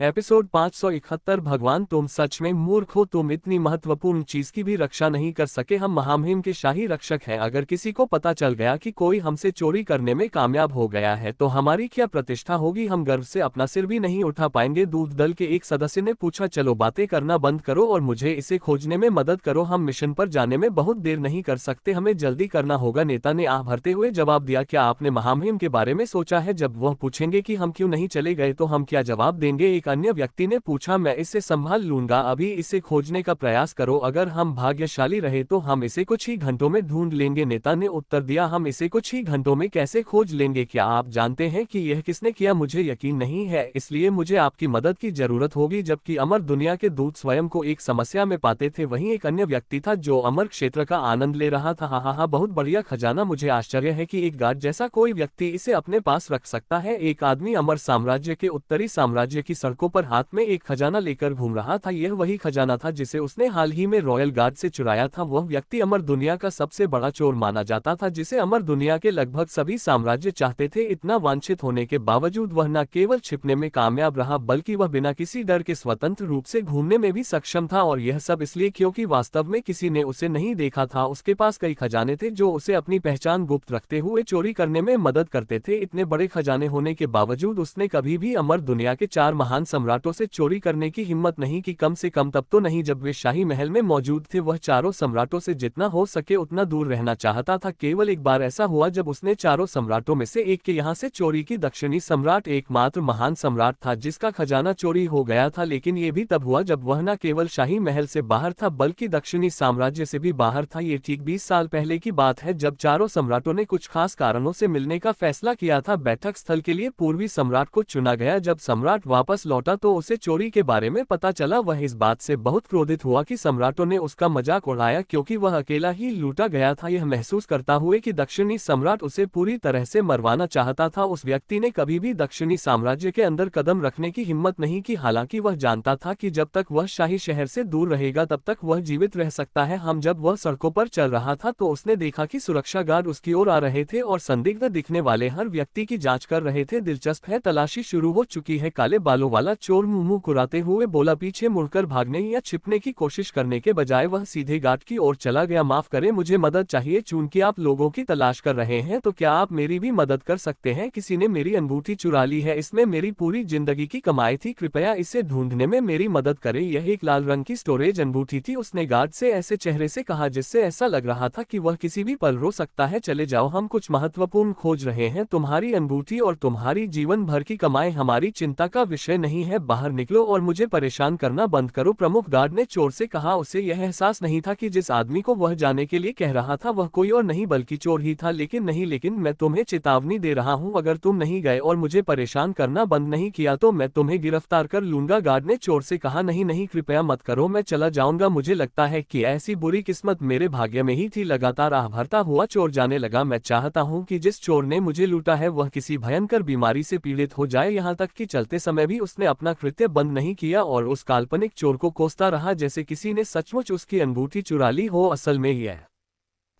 Episode 571। भगवान तुम सच में मूर्ख हो, तुम इतनी महत्वपूर्ण चीज की भी रक्षा नहीं कर सके। हम महामहिम के शाही रक्षक हैं, अगर किसी को पता चल गया कि कोई हमसे चोरी करने में कामयाब हो गया है तो हमारी क्या प्रतिष्ठा होगी, हम गर्व से अपना सिर भी नहीं उठा पाएंगे। दूध दल के एक सदस्य ने पूछा, चलो बातें करना बंद करो और मुझे इसे खोजने में मदद करो, हम मिशन पर जाने में बहुत देर नहीं कर सकते, हमें जल्दी करना होगा। नेता ने आह भरते हुए जवाब दिया, क्या आपने महामहिम के बारे में सोचा है? जब वह पूछेंगे कि हम क्यों नहीं चले गए तो हम क्या जवाब देंगे? एक अन्य व्यक्ति ने पूछा, मैं इसे संभाल लूंगा, अभी इसे खोजने का प्रयास करो, अगर हम भाग्यशाली रहे तो हम इसे कुछ ही घंटों में ढूंढ लेंगे। नेता ने उत्तर दिया, हम इसे कुछ ही घंटों में कैसे खोज लेंगे? क्या आप जानते हैं कि यह किसने किया? मुझे यकीन नहीं है, इसलिए मुझे आपकी मदद की जरूरत होगी। जबकि अमर दुनिया के दूत स्वयं को एक समस्या में पाते थे, वहीं एक अन्य व्यक्ति था जो अमर क्षेत्र का आनंद ले रहा था। हा, बहुत बढ़िया खजाना, मुझे आश्चर्य है कि एक गार्ड जैसा कोई व्यक्ति इसे अपने पास रख सकता है। एक आदमी अमर साम्राज्य के उत्तरी साम्राज्य की सड़कों पर हाथ में एक खजाना लेकर घूम रहा था। यह वही खजाना था जिसे उसने हाल ही में रॉयल गार्ड से चुराया था। वह व्यक्ति अमर दुनिया का सबसे बड़ा चोर माना जाता था, जिसे अमर दुनिया के लगभग सभी साम्राज्य चाहते थे। इतना वांछित होने के बावजूद वह न केवल छिपने में कामयाब रहा, बल्कि वह बिना किसी डर के स्वतंत्र रूप से घूमने में भी सक्षम था। और यह सब इसलिए क्योंकि वास्तव में किसी ने उसे नहीं देखा था। उसके पास कई खजाने थे जो उसे अपनी पहचान गुप्त रखते हुए चोरी करने में मदद करते थे। इतने बड़े खजाने होने के बावजूद उसने कभी भी अमर दुनिया के 4 महान सम्राटों से चोरी करने की हिम्मत नहीं की, कम से कम तब तो नहीं जब वे शाही महल में मौजूद थे। वह चारों सम्राटों से जितना हो सके उतना दूर रहना चाहता था। केवल एक बार ऐसा हुआ जब उसने चारों सम्राटों में से एक के यहाँ से चोरी की। दक्षिणी सम्राट एकमात्र महान सम्राट था जिसका खजाना चोरी हो गया था, लेकिन ये भी तब हुआ जब वह न केवल शाही महल से बाहर था बल्कि दक्षिणी साम्राज्य से भी बाहर था। ये ठीक 20 साल पहले की बात है, जब चारों सम्राटों ने कुछ खास कारणों से मिलने का फैसला किया था। बैठक स्थल के लिए पूर्वी सम्राट को चुना गया। जब सम्राट वापस लौटा तो उसे चोरी के बारे में पता चला। वह इस बात से बहुत क्रोधित हुआ कि सम्राटों ने उसका मजाक उड़ाया, क्योंकि वह अकेला ही लूटा गया था। यह महसूस करता हुए कि दक्षिणी सम्राट उसे पूरी तरह से मरवाना चाहता था, उस व्यक्ति ने कभी भी दक्षिणी साम्राज्य के अंदर कदम रखने की हिम्मत नहीं की। हालांकि वह जानता था कि जब तक वह शाही शहर से दूर रहेगा तब तक वह जीवित रह सकता है। जब वह सड़कों पर चल रहा था तो उसने देखा कि सुरक्षा गार्ड उसकी ओर आ रहे थे और संदिग्ध दिखने वाले हर व्यक्ति की जांच कर रहे थे। दिलचस्प है, तलाशी शुरू हो चुकी है। काले बालों वाला चोर मुंह कुराते हुए बोला। पीछे मुड़कर भागने या छिपने की कोशिश करने के बजाय वह सीधे गार्ड की ओर चला गया। माफ करें, मुझे मदद चाहिए। चूंकि आप लोगों की तलाश कर रहे हैं तो क्या आप मेरी भी मदद कर सकते हैं? किसी ने मेरी अंगूठी चुरा ली है, इसमें मेरी पूरी जिंदगी की कमाई थी, कृपया इसे ढूंढने में मेरी मदद करें। यह एक लाल रंग की स्टोरेज अंगूठी थी। उसने गार्ड से ऐसे चेहरे से कहा जिससे ऐसा लग रहा था कि वह किसी भी पल रो सकता है। चले जाओ, हम कुछ महत्वपूर्ण खोज रहे हैं। तुम्हारी अंगूठी और तुम्हारी जीवन भर की कमाई हमारी चिंता का विषय नहीं है। बाहर निकलो और मुझे परेशान करना बंद करो, प्रमुख गार्ड ने चोर से कहा। उसे यह एहसास नहीं था कि जिस आदमी को वह जाने के लिए कह रहा था वह कोई और नहीं बल्कि चोर ही था। लेकिन मैं तुम्हें चेतावनी दे रहा हूं, अगर तुम नहीं गए और मुझे परेशान करना बंद नहीं किया तो मैं तुम्हें गिरफ्तार कर लूंगा। गार्ड ने चोर से कहा, नहीं, कृपया मत करो, मैं चला जाऊंगा। मुझे लगता है कि ऐसी बुरी किस्मत मेरे भाग्य में ही थी। लगातार आह भरता हुआ चोर जाने लगा। मैं चाहता हूं कि जिस चोर ने मुझे लूटा है वह किसी भयंकर बीमारी से पीड़ित हो जाए। यहाँ तक कि चलते समय भी उसने अपना कृत्य बंद नहीं किया और उस काल्पनिक चोर को कोसता रहा जैसे किसी ने सचमुच उसकी अंगूठी चुरा ली हो। असल में यह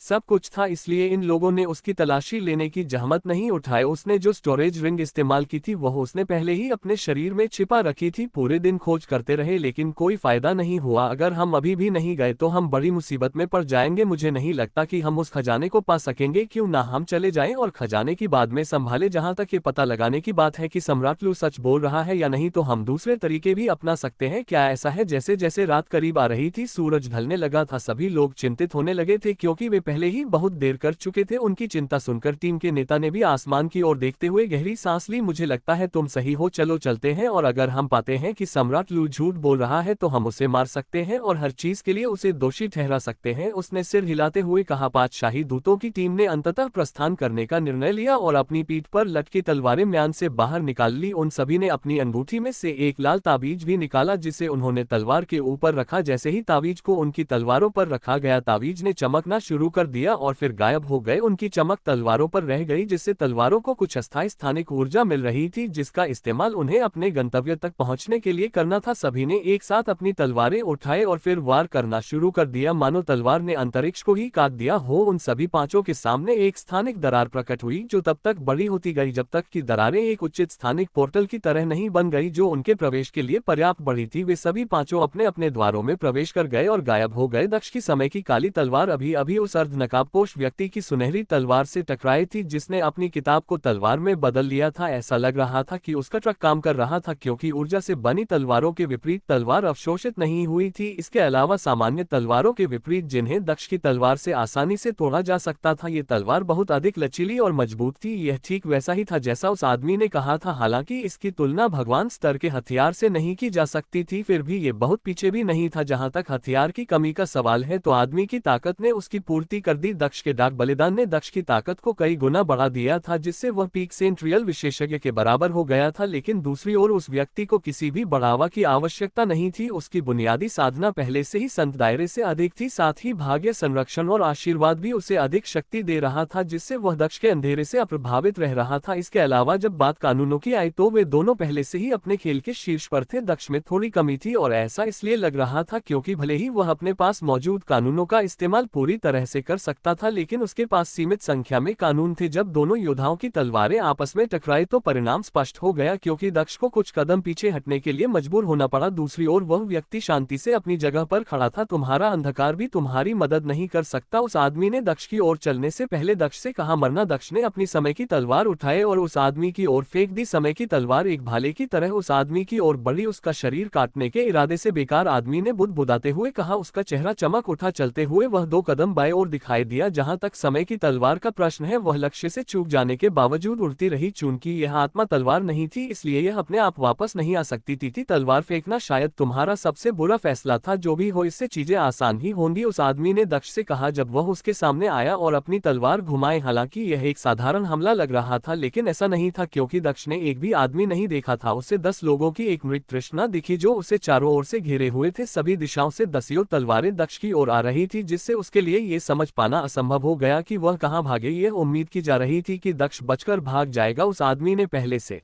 सब कुछ था, इसलिए इन लोगों ने उसकी तलाशी लेने की जहमत नहीं उठाई। उसने जो स्टोरेज रिंग इस्तेमाल की थी वह उसने पहले ही अपने शरीर में छिपा रखी थी। पूरे दिन खोज करते रहे लेकिन कोई फायदा नहीं हुआ। अगर हम अभी भी नहीं गए तो हम बड़ी मुसीबत में पड़ जाएंगे। मुझे नहीं लगता कि हम उस खजाने को पा सकेंगे। क्यों ना हम चले जाएं और खजाने की बाद में संभाले। जहां तक ये पता लगाने की बात है कि सम्राट लू सच बोल रहा है या नहीं तो हम दूसरे तरीके भी अपना सकते हैं। क्या ऐसा है? जैसे जैसे रात करीब आ रही थी सूरज ढलने लगा था। सभी लोग चिंतित होने लगे थे क्योंकि वे पहले ही बहुत देर कर चुके थे। उनकी चिंता सुनकर टीम के नेता ने भी आसमान की ओर देखते हुए गहरी सांस ली। मुझे लगता है तुम सही हो, चलो चलते हैं, और अगर हम पाते हैं कि सम्राट लू झूठ बोल रहा है तो हम उसे मार सकते हैं और हर चीज के लिए उसे दोषी ठहरा सकते हैं। उसने सिर हिलाते हुए कहा। 5 शाही दूतों की टीम ने अंततः प्रस्थान करने का निर्णय लिया और अपनी पीठ पर लटकी तलवारें म्यान से बाहर निकाल ली। उन सभी ने अपनी अंगूठी में से एक लाल ताबीज भी निकाला जिसे उन्होंने तलवार के ऊपर रखा। जैसे ही ताबीज को उनकी तलवारों पर रखा गया ताबीज ने चमकना शुरू कर कर दिया और फिर गायब हो गए। उनकी चमक तलवारों पर रह गई, जिससे तलवारों को कुछ अस्थायी स्थानिक ऊर्जा मिल रही थी, जिसका इस्तेमाल उन्हें अपने गंतव्य तक पहुंचने के लिए करना था। सभी ने एक साथ अपनी तलवारें उठाए और फिर वार करना शुरू कर दिया, मानो तलवार ने अंतरिक्ष को ही काट दिया हो। उन सभी पांचों के सामने एक स्थानिक दरार प्रकट हुई, जो तब तक बड़ी होती गई जब तक कि दरारें एक उचित स्थानिक पोर्टल की तरह नहीं बन गई, जो उनके प्रवेश के लिए पर्याप्त बड़ी थी। वे सभी पांचों अपने अपने द्वारों में प्रवेश कर गए और गायब हो गए। दक्ष की समय की काली तलवार अभी अभी उस अर्धनकाबपोश व्यक्ति की सुनहरी तलवार से टकराई थी, जिसने अपनी किताब को तलवार में बदल लिया था। ऐसा लग रहा था कि उसका ट्रक काम कर रहा था, क्योंकि ऊर्जा से बनी तलवारों के विपरीत तलवार अवशोषित नहीं हुई थी। इसके अलावा सामान्य तलवारों के विपरीत, जिन्हें दक्ष की तलवार से आसानी से तोड़ा जा सकता था, ये तलवार बहुत अधिक लचीली और मजबूत थी। यह ठीक वैसा ही था जैसा उस आदमी ने कहा था। हालांकि इसकी तुलना भगवान स्तर के हथियार से नहीं की जा सकती थी, फिर भी ये बहुत पीछे भी नहीं था। जहां तक हथियार की कमी का सवाल है, तो आदमी की ताकत ने उसकी पूर्ति कर दी। दक्ष के डाक बलिदान ने दक्ष की ताकत को कई गुना बढ़ा दिया था, जिससे वह पीक सेंट्रियल विशेषज्ञ के बराबर हो गया था। लेकिन दूसरी ओर उस व्यक्ति को किसी भी बढ़ावा की आवश्यकता नहीं थी। उसकी बुनियादी साधना पहले से ही संत दायरे से अधिक थी, साथ ही भाग्य, संरक्षण और आशीर्वाद भी उसे अधिक शक्ति दे रहा था, जिससे वह दक्ष के अंधेरे से अप्रभावित रह रहा था। इसके अलावा जब बात कानूनों की आई, तो वे दोनों पहले से ही अपने खेल के शीर्ष पर थे। दक्ष में थोड़ी कमी थी, और ऐसा इसलिए लग रहा था क्योंकि भले ही वह अपने पास मौजूद कानूनों का इस्तेमाल पूरी तरह से कर सकता था, लेकिन उसके पास सीमित संख्या में कानून थे। जब दोनों योद्धाओं की तलवारें आपस में टकराई, तो परिणाम स्पष्ट हो गया, क्योंकि दक्ष को कुछ कदम पीछे हटने के लिए मजबूर होना पड़ा। दूसरी ओर वह व्यक्ति शांति से अपनी जगह पर खड़ा था। तुम्हारा अंधकार भी तुम्हारी मदद नहीं कर सकता, उस आदमी ने दक्ष की ओर चलने से पहले दक्ष से कहा। मरना। दक्ष ने अपनी समय की तलवार उठाए और उस आदमी की ओर फेंक दी। समय की तलवार एक भाले की तरह उस आदमी की ओर बढ़ी, उसका शरीर काटने के इरादे से। बेकार, आदमी ने बुदबुदाते हुए कहा। उसका चेहरा चमक उठा। चलते हुए वह 2 कदम बाएं ओर दिखाई दिया। जहां तक समय की तलवार का प्रश्न है, वह लक्ष्य से चूक जाने के बावजूद उड़ती रही। चूंकि यह आत्मा तलवार नहीं थी, इसलिए यह अपने आप वापस नहीं आ सकती थी। तलवार फेंकना शायद तुम्हारा सबसे बुरा फैसला था। जो भी हो, इससे चीजें आसान ही होंगी, उस आदमी ने दक्ष से कहा जब वह उसके सामने आया और अपनी तलवार घुमाए। हालांकि यह एक साधारण हमला लग रहा था, लेकिन ऐसा नहीं था, क्योंकि दक्ष ने एक भी आदमी नहीं देखा था। उसे 10 लोगों की एक मृत तृष्णा दिखी, जो उसे चारों ओर से घेरे हुए थे। सभी दिशाओं से दसियों तलवारें दक्ष की ओर आ रही थी, जिससे उसके लिए ये समझ पाना असंभव हो गया कि वह कहां भागे। यह उम्मीद की जा रही थी कि दक्ष बचकर भाग जाएगा। उस आदमी ने पहले से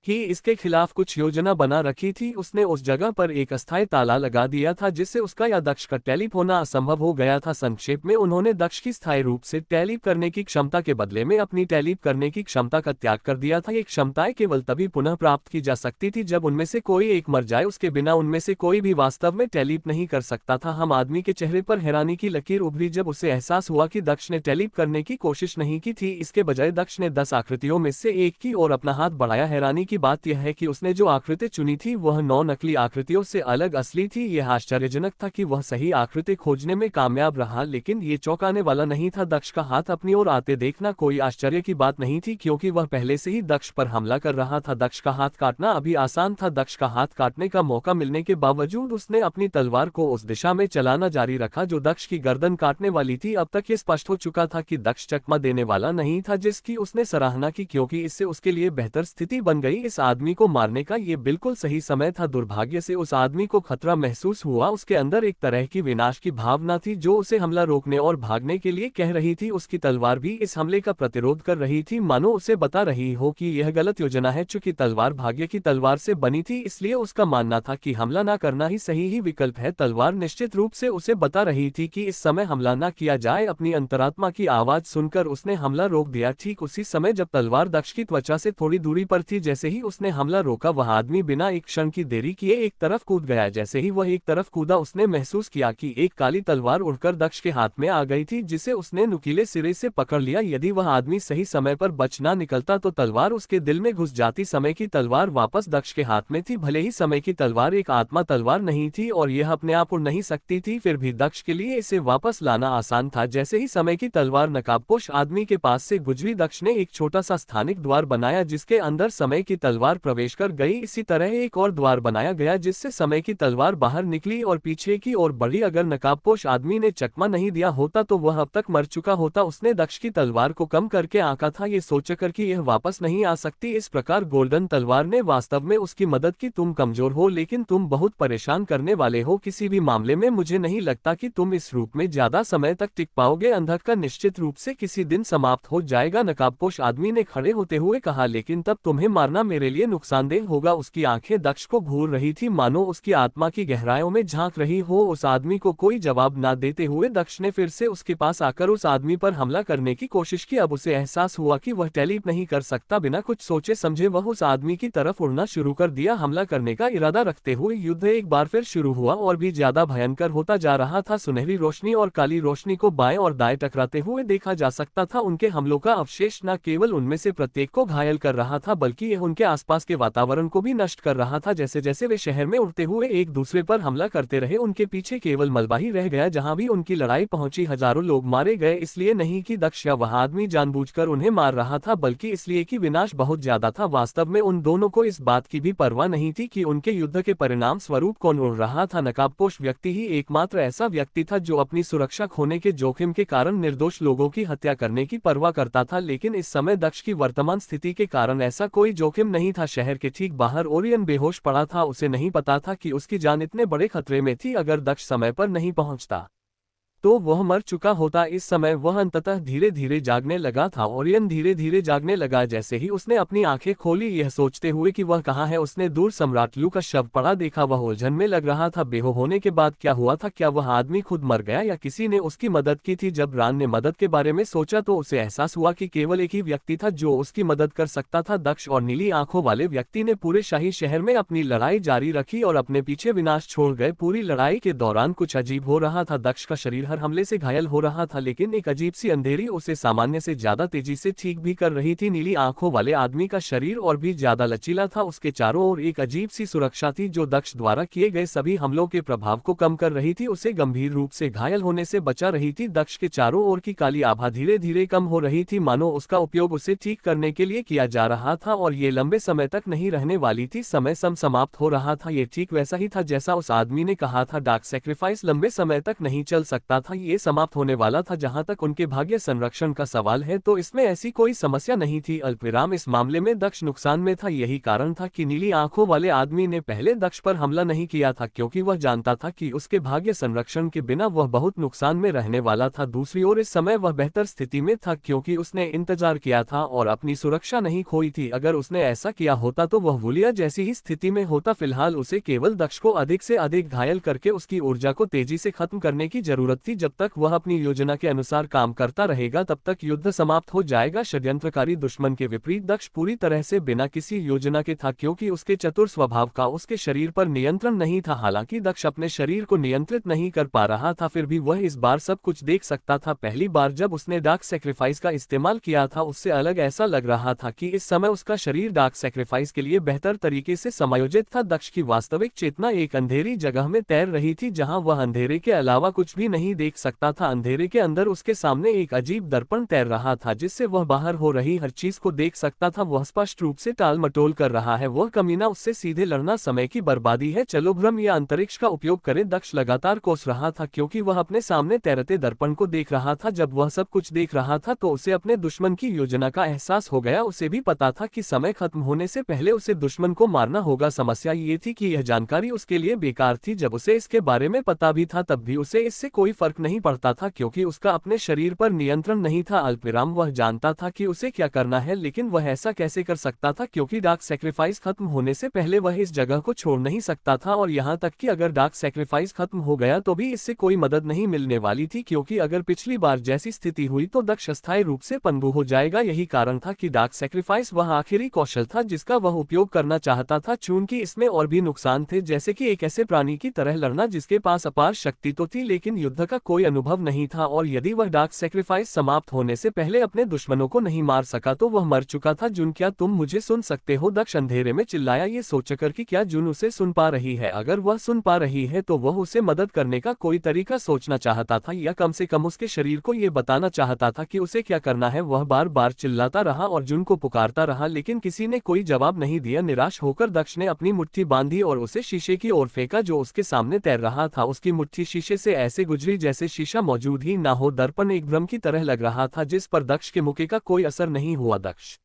ही इसके खिलाफ कुछ योजना बना रखी थी। उसने उस जगह पर एक अस्थायी ताला लगा दिया था, जिससे उसका या दक्ष का टेलीप होना असंभव हो गया था। संक्षेप में, उन्होंने दक्ष की स्थायी रूप से टेलीप करने की क्षमता के बदले में अपनी टेलीप करने की क्षमता का त्याग कर दिया था। ये क्षमताएं केवल तभी पुनः प्राप्त की जा सकती थी जब उनमें से कोई एक मर जाए। उसके बिना उनमें से कोई भी वास्तव में टेलीप नहीं कर सकता था। हम आदमी के चेहरे पर हैरानी की लकीर उभरी जब उसे एहसास हुआ कि दक्ष ने टेलीप करने की कोशिश नहीं की थी। इसके बजाय दक्ष ने 10 आकृतियों में से एक की ओर अपना हाथ बढ़ाया। हैरानी की बात यह है कि उसने जो आकृति चुनी थी वह 9 नकली आकृतियों से अलग असली थी। यह आश्चर्यजनक था कि वह सही आकृति खोजने में कामयाब रहा, लेकिन ये चौंकाने वाला नहीं था। दक्ष का हाथ अपनी ओर आते देखना कोई आश्चर्य की बात नहीं थी, क्योंकि वह पहले से ही दक्ष पर हमला कर रहा था। दक्ष का हाथ काटना अभी आसान था। दक्ष का हाथ काटने का मौका मिलने के बावजूद उसने अपनी तलवार को उस दिशा में चलाना जारी रखा जो दक्ष की गर्दन काटने वाली थी। अब तक ये स्पष्ट हो चुका था कि दक्ष चकमा देने वाला नहीं था, जिसकी उसने सराहना की, क्योंकि इससे उसके लिए बेहतर स्थिति बन गई। इस आदमी को मारने का ये बिल्कुल सही समय था। दुर्भाग्य से उस आदमी को खतरा महसूस हुआ। उसके अंदर एक तरह की विनाश की भावना थी जो उसे हमला रोकने और भागने के लिए कह रही थी। उसकी तलवार भी इस हमले का प्रतिरोध कर रही थी, मानो उसे बता रही हो कि यह गलत योजना है। चूंकि तलवार भाग्य की तलवार से बनी थी, इसलिए उसका मानना था कि हमला न करना ही सही ही विकल्प है। तलवार निश्चित रूप से उसे बता रही थी कि इस समय हमला न किया जाए। अपनी अंतरात्मा की आवाज सुनकर उसने हमला रोक दिया। ठीक उसी समय जब तलवार दक्ष की त्वचा से थोड़ी दूरी पर थी, जैसे ही उसने हमला रोका, वह आदमी बिना एक क्षण की देरी किए एक तरफ कूद गया। जैसे ही वह एक तरफ कूदा, उसने महसूस किया कि एक काली तलवार उड़कर दक्ष के हाथ में आ गई थी, जिसे उसने नुकीले सिरे से पकड़ लिया। यदि वह आदमी सही समय पर बच ना निकलता तो तलवार उसके दिल में घुस जाती। समय की तलवार वापस दक्ष के हाथ में थी। भले ही समय की तलवार एक आत्मा तलवार नहीं थी और यह अपने आप उड़ नहीं सकती थी, फिर भी दक्ष के लिए इसे वापस लाना आसान था। जैसे ही समय की तलवार नकाबपोश आदमी के पास से गुजरी, दक्ष ने एक छोटा सा स्थानिक द्वार बनाया जिसके अंदर समय की की तलवार प्रवेश कर गई। इसी तरह एक और द्वार बनाया गया जिससे समय की तलवार बाहर निकली और पीछे की ओर बढ़ी। अगर नकाबपोश आदमी ने चकमा नहीं दिया होता तो वह अब तक मर चुका होता। उसने दक्ष की तलवार को कम करके आंका था, ये सोचकर कि यह वापस नहीं आ सकती। इस प्रकार गोल्डन तलवार ने वास्तव में उसकी मदद की। तुम कमजोर हो लेकिन तुम बहुत परेशान करने वाले हो। किसी भी मामले में मुझे नहीं लगता कि तुम इस रूप में ज्यादा समय तक टिक पाओगे। अंधकार निश्चित रूप से किसी दिन समाप्त हो जाएगा, नकाबपोश आदमी ने खड़े होते हुए कहा, लेकिन तब तुम्हें मारना मेरे लिए नुकसानदेह होगा। उसकी आंखें दक्ष को घूर रही थी, मानो उसकी आत्मा की गहराइयों में झांक रही हो। उस आदमी को कोई जवाब न देते हुए दक्ष ने फिर से उसके पास आकर उस आदमी पर हमला करने की कोशिश की। अब उसे एहसास हुआ कि वह टेलीप नहीं कर सकता। बिना कुछ सोचे समझे वह उस आदमी की तरफ उड़ना शुरू कर दिया। हमला करने का इरादा रखते हुए युद्ध एक बार फिर शुरू हुआ और भी ज्यादा भयंकर होता जा रहा था। सुनहरी रोशनी और काली रोशनी को बाएं और दाएं टकराते हुए देखा जा सकता था। उनके हमलों का अवशेष न केवल उनमें से प्रत्येक को घायल कर रहा था बल्कि यह उनके आसपास के वातावरण को भी नष्ट कर रहा था। जैसे जैसे वे शहर में उड़ते हुए एक दूसरे पर हमला करते रहे, उनके पीछे केवल मलबा ही रह गया। जहां भी उनकी लड़ाई पहुंची हजारों लोग मारे गए, इसलिए नहीं कि दक्ष या वह आदमी जानबूझकर उन्हें मार रहा था बल्कि इसलिए कि विनाश बहुत ज्यादा था। वास्तव में उन दोनों को इस बात की भी परवाह नहीं थी कि उनके युद्ध के परिणाम स्वरूप कौन उड़ रहा था। नकाबपोश व्यक्ति ही एकमात्र ऐसा व्यक्ति था जो अपनी सुरक्षा खोने के जोखिम के कारण निर्दोष लोगों की हत्या करने की परवाह करता था। लेकिन इस समय दक्ष की वर्तमान स्थिति के कारण ऐसा कोई जोखिम नहीं था। शहर के ठीक बाहर ओरियन बेहोश पड़ा था। उसे नहीं पता था कि उसकी जान इतने बड़े खतरे में थी। अगर दक्ष समय पर नहीं पहुंचता तो वह मर चुका होता। इस समय वह अंततः धीरे धीरे जागने लगा था। ओरियन धीरे धीरे जागने लगा। जैसे ही उसने अपनी आंखें खोली, यह सोचते हुए कि वह कहाँ है, उसने दूर सम्राट लू का शव पड़ा देखा। वह उलझन में लग रहा था। बेहोश होने के बाद क्या हुआ था? क्या वह आदमी खुद मर गया या किसी ने उसकी मदद की थी? जब रान ने मदद के बारे में सोचा तो उसे एहसास हुआ कि केवल एक ही व्यक्ति था जो उसकी मदद कर सकता था, दक्ष। और नीली आंखों वाले व्यक्ति ने पूरे शाही शहर में अपनी लड़ाई जारी रखी और अपने पीछे विनाश छोड़ गए। पूरी लड़ाई के दौरान कुछ अजीब हो रहा था। दक्ष का शरीर हर हमले से घायल हो रहा था, लेकिन एक अजीब सी अंधेरी उसे सामान्य से ज्यादा तेजी से ठीक भी कर रही थी। नीली आंखों वाले आदमी का शरीर और भी ज्यादा लचीला था। उसके चारों ओर एक अजीब सी सुरक्षा थी जो दक्ष द्वारा किए गए सभी हमलों के प्रभाव को कम कर रही थी, उसे गंभीर रूप से घायल होने से बचा रही थी। दक्ष के चारों ओर की काली आभा धीरे धीरे कम हो रही थी, मानो उसका उपयोग उसे ठीक करने के लिए किया जा रहा था और ये लंबे समय तक नहीं रहने वाली थी। समय समाप्त हो रहा था। ये ठीक वैसा ही था जैसा उस आदमी ने कहा था। डार्क सैक्रिफाइस लंबे समय तक नहीं चल सकता था, ये समाप्त होने वाला था। जहां तक उनके भाग्य संरक्षण का सवाल है तो इसमें ऐसी कोई समस्या नहीं थी। अल्पविराम इस मामले में दक्ष नुकसान में था। यही कारण था कि नीली आंखों वाले आदमी ने पहले दक्ष पर हमला नहीं किया था, क्योंकि वह जानता था कि उसके भाग्य संरक्षण के बिना वह बहुत नुकसान में रहने वाला था। दूसरी ओर इस समय वह बेहतर स्थिति में था क्योंकि उसने इंतजार किया था और अपनी सुरक्षा नहीं खोई थी। अगर उसने ऐसा किया होता तो वह वुलिया जैसी ही स्थिति में होता। फिलहाल उसे केवल दक्ष को अधिक से अधिक घायल करके उसकी ऊर्जा को तेजी से खत्म करने की जरूरत थी। जब तक वह अपनी योजना के अनुसार काम करता रहेगा तब तक युद्ध समाप्त हो जाएगा। षड्यंत्रकारी दुश्मन के विपरीत दक्ष पूरी तरह से बिना किसी योजना के था, क्योंकि उसके चतुर स्वभाव का उसके शरीर पर नियंत्रण नहीं था। हालांकि दक्ष अपने शरीर को नियंत्रित नहीं कर पा रहा था, फिर भी वह इस बार सब कुछ देख सकता था। पहली बार जब उसने डार्क सैक्रिफाइस का इस्तेमाल किया था उससे अलग ऐसा लग रहा था कि इस समय उसका शरीर डार्क सैक्रिफाइस के लिए बेहतर तरीके से समायोजित था। दक्ष की वास्तविक चेतना एक अंधेरी जगह में तैर रही थी जहां वह अंधेरे के अलावा कुछ भी नहीं देख सकता था। अंधेरे के अंदर उसके सामने एक अजीब दर्पण तैर रहा था जिससे वह बाहर हो रही हर चीज को देख सकता था। वह स्पष्ट रूप से टाल मटोल कर रहा है। वह कमीना उससे सीधे लड़ना समय की बर्बादी है। चलो भ्रम या अंतरिक्ष का उपयोग करें। दक्ष लगातार कोस रहा था क्योंकि वह अपने सामने तैरते दर्पण को देख रहा था। जब वह सब कुछ देख रहा था तो उसे अपने दुश्मन की योजना का एहसास हो गया। उसे भी पता था कि समय खत्म होने से पहले उसे दुश्मन को मारना होगा। समस्या ये थी कि यह जानकारी उसके लिए बेकार थी। जब उसे इसके बारे में पता भी था तब भी उसे इससे कोई फर्क नहीं पड़ता था क्योंकि उसका अपने शरीर पर नियंत्रण नहीं था। अल्पविराम वह जानता था कि उसे क्या करना है, लेकिन वह ऐसा कैसे कर सकता था क्योंकि डार्क सैक्रिफाइस खत्म होने से पहले वह इस जगह को छोड़ नहीं सकता था। और यहाँ तक कि अगर डार्क सैक्रिफाइस खत्म हो गया तो भी इससे कोई मदद नहीं मिलने वाली थी, क्योंकि अगर पिछली बार जैसी स्थिति हुई तो दक्ष अस्थायी रूप से पनडु हो जाएगा। यही कारण था कि डार्क सैक्रिफाइस वह आखिरी कौशल था जिसका वह उपयोग करना चाहता था। चूंकि इसमें और भी नुकसान थे, जैसे कि एक ऐसे प्राणी की तरह लड़ना जिसके पास अपार शक्ति तो थी लेकिन युद्ध का का कोई अनुभव नहीं था और यदि वह डार्क सेक्रीफाइस समाप्त होने से पहले अपने दुश्मनों को नहीं मार सका तो वह मर चुका था। जुन, क्या तुम मुझे सुन सकते हो? दक्ष अंधेरे में चिल्लाया, ये सोचकर कि क्या जुन उसे सुन पा रही है। अगर वह सुन पा रही है तो वह उसे मदद करने का कोई तरीका सोचना चाहता था, या कम से कम उसके शरीर को ये बताना चाहता था कि उसे क्या करना है। वह बार बार चिल्लाता रहा और जुन को पुकारता रहा, लेकिन किसी ने कोई जवाब नहीं दिया। निराश होकर दक्ष ने अपनी मुट्ठी बांधी और उसे शीशे की ओर फेंका जो उसके सामने तैर रहा था। उसकी मुट्ठी शीशे से ऐसे गुजरी जैसे शीशा मौजूद ही ना हो। दर्पण एक भ्रम की तरह लग रहा था जिस पर दक्ष के मुक्के का कोई असर नहीं हुआ। दक्ष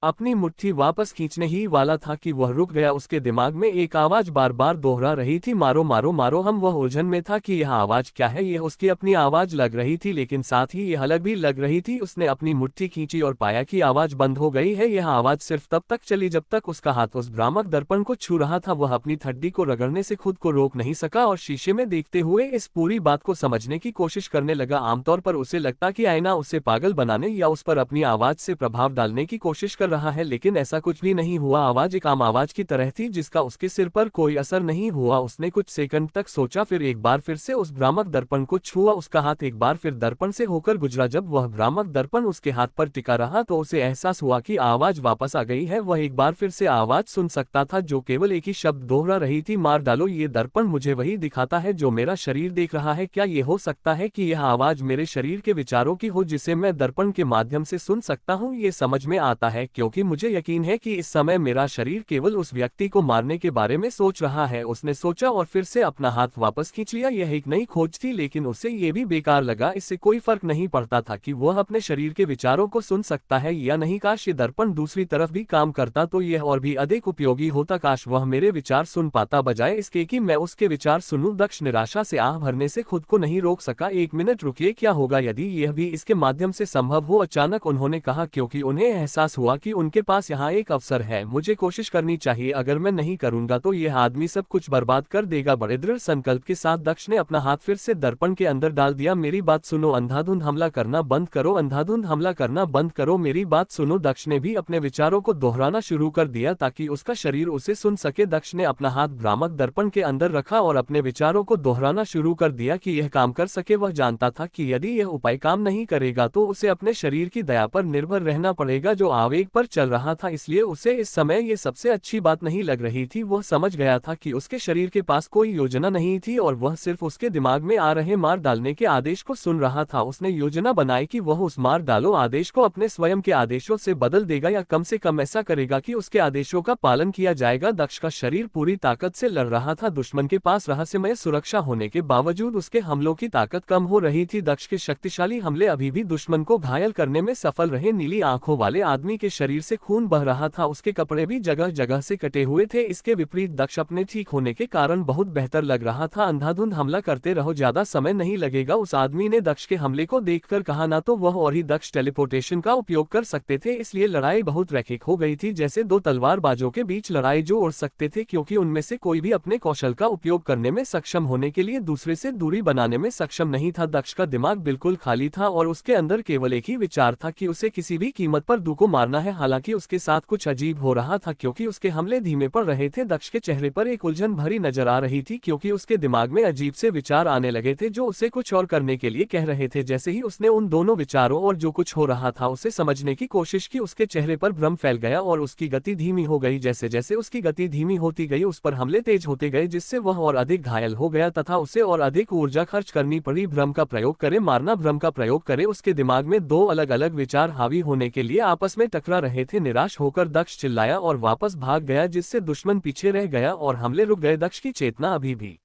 अपनी मुट्ठी वापस खींचने ही वाला था कि वह रुक गया। उसके दिमाग में एक आवाज बार बार दोहरा रही थी, मारो मारो मारो हम। वह उलझन में था कि यह आवाज क्या है। यह उसकी अपनी आवाज लग रही थी, लेकिन साथ ही यह अलग भी लग रही थी। उसने अपनी मुट्ठी खींची और पाया कि आवाज बंद हो गई है। यह आवाज सिर्फ तब तक चली जब तक उसका हाथ उस भ्रामक दर्पण को छू रहा था। वह अपनी ठड्डी को रगड़ने से खुद को रोक नहीं सका और शीशे में देखते हुए इस पूरी बात को समझने की कोशिश करने लगा। आमतौर पर उसे लगता कि आईना उसे पागल बनाने या उस पर अपनी आवाज से प्रभाव डालने की कोशिश कर रहा है, लेकिन ऐसा कुछ भी नहीं हुआ। आवाज एक आम आवाज की तरह थी जिसका उसके सिर पर कोई असर नहीं हुआ। उसने कुछ सेकंड तक सोचा, फिर एक बार फिर से उस भ्रामक दर्पण को छुआ। उसका हाथ एक बार फिर दर्पण से होकर गुजरा। जब वह भ्रामक दर्पण उसके हाथ पर टिका रहा तो उसे एहसास हुआ कि आवाज वापस आ गई है। वह एक बार फिर से आवाज सुन सकता था जो केवल एक ही शब्द दोहरा रही थी, मार डालो। ये दर्पण मुझे वही दिखाता है जो मेरा शरीर देख रहा है। क्या ये हो सकता है कि यह आवाज मेरे शरीर के विचारों की हो जिसे मैं दर्पण के माध्यम से सुन सकता हूँ? ये समझ में आता है क्योंकि मुझे यकीन है कि इस समय मेरा शरीर केवल उस व्यक्ति को मारने के बारे में सोच रहा है। उसने सोचा और फिर से अपना हाथ वापस खींच लिया। यह एक नई खोज थी, लेकिन उसे ये भी बेकार लगा। इससे कोई फर्क नहीं पड़ता था कि वह अपने शरीर के विचारों को सुन सकता है या नहीं। काश ये दर्पण दूसरी तरफ भी काम करता तो यह और भी अधिक उपयोगी होता। काश वह मेरे विचार सुन पाता बजाय इसके कि मैं उसके विचार सुनूं। दक्ष निराशा से आह भरने से खुद को नहीं रोक सका। एक मिनट रुकिए, क्या होगा यदि यह भी इसके माध्यम से संभव हो? अचानक उन्होंने कहा, क्योंकि उन्हें एहसास हुआ कि उनके पास यहाँ एक अवसर है। मुझे कोशिश करनी चाहिए। अगर मैं नहीं करूंगा तो यह आदमी सब कुछ बर्बाद कर देगा। बड़े दृढ़ संकल्प के साथ दक्ष ने अपना हाथ फिर से दर्पण के अंदर डाल दिया। मेरी बात सुनो, अंधाधुंध हमला करना बंद करो, अंधाधुंध हमला करना बंद करो, मेरी बात सुनो। दक्ष ने भी अपने विचारों को दोहराना शुरू कर दिया ताकि उसका शरीर उसे सुन सके। दक्ष ने अपना हाथ भ्रामक दर्पण के अंदर रखा और अपने विचारों को दोहराना शुरू कर दिया कि यह काम कर सके। वह जानता था कि यदि यह उपाय काम नहीं करेगा तो उसे अपने शरीर की दया पर निर्भर रहना पड़ेगा जो आवेग पर चल रहा था। इसलिए उसे इस समय ये सबसे अच्छी बात नहीं लग रही थी। वह समझ गया था कि उसके शरीर के पास कोई योजना नहीं थी और वह सिर्फ उसके दिमाग में आ रहे मार डालने के आदेश को सुन रहा था। उसने योजना बनाई कि वह उस मार डालो आदेश को अपने स्वयं के आदेशों से बदल देगा, या कम से कम ऐसा करेगा कि उसके आदेशों का पालन किया जाएगा। दक्ष का शरीर पूरी ताकत से लड़ रहा था। दुश्मन के पास रहस्यमय सुरक्षा होने के बावजूद उसके हमलों की ताकत कम हो रही थी। दक्ष के शक्तिशाली हमले अभी भी दुश्मन को घायल करने में सफल रहे। नीली आंखों वाले आदमी के शरीर से खून बह रहा था। उसके कपड़े भी जगह जगह से कटे हुए थे। इसके विपरीत दक्ष अपने ठीक होने के कारण बहुत बेहतर लग रहा था। अंधाधुंध हमला करते रहो, ज्यादा समय नहीं लगेगा। उस आदमी ने दक्ष के हमले को देखकर कहा। ना तो वह और ही दक्ष टेलीपोर्टेशन का उपयोग कर सकते थे, इसलिए लड़ाई बहुत रैखिक हो गई थी, जैसे दो तलवारबाजों के बीच लड़ाई जो उड़ सकते थे, क्योंकि उनमें से कोई भी अपने कौशल का उपयोग करने में सक्षम होने के लिए दूसरे से दूरी बनाने में सक्षम नहीं था। दक्ष का दिमाग बिल्कुल खाली था और उसके अंदर केवल एक ही विचार था कि उसे किसी भी कीमत पर दू को मारना है। हालांकि उसके साथ कुछ अजीब हो रहा था क्योंकि उसके हमले धीमे पड़ रहे थे। दक्ष के चेहरे पर एक उलझन भरी नजर आ रही थी क्योंकि उसके दिमाग में अजीब से विचार आने लगे थे जो उसे कुछ और करने के लिए कह रहे थे। जैसे ही उसने उन दोनों विचारों और जो कुछ हो रहा था उसे समझने की कोशिश की, उसके चेहरे पर भ्रम फैल गया और उसकी गति धीमी हो गई। जैसे जैसे उसकी गति धीमी होती गई उस पर हमले तेज होते गए, जिससे वह और अधिक घायल हो गया तथा उसे और अधिक ऊर्जा खर्च करनी पड़ी। भ्रम का प्रयोग करे, मारना, भ्रम का प्रयोग करे। उसके दिमाग में दो अलग अलग विचार हावी होने के लिए आपस में टकरा रहे थे। निराश होकर दक्ष चिल्लाया और वापस भाग गया, जिससे दुश्मन पीछे रह गया और हमले रुक गए। दक्ष की चेतना अभी भी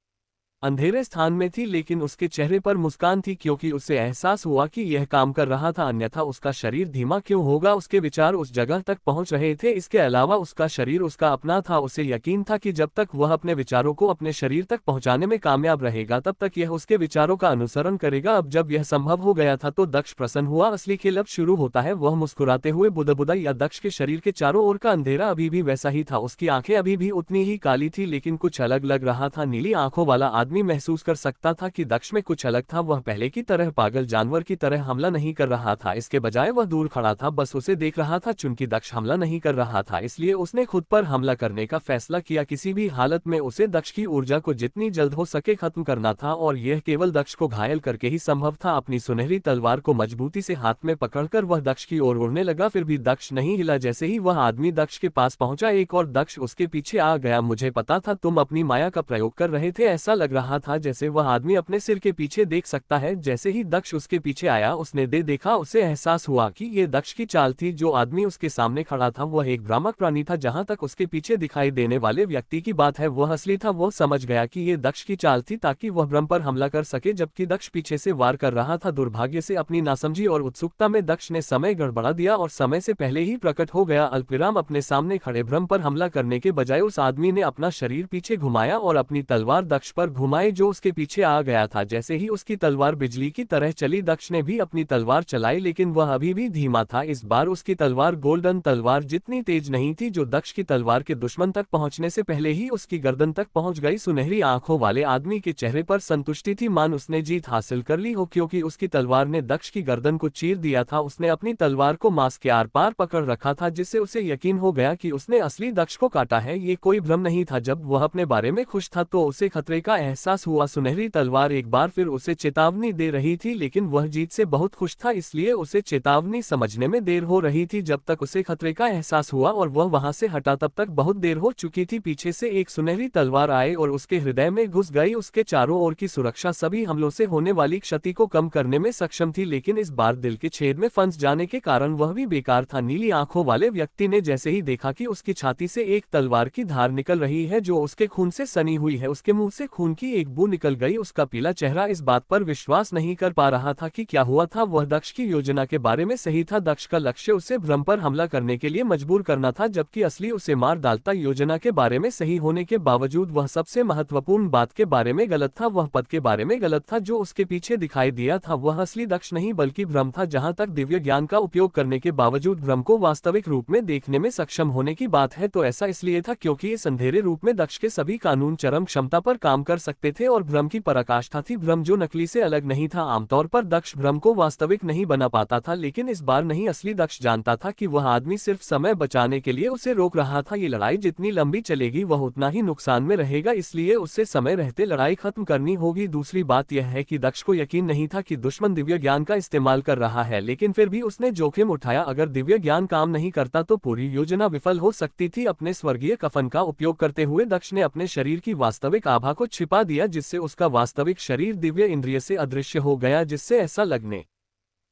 अंधेरे स्थान में थी, लेकिन उसके चेहरे पर मुस्कान थी क्योंकि उसे एहसास हुआ कि यह काम कर रहा था, अन्यथा उसका शरीर धीमा क्यों होगा। उसके विचार उस जगह तक पहुंच रहे थे। इसके अलावा उसका शरीर उसका अपना था। उसे यकीन था कि जब तक वह अपने विचारों को अपने शरीर तक पहुंचाने में कामयाब रहेगा तब तक यह उसके विचारों का अनुसरण करेगा। अब जब यह संभव हो गया था तो दक्ष प्रसन्न हुआ। असली खेल अब शुरू होता है। वह मुस्कुराते हुए बुदबुदा या दक्ष के शरीर के चारों ओर का अंधेरा अभी भी वैसा ही था। उसकी आंखें अभी भी उतनी ही काली थी, लेकिन कुछ अलग लग रहा था। नीली आंखों वाला आदमी महसूस कर सकता था कि दक्ष में कुछ अलग था। वह पहले की तरह पागल जानवर की तरह हमला नहीं कर रहा था, इसके बजाय वह दूर खड़ा था, बस उसे देख रहा था। चूंकि दक्ष हमला नहीं कर रहा था, इसलिए उसने खुद पर हमला करने का फैसला किया। किसी भी हालत में उसे दक्ष की ऊर्जा को जितनी जल्द हो सके खत्म करना था, और यह केवल दक्ष को घायल करके ही संभव था। अपनी सुनहरी तलवार को मजबूती से हाथ में पकड़कर वह दक्ष की ओर उड़ने लगा, फिर भी दक्ष नहीं हिला। जैसे ही वह आदमी दक्ष के पास पहुंचा, एक और दक्ष उसके पीछे आ गया। मुझे पता था तुम अपनी माया का प्रयोग कर रहे थे। ऐसा लग रहा था जैसे वह आदमी अपने सिर के पीछे देख सकता है। जैसे ही दक्ष उसके पीछे आया, उसने देखा, उसे एहसास हुआ कि ये दक्ष की चाल थी। जो आदमी उसके सामने खड़ा था वह एक भ्रामक प्राणी था। जहां तक उसके पीछे दिखाई देने वाले व्यक्ति की बात है, वह असली था। वो समझ गया कि ये दक्ष की चाल थी ताकि वह ब्रह्म पर हमला कर सके, जबकि दक्ष पीछे से वार कर रहा था। दुर्भाग्य से अपनी नासमझी और उत्सुकता में दक्ष ने समय गड़बड़ा दिया और समय से पहले ही प्रकट हो गया। अल्पविराम अपने सामने खड़े ब्रह्म पर हमला करने के बजाय उस आदमी ने अपना शरीर पीछे घुमाया और अपनी तलवार दक्ष पर घुमाई जो उसके पीछे आ गया था। जैसे ही उसकी तलवार बिजली की तरह चली, दक्ष ने भी अपनी तलवार चलाई, लेकिन वह अभी भी धीमा था। इस बार उसकी तलवार गोल्डन तलवार जितनी तेज नहीं थी, जो दक्ष की तलवार के दुश्मन तक पहुंचने से पहले ही उसकी गर्दन तक पहुंच गई। सुनहरी आंखों वाले आदमी के चेहरे पर संतुष्टि थी, मान उसने जीत हासिल कर ली हो, क्योंकि उसकी तलवार ने दक्ष की गर्दन को चीर दिया था। उसने अपनी तलवार को मांस के आर पार पकड़ रखा था, जिससे उसे यकीन हो गया कि उसने असली दक्ष को काटा है। ये कोई भ्रम नहीं था। जब वह अपने बारे में खुश था तो उसे खतरे का एहसास हुआ। सुनहरी तलवार एक बार फिर उसे चेतावनी दे रही थी, लेकिन वह जीत से बहुत खुश था, इसलिए उसे चेतावनी समझने में देर हो रही थी। जब तक उसे खतरे का एहसास हुआ और वह वहां से हटा, तब तक बहुत देर हो चुकी थी। पीछे से एक सुनहरी तलवार आई और उसके हृदय में घुस गई। उसके चारों ओर की सुरक्षा सभी हमलों से होने वाली क्षति को कम करने में सक्षम थी, लेकिन इस बार दिल के छेद में फंस जाने के कारण वह भी बेकार था। नीली आंखों वाले व्यक्ति ने जैसे ही देखा कि उसकी छाती से एक तलवार की धार निकल रही है जो उसके खून से सनी हुई है, उसके मुंह से खून की एक बूंद निकल गई। उसका पीला चेहरा इस बात पर विश्वास नहीं कर पा रहा था कि क्या हुआ था। वह दक्ष की योजना के बारे में सही था। दक्ष का लक्ष्य उसे भ्रम पर हमला करने के लिए मजबूर करना था, जबकि असली उसे मार डालता। योजना के बारे में सही होने के बावजूद वह सबसे महत्वपूर्ण बात के बारे में गलत था। वह पद के बारे में गलत था जो उसके पीछे दिखाई दिया था। वह असली दक्ष नहीं बल्कि भ्रम था। जहां तक दिव्य ज्ञान का उपयोग करने के बावजूद भ्रम को वास्तविक रूप में देखने में सक्षम होने की बात है, तो ऐसा इसलिए था क्योंकि इस अंधेरे रूप में दक्ष के सभी कानून चरम क्षमता पर काम कर सकते थे और भ्रम की पराकाष्ठा थी। भ्रम जो नकली से अलग नहीं था। आमतौर पर दक्ष भ्रम को वास्तविक नहीं बना पाता था, लेकिन इस बार नहीं। असली दक्ष जानता था कि वह आदमी सिर्फ समय बचाने के लिए उसे रोक रहा था। ये लड़ाई जितनी लंबी चलेगी वह उतना ही नुकसान में रहेगा, इसलिए उससे समय रहते लड़ाई खत्म करनी होगी। दूसरी बात यह है कि दक्ष को यकीन नहीं था कि दुश्मन दिव्य ज्ञान का इस्तेमाल कर रहा है, लेकिन फिर भी उसने जोखिम उठाया। अगर दिव्य ज्ञान काम नहीं करता तो पूरी योजना विफल हो सकती थी। अपने स्वर्गीय कफन का उपयोग करते हुए दक्ष ने अपने शरीर की वास्तविक आभा को छिपा दिया, जिससे उसका वास्तविक शरीर दिव्य इंद्रिय से अदृश्य हो गया, जिससे ऐसा लगने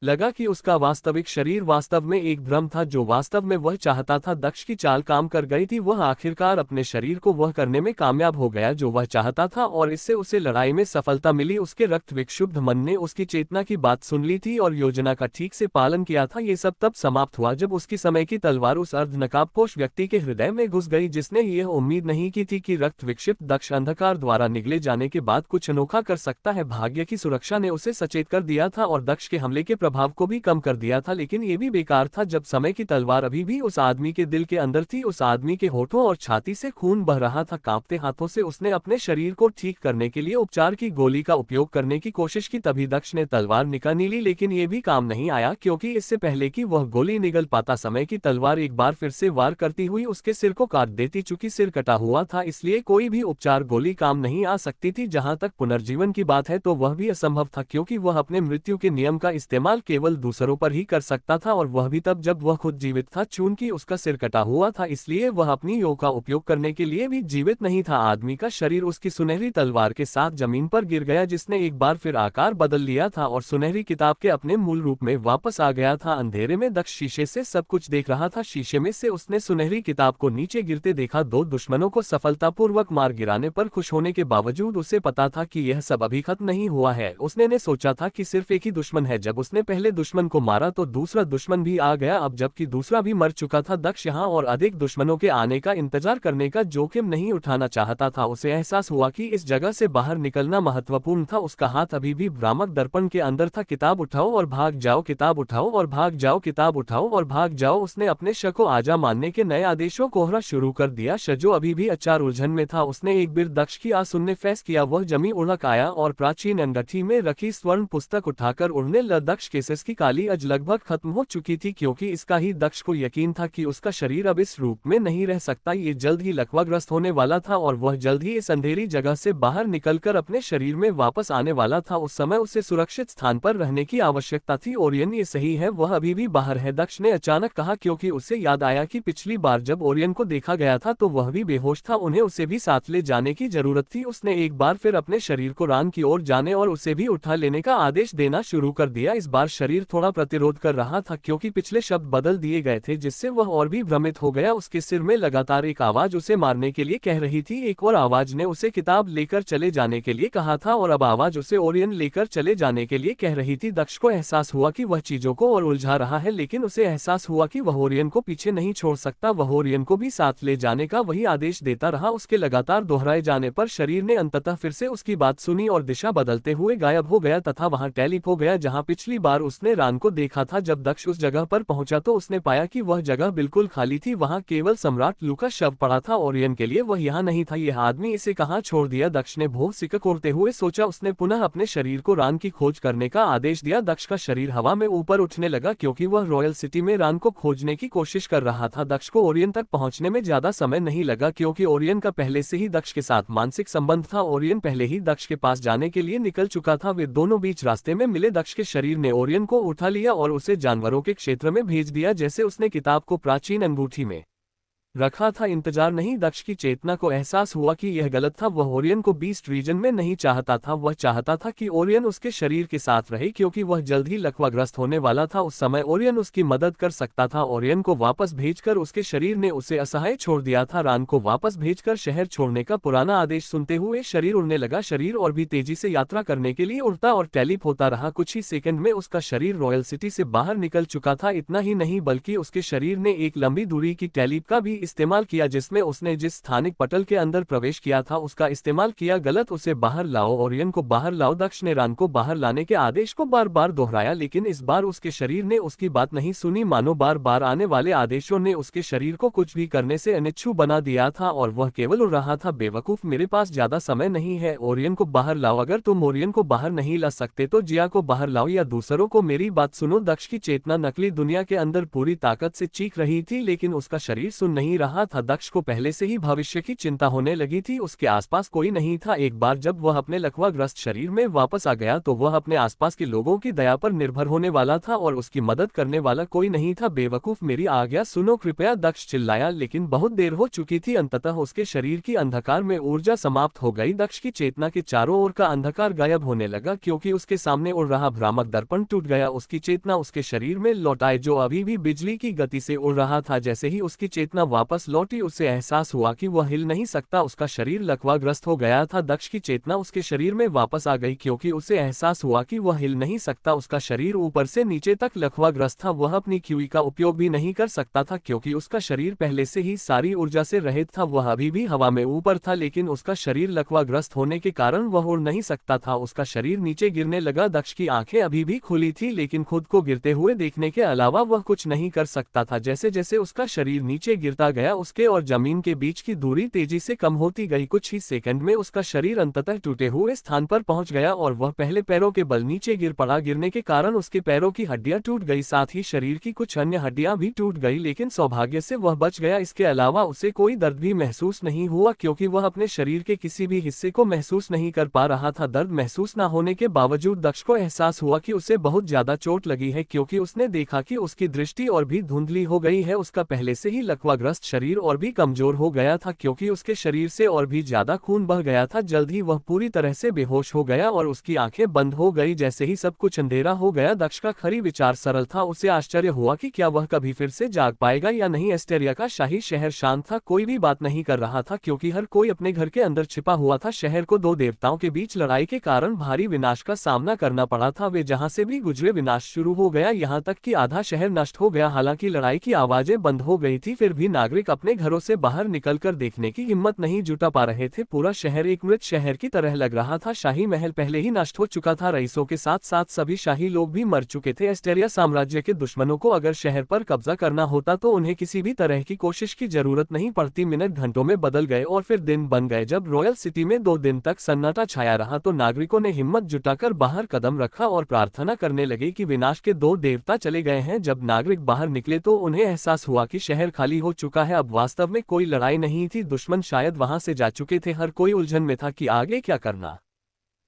लगा कि उसका वास्तविक शरीर वास्तव में एक भ्रम था। जो वास्तव में वह चाहता था। दक्ष की चाल काम कर गई थी। वह आखिरकार अपने शरीर को वह करने में कामयाब हो गया जो वह चाहता था, और इससे उसे लड़ाई में सफलता मिली। उसके रक्त विक्षुब्ध मन ने उसकी चेतना की बात सुन ली थी और योजना का ठीक से पालन किया था। ये सब तब समाप्त हुआ जब उसकी समय की तलवार उस अर्ध नकाबपोश व्यक्ति के हृदय में घुस गई, जिसने यह उम्मीद नहीं की थी कि रक्त विक्षिप्त दक्ष अंधकार द्वारा निगले जाने के बाद कुछ अनोखा कर सकता है। भाग्य की सुरक्षा ने उसे सचेत कर दिया था और दक्ष के हमले के प्रभाव को भी कम कर दिया था, लेकिन ये भी बेकार था। जब समय की तलवार अभी भी उस आदमी के दिल के अंदर थी, उस आदमी के होठों और छाती से खून बह रहा था। कांपते हाथों से उसने अपने शरीर को ठीक करने के लिए उपचार की गोली का उपयोग करने की कोशिश की। तभी दक्ष ने तलवार निकाली ली, लेकिन ये भी काम नहीं आया, क्योंकि इससे पहले कि वह गोली निगल पाता, समय की तलवार एक बार फिर से वार करती हुई उसके सिर को काट देती। चूंकि सिर कटा हुआ था, इसलिए कोई भी उपचार गोली काम नहीं आ सकती थी। जहां तक पुनर्जीवन की बात है तो वह भी असंभव था, क्योंकि वह अपने मृत्यु के नियम का इस्तेमाल केवल दूसरों पर ही कर सकता था, और वह भी तब जब वह खुद जीवित था। चूंकि उसका सिर कटा हुआ था, इसलिए वह अपनी योग का उपयोग करने के लिए भी जीवित नहीं था। आदमी का शरीर उसकी सुनहरी तलवार के साथ जमीन पर गिर गया, जिसने एक बार फिर आकार बदल लिया था और सुनहरी किताब के अपने मूल रूप में वापस आ गया था। अंधेरे में दक्ष शीशे से सब कुछ देख रहा था। शीशे में से उसने सुनहरी किताब को नीचे गिरते देखा। दो दुश्मनों को सफलतापूर्वक मार गिराने पर खुश होने के बावजूद उसे पता था कि यह सब अभी खत्म नहीं हुआ है। उसने सोचा था कि सिर्फ एक ही दुश्मन है। जब उसने पहले दुश्मन को मारा तो दूसरा दुश्मन भी आ गया, अब जबकि दूसरा भी मर चुका था। दक्ष यहाँ और अधिक दुश्मनों के आने का इंतजार करने का जोखिम नहीं उठाना चाहता था। उसे एहसास हुआ कि इस जगह से बाहर निकलना महत्वपूर्ण था। उसका हाथ अभी भी भ्रामक दर्पण के अंदर था। किताब उठाओ और भाग जाओ, किताब उठाओ और भाग जाओ, किताब उठाओ और भाग जाओ। उसने अपने शक को आजा मानने के नए आदेशों कोहरा शुरू कर दिया। शजो अभी भी अचार उलझन में था। उसने एक बार दक्ष की आवाज सुनने फैस किया। वह जमी उड़क आया और प्राचीन अंगठी में रखी स्वर्ण पुस्तक उठाकर उड़ने लगा। दक्ष केसेस की काली अज लगभग खत्म हो चुकी थी, क्योंकि इसका ही दक्ष को यकीन था कि उसका शरीर अब इस रूप में नहीं रह सकता। ये जल्द ही लकवाग्रस्त होने वाला था और वह जल्द ही इस अंधेरी जगह से बाहर निकलकर अपने शरीर में वापस आने वाला था। उस समय उसे सुरक्षित स्थान पर रहने की आवश्यकता थी। ओरियन, ये सही है, वह अभी भी बाहर है, दक्ष ने अचानक कहा, क्योंकि उसे याद आया कि पिछली बार जब ओरियन को देखा गया था तो वह भी बेहोश था। उन्हें उसे भी साथ ले जाने की जरूरत थी। उसने एक बार फिर अपने शरीर को रान की ओर जाने और उसे भी उठा लेने का आदेश देना शुरू कर दिया। इस बार शरीर थोड़ा प्रतिरोध कर रहा था, क्योंकि पिछले शब्द बदल दिए गए थे, जिससे वह और भी भ्रमित हो गया। उसके सिर में लगातार एक आवाज उसे मारने के लिए कह रही थी। एक और आवाज ने उसे किताब लेकर चले जाने के लिए कहा था और अब आवाज उसे ओरियन लेकर चले जाने के लिए कह रही थी। दक्ष को एहसास हुआ कि वह चीजों को और उलझा रहा है, लेकिन उसे एहसास हुआ कि वह ओरियन को पीछे नहीं छोड़ सकता। वह ओरियन को भी साथ ले जाने का वही आदेश देता रहा। उसके लगातार दोहराए जाने पर शरीर ने अंततः फिर से उसकी बात सुनी और दिशा बदलते हुए गायब हो गया तथा वहां टेलीप हो गया जहां पिछली बार उसने रान को देखा था। जब दक्ष उस जगह पर पहुंचा तो उसने पाया कि वह जगह बिल्कुल खाली थी। वहां केवल सम्राट लू का शव पड़ा था। ओरियन के लिए वह यहाँ नहीं था। यह आदमी इसे कहाँ छोड़ दिया? दक्ष ने भौं सिकोड़ते हुए सोचा। उसने पुनः अपने शरीर को रान की खोज करने का आदेश दिया। दक्ष का शरीर हवा में ऊपर उठने लगा, क्योंकि वह रॉयल सिटी में रान को खोजने की कोशिश कर रहा था। दक्ष को ओरियन तक पहुंचने में ज्यादा समय नहीं लगा, क्योंकि ओरियन का पहले से ही दक्ष के साथ मानसिक संबंध था। ओरियन पहले ही दक्ष के पास जाने के लिए निकल चुका था। वे दोनों बीच रास्ते में मिले। दक्ष के शरीर ने ओरियन को उठा लिया और उसे जानवरों के क्षेत्र में भेज दिया, जैसे उसने किताब को प्राचीन अंगूठी में रखा था। इंतजार नहीं। दक्ष की चेतना को एहसास हुआ कि यह गलत था। वह ओरियन को बीस्ट रीजन में नहीं चाहता था। वह चाहता था कि ओरियन उसके शरीर के साथ रहे, क्योंकि वह जल्द ही लकवाग्रस्त होने वाला था। उस समय ओरियन उसकी मदद कर सकता था। ओरियन को वापस भेजकर उसके शरीर ने उसे असहाय छोड़ दिया था। रान को वापस भेजकर शहर छोड़ने का पुराना आदेश सुनते हुए शरीर उड़ने लगा। शरीर और भी तेजी से यात्रा करने के लिए उड़ता और टेलीप होता रहा। कुछ ही सेकंड में उसका शरीर रॉयल सिटी से बाहर निकल चुका था। इतना ही नहीं, बल्कि उसके शरीर ने एक लंबी दूरी की टेलीप का भी इस्तेमाल किया, जिसमें उसने जिस स्थानिक पटल के अंदर प्रवेश किया था उसका इस्तेमाल किया। गलत, उसे बाहर लाओ, ओरियन को बाहर लाओ। दक्ष ने रान को बाहर लाने के आदेश को बार बार दोहराया, लेकिन इस बार उसके शरीर ने उसकी बात नहीं सुनी। मानो बार बार आने वाले आदेशों ने उसके शरीर को कुछ भी करने से अनिच्छुक बना दिया था और वह केवल उड़ रहा था। बेवकूफ, मेरे पास ज्यादा समय नहीं है। ओरियन को बाहर लाओ। अगर तुम ओरियन को बाहर नहीं ला सकते तो जिया को बाहर लाओ या दूसरों को मेरी बात सुनो। दक्ष की चेतना नकली दुनिया के अंदर पूरी ताकत से चीख रही थी, लेकिन उसका शरीर सुन नहीं रहा था। दक्ष को पहले से ही भविष्य की चिंता होने लगी थी। उसके आसपास कोई नहीं था। एक बार जब वह अपने लकवाग्रस्त शरीर में वापस आ गया तो वह अपने आसपास के लोगों की दया पर निर्भर होने वाला था और उसकी मदद करने वाला कोई नहीं था। बेवकूफ, मेरी आज्ञा सुनो कृपया, दक्ष चिल्लाया, लेकिन बहुत देर हो चुकी थी। अंततः उसके शरीर की अंधकार में ऊर्जा समाप्त हो गई। दक्ष की चेतना के चारों ओर का अंधकार गायब होने लगा, क्योंकि उसके सामने उड़ रहा भ्रामक दर्पण टूट गया। उसकी चेतना उसके शरीर में लौट आई, जो अभी भी बिजली की गति से उड़ रहा था। जैसे ही उसकी चेतना वापस लौटी, उसे एहसास हुआ कि वह हिल नहीं सकता। उसका शरीर लकवाग्रस्त हो गया था। दक्ष की चेतना उसके शरीर में वापस आ गई, क्योंकि उसे एहसास हुआ कि वह हिल नहीं सकता। उसका शरीर ऊपर से नीचे तक लकवाग्रस्त था। वह अपनी क्यूई का उपयोग भी नहीं कर सकता था, क्योंकि उसका शरीर पहले से ही सारी ऊर्जा से रहित था। वह अभी भी हवा में ऊपर था, लेकिन उसका शरीर लकवाग्रस्त होने के कारण वह उड़ नहीं सकता था। उसका शरीर नीचे गिरने लगा। दक्ष की आंखें अभी भी खुली थी, लेकिन खुद को गिरते हुए देखने के अलावा वह कुछ नहीं कर सकता था। जैसे जैसे उसका शरीर नीचे गिरता गया, उसके और जमीन के बीच की दूरी तेजी से कम होती गई। कुछ ही सेकंड में उसका शरीर अंततः टूटे हुए स्थान पर पहुंच गया और वह पहले पैरों के बल नीचे गिर पड़ा। गिरने के कारण उसके पैरों की हड्डियां टूट गई, साथ ही शरीर की कुछ अन्य हड्डियां भी टूट गई, लेकिन सौभाग्य से वह बच गया। इसके अलावा उसे कोई दर्द भी महसूस नहीं हुआ, क्योंकि वह अपने शरीर के किसी भी हिस्से को महसूस नहीं कर पा रहा था। दर्द महसूस न होने के बावजूद दक्ष को एहसास हुआ कि उसे बहुत ज्यादा चोट लगी है, क्योंकि उसने देखा कि उसकी दृष्टि और भी धुंधली हो गई है। उसका पहले से ही लकवाग्रस्त त्रस्त शरीर और भी कमजोर हो गया था क्योंकि उसके शरीर से और भी ज्यादा खून बह गया था। जल्द ही वह पूरी तरह से बेहोश हो गया और उसकी आंखें बंद हो गई। जैसे ही सब कुछ अंधेरा हो गया, दक्ष का खरी विचार सरल था। उसे आश्चर्य हुआ कि क्या वह कभी फिर से जाग पाएगा या नहीं। एस्टेरिया का शाही शहर शांत था, कोई भी बात नहीं कर रहा था क्योंकि हर कोई अपने घर के अंदर छिपा हुआ था। शहर को दो देवताओं के बीच लड़ाई के कारण भारी विनाश का सामना करना पड़ा था। वे जहां से भी गुजरे विनाश शुरू हो गया, यहाँ तक कि आधा शहर नष्ट हो गया। हालांकि लड़ाई की आवाजें बंद हो गई थी, फिर भी नागरिक अपने घरों से बाहर निकलकर देखने की हिम्मत नहीं जुटा पा रहे थे। पूरा शहर एक मृत शहर की तरह लग रहा था। शाही महल पहले ही नष्ट हो चुका था, रईसों के साथ साथ सभी शाही लोग भी मर चुके थे। एस्टेरिया साम्राज्य के दुश्मनों को अगर शहर पर कब्जा करना होता तो उन्हें किसी भी तरह की कोशिश की जरूरत नहीं पड़ती। मिनट घंटों में बदल गए और फिर दिन बन गए। जब रॉयल सिटी में 2 दिन तक सन्नाटा छाया रहा तो नागरिकों ने हिम्मत जुटाकर बाहर कदम रखा और प्रार्थना करने लगे कि विनाश के 2 देवता चले गए हैं। जब नागरिक बाहर निकले तो उन्हें एहसास हुआ कि शहर खाली हो चुका है। अब वास्तव में कोई लड़ाई नहीं थी, दुश्मन शायद वहां से जा चुके थे। हर कोई उलझन में था कि आगे क्या करना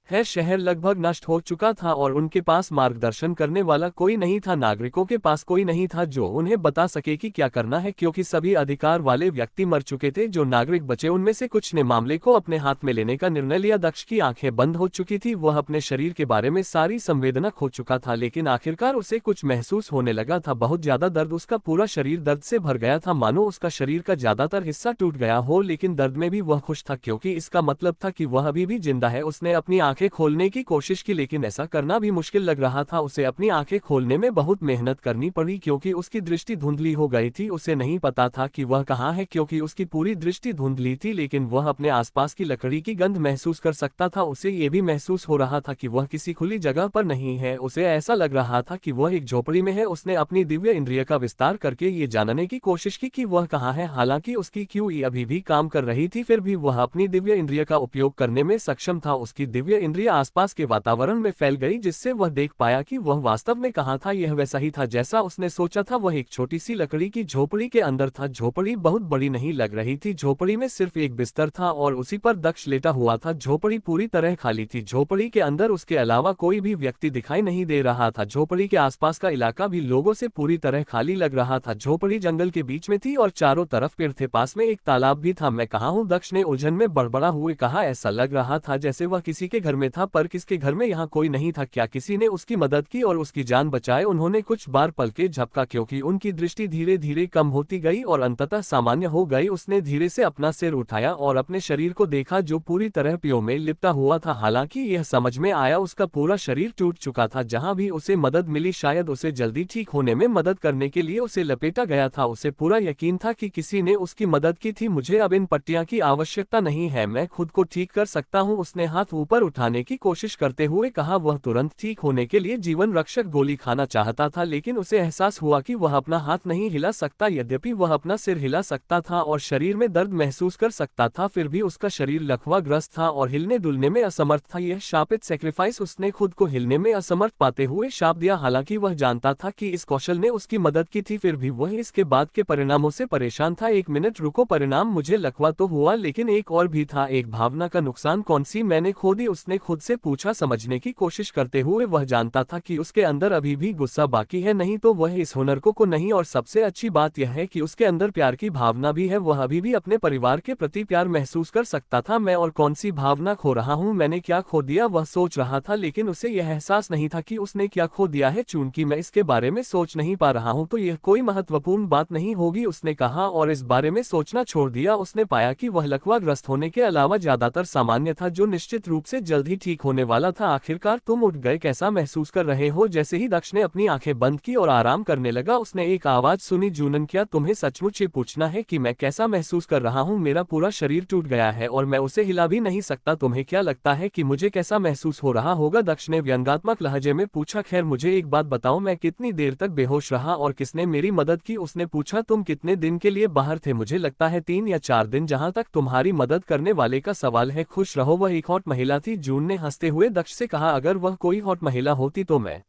है। शहर लगभग नष्ट हो चुका था और उनके पास मार्गदर्शन करने वाला कोई नहीं था। नागरिकों के पास कोई नहीं था जो उन्हें बता सके कि क्या करना है, क्योंकि सभी अधिकार वाले व्यक्ति मर चुके थे। जो नागरिक बचे उनमें से कुछ ने मामले को अपने हाथ में लेने का निर्णय लिया। दक्ष की आंखें बंद हो चुकी थी, वह अपने शरीर के बारे में सारी संवेदना खो चुका था, लेकिन आखिरकार उसे कुछ महसूस होने लगा था। बहुत ज्यादा दर्द, उसका पूरा शरीर दर्द से भर गया था, मानो उसका शरीर का ज्यादातर हिस्सा टूट गया हो। लेकिन दर्द में भी वह खुश था क्योंकि इसका मतलब था कि वह अभी भी जिंदा है। उसने अपनी आंखें खोलने की कोशिश की, लेकिन ऐसा करना भी मुश्किल लग रहा था। उसे अपनी आंखें खोलने में बहुत मेहनत करनी पड़ी क्योंकि उसकी दृष्टि धुंधली हो गई थी। उसे नहीं पता था कि वह कहाँ है क्योंकि उसकी पूरी दृष्टि धुंधली थी, लेकिन वह अपने आसपास की लकड़ी की गंध महसूस कर सकता था। उसे ये भी महसूस हो रहा था कि वह किसी खुली जगह पर नहीं है। उसे ऐसा लग रहा था कि वह एक झोपड़ी में है। उसने अपनी दिव्य इंद्रिय का विस्तार करके ये जानने की कोशिश की कि वह कहाँ है। हालांकि उसकी क्यूई अभी भी काम कर रही थी, फिर भी वह अपनी दिव्य इंद्रिय का उपयोग करने में सक्षम था। उसकी दिव्य इंद्रिय आसपास के वातावरण में फैल गई, जिससे वह देख पाया कि वह वास्तव में कहाँ था। यह वैसा ही था जैसा उसने सोचा था। वह एक छोटी सी लकड़ी की झोपड़ी के अंदर था। झोपड़ी बहुत बड़ी नहीं लग रही थी, झोपड़ी में सिर्फ एक बिस्तर था और उसी पर दक्ष लेटा हुआ था। झोपड़ी पूरी तरह खाली थी, झोपड़ी के अंदर उसके अलावा कोई भी व्यक्ति दिखाई नहीं दे रहा था। झोपड़ी के आसपास का इलाका भी लोगों से पूरी तरह खाली लग रहा था। झोपड़ी जंगल के बीच में थी और चारों तरफ पेड़ थे, पास में एक तालाब भी था। मैं कहाँ हूँ? दक्ष ने उलझन में बड़बड़ा हुए कहा। ऐसा लग रहा था जैसे वह किसी के घर में था, पर किसके घर में? यहाँ कोई नहीं था। क्या किसी ने उसकी मदद की और उसकी जान बचाए? उन्होंने कुछ बार पलके झपका क्योंकि उनकी दृष्टि धीरे धीरे कम होती गई और अंततः सामान्य हो गई। उसने धीरे से अपना सिर उठाया और अपने शरीर को देखा जो पूरी तरह प्यो में लिपटा हुआ था। हालांकि यह समझ में आया उसका पूरा शरीर टूट चुका था। जहां भी उसे मदद मिली शायद उसे जल्दी ठीक होने में मदद करने के लिए उसे लपेटा गया था। उसे पूरा यकीन था कि किसी ने उसकी मदद की थी। मुझे अब इन पट्टियां की आवश्यकता नहीं है, मैं खुद को ठीक कर सकता हूं, उसने हाथ ऊपर उठाने की कोशिश करते हुए कहा। वह तुरंत ठीक होने के लिए जीवन रक्षक गोली खाना चाहता था, लेकिन उसे एहसास हुआ कि वह अपना हाथ नहीं हिला सकता। यद्यपि वह अपना सिर हिला सकता था और शरीर में दर्द महसूस कर सकता था, फिर भी उसका शरीर लकवाग्रस्त था और हिलने डुलने में असमर्थ था। यह शापित सैक्रिफाइस, उसने खुद को हिलने में असमर्थ पाते हुए शाप दिया। हालांकि वह जानता था कि इस कौशल ने उसकी मदद की थी, फिर भी वह इसके बाद के परिणामों से परेशान था। एक मिनट रुको, परिणाम? मुझे लकवा तो हुआ, लेकिन एक और भी था, एक भावना का नुकसान। कौन सी? मैंने खो दी, उसने खुद से पूछा, समझने की कोशिश करते हुए। वह जानता था कि उसके अंदर अभी भी गुस्सा बाकी है, नहीं तो वह इस हुनर को नहीं। और सबसे अच्छी बात यह है कि उसके अंदर प्यार की भावना भी है, वह अभी भी अपने परिवार के प्रति प्यार महसूस कर सकता था। मैं और कौन सी भावना खो रहा हूँ? मैंने क्या खो दिया? वह सोच रहा था, लेकिन उसे यह एहसास नहीं था कि उसने क्या खो दिया है। चूंकि मैं इसके बारे में सोच नहीं पा रहा हूँ तो यह कोई महत्वपूर्ण बात नहीं होगी, उसने कहा और इस बारे में सोचना छोड़ दिया। उसने पाया कि वह लकवाग्रस्त होने के अलावा ज्यादातर सामान्य था, जो निश्चित रूप से जल्द ही ठीक होने वाला था। आखिरकार तुम उठ गए, कैसा महसूस कर रहे हो? जैसे ही दक्ष ने अपनी आंखें बंद की और आराम करने लगा, उसने एक आवाज सुनी, जूनन, क्या तुम्हें सचमुच ये पूछना है कि मैं कैसा महसूस कर रहा हूँ? मेरा पूरा शरीर टूट गया है और मैं उसे हिला भी नहीं सकता। तुम्हें क्या लगता है कि मुझे कैसा महसूस हो रहा होगा? दक्ष ने व्यंग्यात्मक लहजे में पूछा। खैर, मुझे एक बात बताओ, मैं कितनी देर तक बेहोश रहा और किसने मेरी मदद की? उसने पूछा। तुम कितने दिन के लिए बाहर थे? मुझे लगता है 3 या 4 दिन। जहाँ तक तुम्हारी मदद करने वाले का सवाल है, खुश रहो, वह एक हॉट महिला थी, जून ने हंसते हुए दक्ष से कहा। अगर वह कोई हॉट महिला होती तो मैं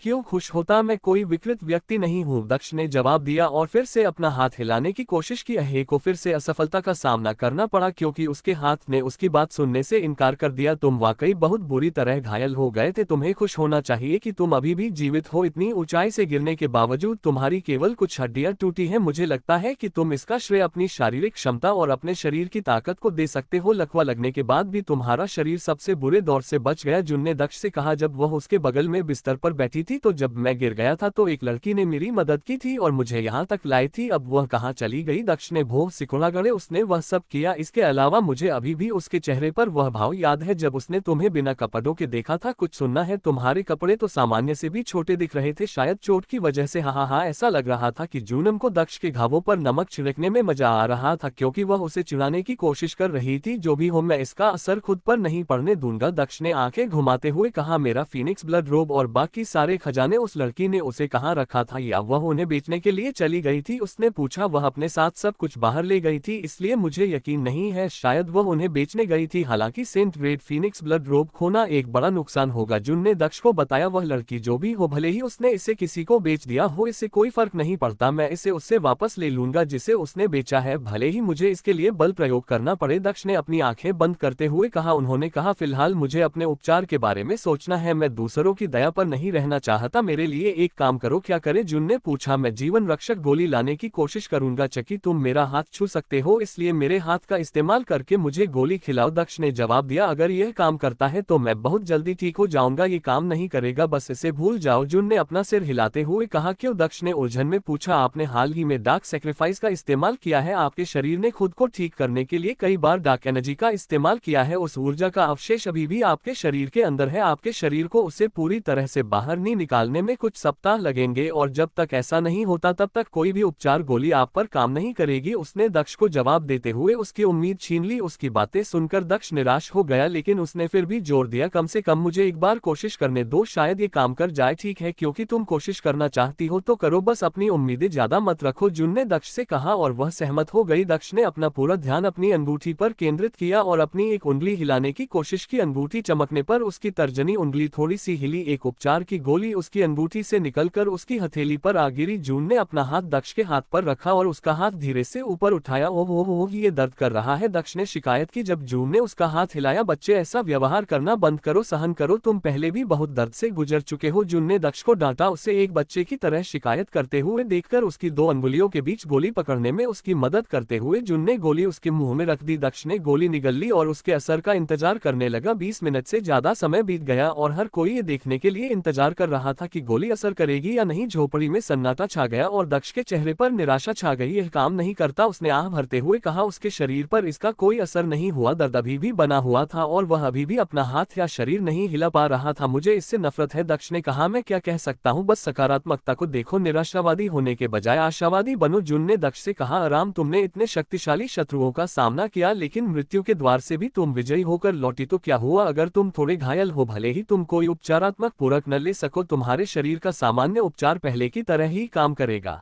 क्यों खुश होता, मैं कोई विकृत व्यक्ति नहीं हूँ, दक्ष ने जवाब दिया और फिर से अपना हाथ हिलाने की कोशिश की। अहे को फिर से असफलता का सामना करना पड़ा क्योंकि उसके हाथ ने उसकी बात सुनने से इनकार कर दिया। तुम वाकई बहुत बुरी तरह घायल हो गए थे, तुम्हें खुश होना चाहिए कि तुम अभी भी जीवित हो। इतनी ऊंचाई से गिरने के बावजूद तुम्हारी केवल कुछ हड्डियां टूटी हैं। मुझे लगता है कि तुम इसका श्रेय अपनी शारीरिक क्षमता और अपने शरीर की ताकत को दे सकते हो। लकवा लगने के बाद भी तुम्हारा शरीर सबसे बुरे दौर से बच गया, जुन ने दक्ष से कहा। जब वह उसके बगल में बिस्तर पर बैठी थी तो जब मैं गिर गया था तो एक लड़की ने मेरी मदद की थी और मुझे यहाँ तक लाई थी। अब वह कहाँ चली गई? दक्ष ने भौं सिकुड़ा। गड़े, उसने वह सब किया। इसके अलावा मुझे अभी भी उसके चेहरे पर वह भाव याद है जब उसने तुम्हें बिना कपड़ों के देखा था। कुछ सुनना है? तुम्हारे कपड़े तो सामान्य से भी छोटे दिख रहे थे, शायद चोट की वजह से। हाँ, ऐसा लग रहा था कि जूनम को दक्ष के घावों पर नमक छिड़कने में मजा आ रहा था क्योंकि वह उसे चिढ़ाने की कोशिश कर रही थी। जो भी हो, मैं इसका असर खुद पर नहीं पड़ने दूंगा, दक्ष ने आंखें घुमाते हुए कहा। मेरा फीनिक्स ब्लड रोब और बाकी सारे खजाने उस लड़की ने उसे कहाँ रखा था, या वह उन्हें बेचने के लिए चली गई थी? उसने पूछा। वह अपने साथ सब कुछ बाहर ले गई थी, इसलिए मुझे यकीन नहीं है। शायद वह उन्हें बेचने गई थी। हालांकि सेंट ग्रेड फीनिक्स ब्लड रोब खोना एक बड़ा नुकसान होगा, जुन ने दक्ष को बताया। वह लड़की जो भी हो, भले ही उसने इसे किसी को बेच दिया हो, इससे कोई फर्क नहीं पड़ता। मैं इसे उससे वापस ले लूंगा जिसे उसने बेचा है, भले ही मुझे इसके लिए बल प्रयोग करना पड़े, दक्ष ने अपनी आंखें बंद करते हुए कहा। उन्होंने कहा, फिलहाल मुझे अपने उपचार के बारे में सोचना है, मैं दूसरों की दया पर नहीं रहना चाहता। मेरे लिए एक काम करो। क्या करे? जुन ने पूछा। मैं जीवन रक्षक गोली लाने की कोशिश करूंगा। चकी, तुम मेरा हाथ छू सकते हो, इसलिए मेरे हाथ का इस्तेमाल करके मुझे गोली खिलाओ, दक्ष ने जवाब दिया। अगर यह काम करता है तो मैं बहुत जल्दी ठीक हो जाऊंगा। ये काम नहीं करेगा, बस इसे भूल जाओ, जुन ने अपना सिर हिलाते हुए कहा। क्यों? दक्ष ने उलझन में पूछा। आपने हाल ही में डार्क सैक्रिफाइस का इस्तेमाल किया है, आपके शरीर ने खुद को ठीक करने के लिए कई बार डार्क एनर्जी का इस्तेमाल किया है। उस ऊर्जा का अवशेष अभी भी आपके शरीर के अंदर है, आपके शरीर को उसे पूरी तरह से बाहर नहीं निकालने में कुछ सप्ताह लगेंगे और जब तक ऐसा नहीं होता तब तक कोई भी उपचार गोली आप पर काम नहीं करेगी, उसने दक्ष को जवाब देते हुए उसकी उम्मीद छीन ली। उसकी बातें सुनकर दक्ष निराश हो गया, लेकिन उसने फिर भी जोर दिया। कम से कम मुझे एक बार कोशिश करने दो, शायद ये काम कर जाए। ठीक है, क्योंकि तुम कोशिश करना चाहती हो तो करो, बस अपनी उम्मीदें ज्यादा मत रखो, जुन ने दक्ष से कहा और वह सहमत हो गई। दक्ष ने अपना पूरा ध्यान अपनी अंगूठी पर केंद्रित किया और अपनी एक उंगली हिलाने की कोशिश की। अंगूठी चमकने पर उसकी तर्जनी उंगली थोड़ी सी हिली। एक उपचार की गोली उसकी अंगूठी से निकलकर उसकी हथेली पर आ गिरी। जून ने अपना हाथ दक्ष के हाथ पर रखा और उसका हाथ धीरे से ऊपर उठाया। ओह, ये दर्द कर रहा है, दक्ष ने शिकायत की जब जून ने उसका हाथ हिलाया। बच्चे, ऐसा व्यवहार करना बंद करो, सहन करो, तुम पहले भी बहुत दर्द से गुजर चुके हो, जून ने दक्ष को डांटा। उसे एक बच्चे की तरह शिकायत करते हुए देखकर उसकी दो अंगुलियों के बीच गोली पकड़ने में उसकी मदद करते हुए जून ने गोली उसके मुंह में रख दी। दक्ष ने गोली निगल ली और उसके असर का इंतजार करने लगा। 20 मिनट से ज्यादा समय बीत गया और हर कोई ये देखने के लिए इंतजार कर रहा था कि गोली असर करेगी या नहीं। झोपड़ी में सन्नाटा छा गया और दक्ष के चेहरे पर निराशा छा गई। यह काम नहीं करता, उसने आह भरते हुए कहा। उसके शरीर पर इसका कोई असर नहीं हुआ, दर्द अभी भी बना हुआ था और वह अभी भी अपना हाथ या शरीर नहीं हिला पा रहा था। मुझे इससे नफरत है, दक्ष ने कहा। मैं क्या कह सकता हूँ, बस सकारात्मकता को देखो, निराशावादी होने के बजाय आशावादी बनो, जुन ने दक्ष से कहा। आराम, तुमने इतने शक्तिशाली शत्रुओं का सामना किया लेकिन मृत्यु के द्वार से भी तुम विजयी होकर लौटी तो क्या हुआ अगर तुम थोड़े घायल हो? भले ही तुम कोई उपचारात्मक पूरक न ले सको, तुम्हारे शरीर का सामान्य उपचार पहले की तरह ही काम करेगा।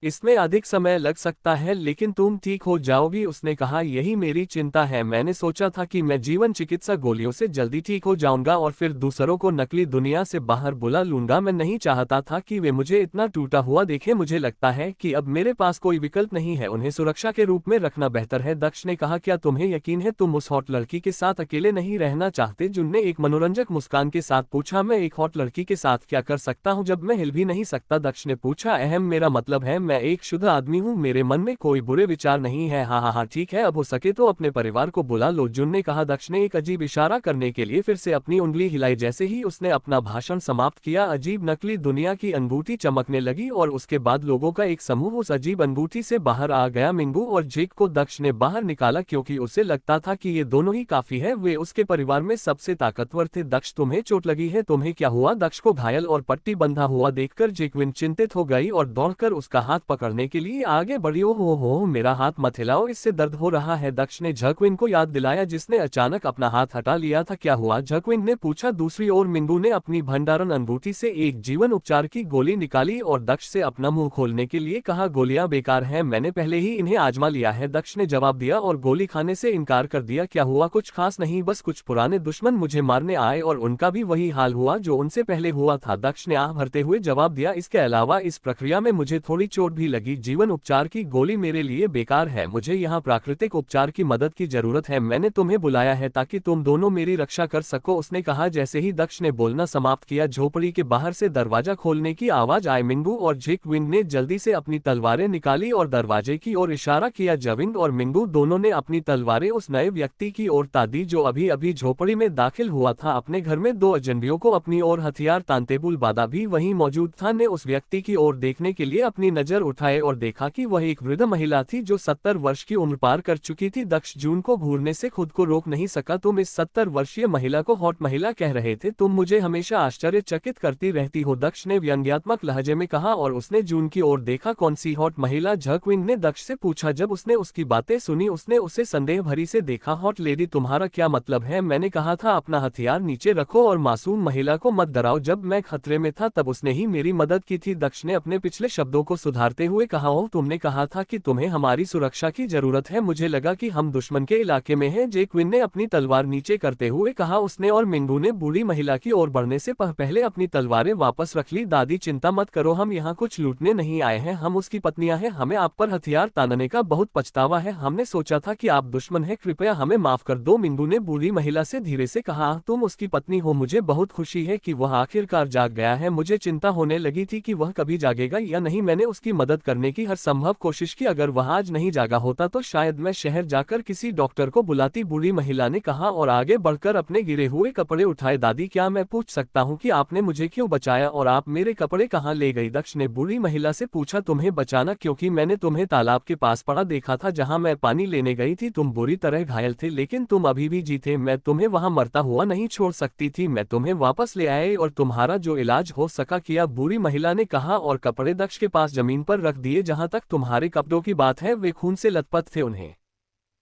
इसमें अधिक समय लग सकता है लेकिन तुम ठीक हो जाओगी, उसने कहा। यही मेरी चिंता है, मैंने सोचा था कि मैं जीवन चिकित्सा गोलियों से जल्दी ठीक हो जाऊंगा और फिर दूसरों को नकली दुनिया से बाहर बुला लूंगा। मैं नहीं चाहता था कि वे मुझे इतना टूटा हुआ देखें। मुझे लगता है कि अब मेरे पास कोई विकल्प नहीं है, उन्हें सुरक्षा के रूप में रखना बेहतर है, दक्ष ने कहा। क्या तुम्हें यकीन है तुम उस हॉट लड़की के साथ अकेले नहीं रहना चाहते? जुन ने एक मनोरंजक मुस्कान के साथ पूछा। मैं एक हॉट लड़की के साथ क्या कर सकता हूँ जब मैं हिल भी नहीं सकता? दक्ष ने पूछा। मेरा मतलब है मैं एक शुद्ध आदमी हूँ, मेरे मन में कोई बुरे विचार नहीं है। हाँ, ठीक है, अब हो सके तो अपने परिवार को बुला लो, जुन ने कहा। दक्ष ने एक अजीब इशारा करने के लिए फिर से अपनी उंगली हिलाई। जैसे ही उसने अपना भाषण समाप्त किया, अजीब नकली दुनिया की अंगूठी चमकने लगी और उसके बाद लोगों का एक समूह उस अजीब अंगूठी से बाहर आ गया। मिंगू और जेक को दक्ष ने बाहर निकाला क्योंकि उसे लगता था कि ये दोनों ही काफी है, वे उसके परिवार में सबसे ताकतवर थे। दक्ष, तुम्हें चोट लगी है? तुम्हें क्या हुआ? दक्ष को घायल और पट्टी बंधा हुआ देखकर जेक्विन चिंतित हो गई और दौड़कर उसका हाथ हाथ पकड़ने के लिए आगे बढ़ी। हो मेरा हाथ मत हिलाओ, इससे दर्द हो रहा है, दक्ष ने झकविन को याद दिलाया जिसने अचानक अपना हाथ हटा लिया था। क्या हुआ, झकविन ने पूछा। दूसरी ओर मिंगू ने अपनी भंडारण अनुभूति से एक जीवन उपचार की गोली निकाली और दक्ष से अपना मुंह खोलने के लिए कहा। गोलियां बेकार हैं, मैंने पहले ही इन्हें आजमा लिया है, दक्ष ने जवाब दिया और गोली खाने से इनकार कर दिया। क्या हुआ, कुछ खास नहीं, बस कुछ पुराने दुश्मन मुझे मारने आए और उनका भी वही हाल हुआ जो उनसे पहले हुआ था, दक्ष ने आह भरते हुए जवाब दिया। इसके अलावा इस प्रक्रिया में मुझे थोड़ी चोट भी लगी। जीवन उपचार की गोली मेरे लिए बेकार है, मुझे यहाँ प्राकृतिक उपचार की मदद की जरूरत है। मैंने तुम्हें बुलाया है ताकि तुम दोनों मेरी रक्षा कर सको, उसने कहा। जैसे ही दक्ष ने बोलना समाप्त किया, झोपड़ी के बाहर से दरवाजा खोलने की आवाज आई। मिंगू और झकविन ने जल्दी से अपनी तलवारें निकाली और दरवाजे की ओर इशारा किया। जविंग और मिंगू दोनों ने अपनी तलवारें उस नए व्यक्ति की ओर तादी जो अभी अभी झोपड़ी में दाखिल हुआ था। अपने घर में दो अजनबियों को अपनी ओर हथियार तानते बुलबादा भी वहीं मौजूद था। ने उस व्यक्ति की ओर देखने के लिए अपनी नजर उठाए और देखा कि वह एक वृद्ध महिला थी जो 70 वर्ष की उम्र पार कर चुकी थी। दक्ष जून को घूरने से खुद को रोक नहीं सका। तुम इस 70 वर्षीय महिला को हॉट महिला कह रहे थे, तुम मुझे हमेशा आश्चर्यचकित करती रहती हो, दक्ष ने व्यंग्यात्मक लहजे में कहा और उसने जून की ओर देखा। कौन सी हॉट महिला, झकविन ने दक्ष से पूछा। जब उसने उसकी बातें सुनी उसने उसे संदेह भरी से देखा। हॉट लेडी, तुम्हारा क्या मतलब है? मैंने कहा था अपना हथियार नीचे रखो और मासूम महिला को मत डराओ। जब मैं खतरे में था तब उसने ही मेरी मदद की थी, दक्ष ने अपने पिछले शब्दों को सुधारते हुए कहा। ओह, तुमने कहा था कि तुम्हें हमारी सुरक्षा की जरूरत है, मुझे लगा कि हम दुश्मन के इलाके में हैं, झकविन ने अपनी तलवार नीचे करते हुए कहा। उसने और मिंगू ने बूढ़ी महिला की ओर बढ़ने से पहले अपनी तलवारें वापस रख ली। दादी चिंता मत करो, हम यहाँ कुछ लूटने नहीं आए हैं, हम उसकी पत्नियां हैं, हमें आप पर हथियार तानने का बहुत पछतावा है, हमने सोचा था कि आप दुश्मन हैं, कृपया हमें माफ कर दो, मिंगू ने बूढ़ी महिला से धीरे से कहा। तुम उसकी पत्नी हो, मुझे बहुत खुशी है कि वह आखिरकार जाग गया है, मुझे चिंता होने लगी थी कि वह कभी जागेगा या नहीं। मैंने उसकी मदद करने की हर संभव कोशिश की, अगर वह आज नहीं जागा होता तो शायद मैं शहर जाकर किसी डॉक्टर को बुलाती, बूढ़ी महिला ने कहा और आगे बढ़कर अपने गिरे हुए कपड़े उठाए। दादी, क्या मैं पूछ सकता हूँ कि आपने मुझे क्यों बचाया और आप मेरे कपड़े कहाँ ले गई? दक्ष ने बूढ़ी महिला से पूछा। तुम्हें बचाना, क्योंकि मैंने तुम्हें तालाब के पास पड़ा देखा था जहाँ मैं पानी लेने गई थी, तुम बुरी तरह घायल थे लेकिन तुम अभी भी जीते, मैं तुम्हें वहाँ मरता हुआ नहीं छोड़ सकती थी, मैं तुम्हें वापस ले आए और तुम्हारा जो इलाज हो सका किया, बूढ़ी महिला ने कहा और कपड़े दक्ष के पास जमीन पर रख दिए। जहाँ तक तुम्हारे कपड़ों की बात है वे खून से लथपथ थे, उन्हें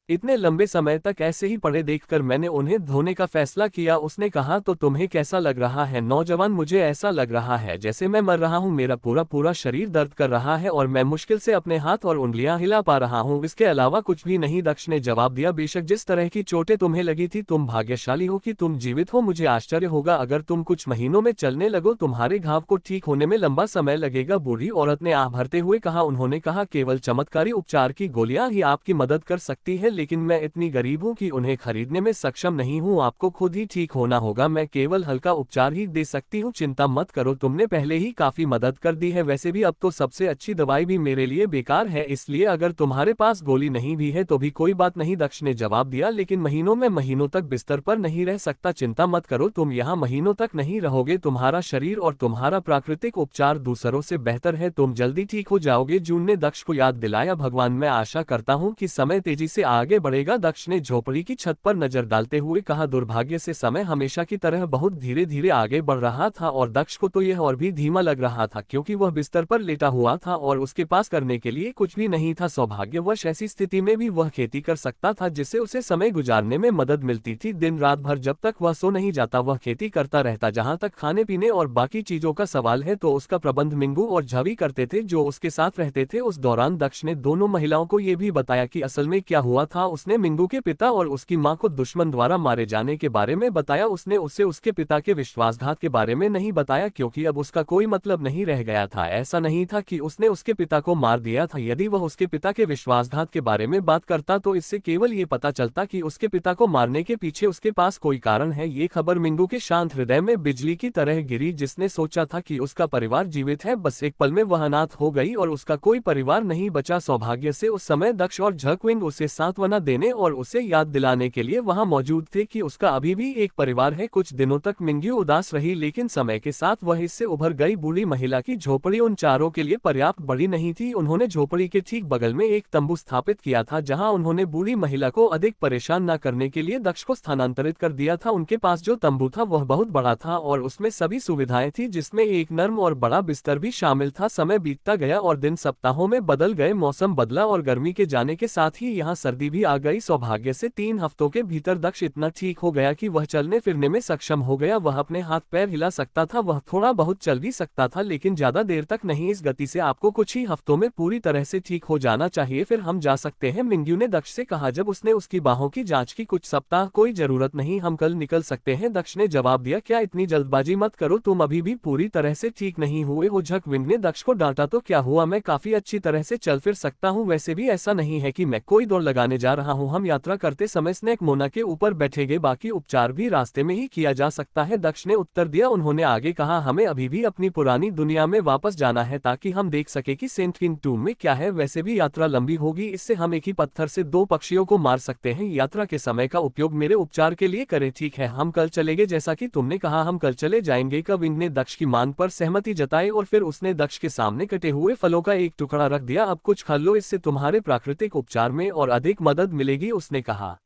इतने लंबे समय तक ऐसे ही पड़े देखकर मैंने उन्हें धोने का फैसला किया, उसने कहा। तो तुम्हें कैसा लग रहा है? नौजवान, मुझे ऐसा लग रहा है जैसे मैं मर रहा हूँ, मेरा पूरा शरीर दर्द कर रहा है और मैं मुश्किल से अपने हाथ और उंगलियां हिला पा रहा हूँ, इसके अलावा कुछ भी नहीं, दक्ष ने जवाब दिया। बेशक जिस तरह की चोटें तुम्हें लगी थी, तुम भाग्यशाली हो कि तुम जीवित हो, मुझे आश्चर्य होगा अगर तुम कुछ महीनों में चलने लगो, तुम्हारे घाव को ठीक होने में लंबा समय लगेगा, बूढ़ी औरत ने आह भरते हुए कहा। उन्होंने कहा, केवल चमत्कारी उपचार की गोलियां ही आपकी मदद कर सकती है, लेकिन मैं इतनी गरीब हूं कि उन्हें खरीदने में सक्षम नहीं हूं, आपको खुद ही ठीक होना होगा, मैं केवल हल्का उपचार ही दे सकती हूं, चिंता मत करो, तुमने पहले ही काफी मदद कर दी है, वैसे भी अब तो सबसे अच्छी दवाई भी मेरे लिए बेकार है, इसलिए अगर तुम्हारे पास गोली नहीं भी है तो भी कोई बात नहीं, दक्ष ने जवाब दिया। लेकिन महीनों तक बिस्तर पर नहीं रह सकता, चिंता मत करो, तुम यहाँ महीनों तक नहीं रहोगे, तुम्हारा शरीर और तुम्हारा प्राकृतिक उपचार दूसरों से बेहतर है, तुम जल्दी ठीक हो जाओगे, जून ने दक्ष को याद दिलाया। भगवान, मैं आशा करता हूँ कि समय तेजी से आगे बढ़ेगा, दक्ष ने झोपड़ी की छत पर नजर डालते हुए कहा। दुर्भाग्य से समय हमेशा की तरह बहुत धीरे धीरे आगे बढ़ रहा था और दक्ष को तो यह और भी धीमा लग रहा था क्योंकि वह बिस्तर पर लेटा हुआ था और उसके पास करने के लिए कुछ भी नहीं था। सौभाग्यवश ऐसी स्थिति में भी वह खेती कर सकता था जिससे उसे समय गुजारने में मदद मिलती थी। दिन रात भर जब तक वह सो नहीं जाता वह खेती करता रहता। जहाँ तक खाने पीने और बाकी चीजों का सवाल है तो उसका प्रबंध मिंगू और झवी करते थे जो उसके साथ रहते थे। उस दौरान दक्ष ने दोनों महिलाओं को ये भी बताया कि असल में क्या हुआ था। उसने मिंगू के पिता और उसकी मां को दुश्मन द्वारा मारे जाने के बारे में बताया। उसने उसे उसके पिता के विश्वासघात के बारे में नहीं बताया क्योंकि अब उसका कोई मतलब नहीं रह गया था। ऐसा नहीं था कि उसने उसके पिता को मार दिया था। यदि वह उसके पिता के विश्वासघात के बारे में बात करता तो इससे केवल ये पता चलता कि उसके पिता को मारने के पीछे उसके पास कोई कारण है। ये खबर मिंगू के शांत हृदय में बिजली की तरह गिरी। जिसने सोचा था कि उसका परिवार जीवित है, बस एक पल में वह अनाथ हो गई और उसका कोई परिवार नहीं बचा। सौभाग्य से उस समय दक्ष और झकविन उसे सांत्वना सांत्वना देने और उसे याद दिलाने के लिए वहां मौजूद थे कि उसका अभी भी एक परिवार है। कुछ दिनों तक मिंग्यू उदास रही, लेकिन समय के साथ वह इससे उभर गई। बूढ़ी महिला की झोपड़ी उन चारों के लिए पर्याप्त बड़ी नहीं थी। उन्होंने झोपड़ी के ठीक बगल में एक तंबू स्थापित किया था, जहां उन्होंने बूढ़ी महिला को अधिक परेशान न करने के लिए दक्ष को स्थानांतरित कर दिया था। उनके पास जो तंबू था वह बहुत बड़ा था और उसमें सभी सुविधाएं थी, जिसमें एक नर्म और बड़ा बिस्तर भी शामिल था। समय बीतता गया और दिन सप्ताहों में बदल गए। मौसम बदला और गर्मी के जाने के साथ ही यहाँ सर्दी भी आ गई। सौभाग्य से 3 हफ्तों के भीतर दक्ष इतना ठीक हो गया कि वह चलने फिरने में सक्षम हो गया। वह अपने हाथ पैर हिला सकता था, वह थोड़ा बहुत चल भी सकता था, लेकिन ज्यादा देर तक नहीं। इस गति से आपको कुछ ही हफ्तों में पूरी तरह से ठीक हो जाना चाहिए, फिर हम जा सकते हैं, मिंग्यू ने दक्ष से कहा। जब उसने उसकी बाहों की जांच की, कुछ सप्ताह कोई जरूरत नहीं, हम कल निकल सकते हैं, दक्ष ने जवाब दिया। क्या इतनी जल्दबाजी मत करो, तुम अभी भी पूरी तरह से ठीक नहीं हुए हो। झकविंड ने दक्ष को डांटा। तो क्या हुआ, मैं काफी अच्छी तरह से चल फिर सकता हूँ। वैसे भी ऐसा नहीं है कि मैं कोई दौड़ लगाने जा रहा हूँ। हम यात्रा करते समय स्नेक मोना के ऊपर बैठेंगे, बाकी उपचार भी रास्ते में ही किया जा सकता है, दक्ष ने उत्तर दिया। उन्होंने आगे कहा, हमें अभी भी अपनी पुरानी दुनिया में वापस जाना है ताकि हम देख सके कि सेंट किंग टूम में क्या है। वैसे भी यात्रा लंबी होगी, इससे हम एक ही पत्थर से 2 पक्षियों को मार सकते हैं। यात्रा के समय का उपयोग मेरे उपचार के लिए करें, ठीक है, हम कल चलेंगे जैसा कि तुमने कहा, हम कल चले जाएंगे। कविंग ने दक्ष की मांग पर सहमति जताई और फिर उसने दक्ष के सामने कटे हुए फलों का एक टुकड़ा रख दिया। अब कुछ खा लो, इससे तुम्हारे प्राकृतिक उपचार में और अधिक मदद मिलेगी, उसने कहा।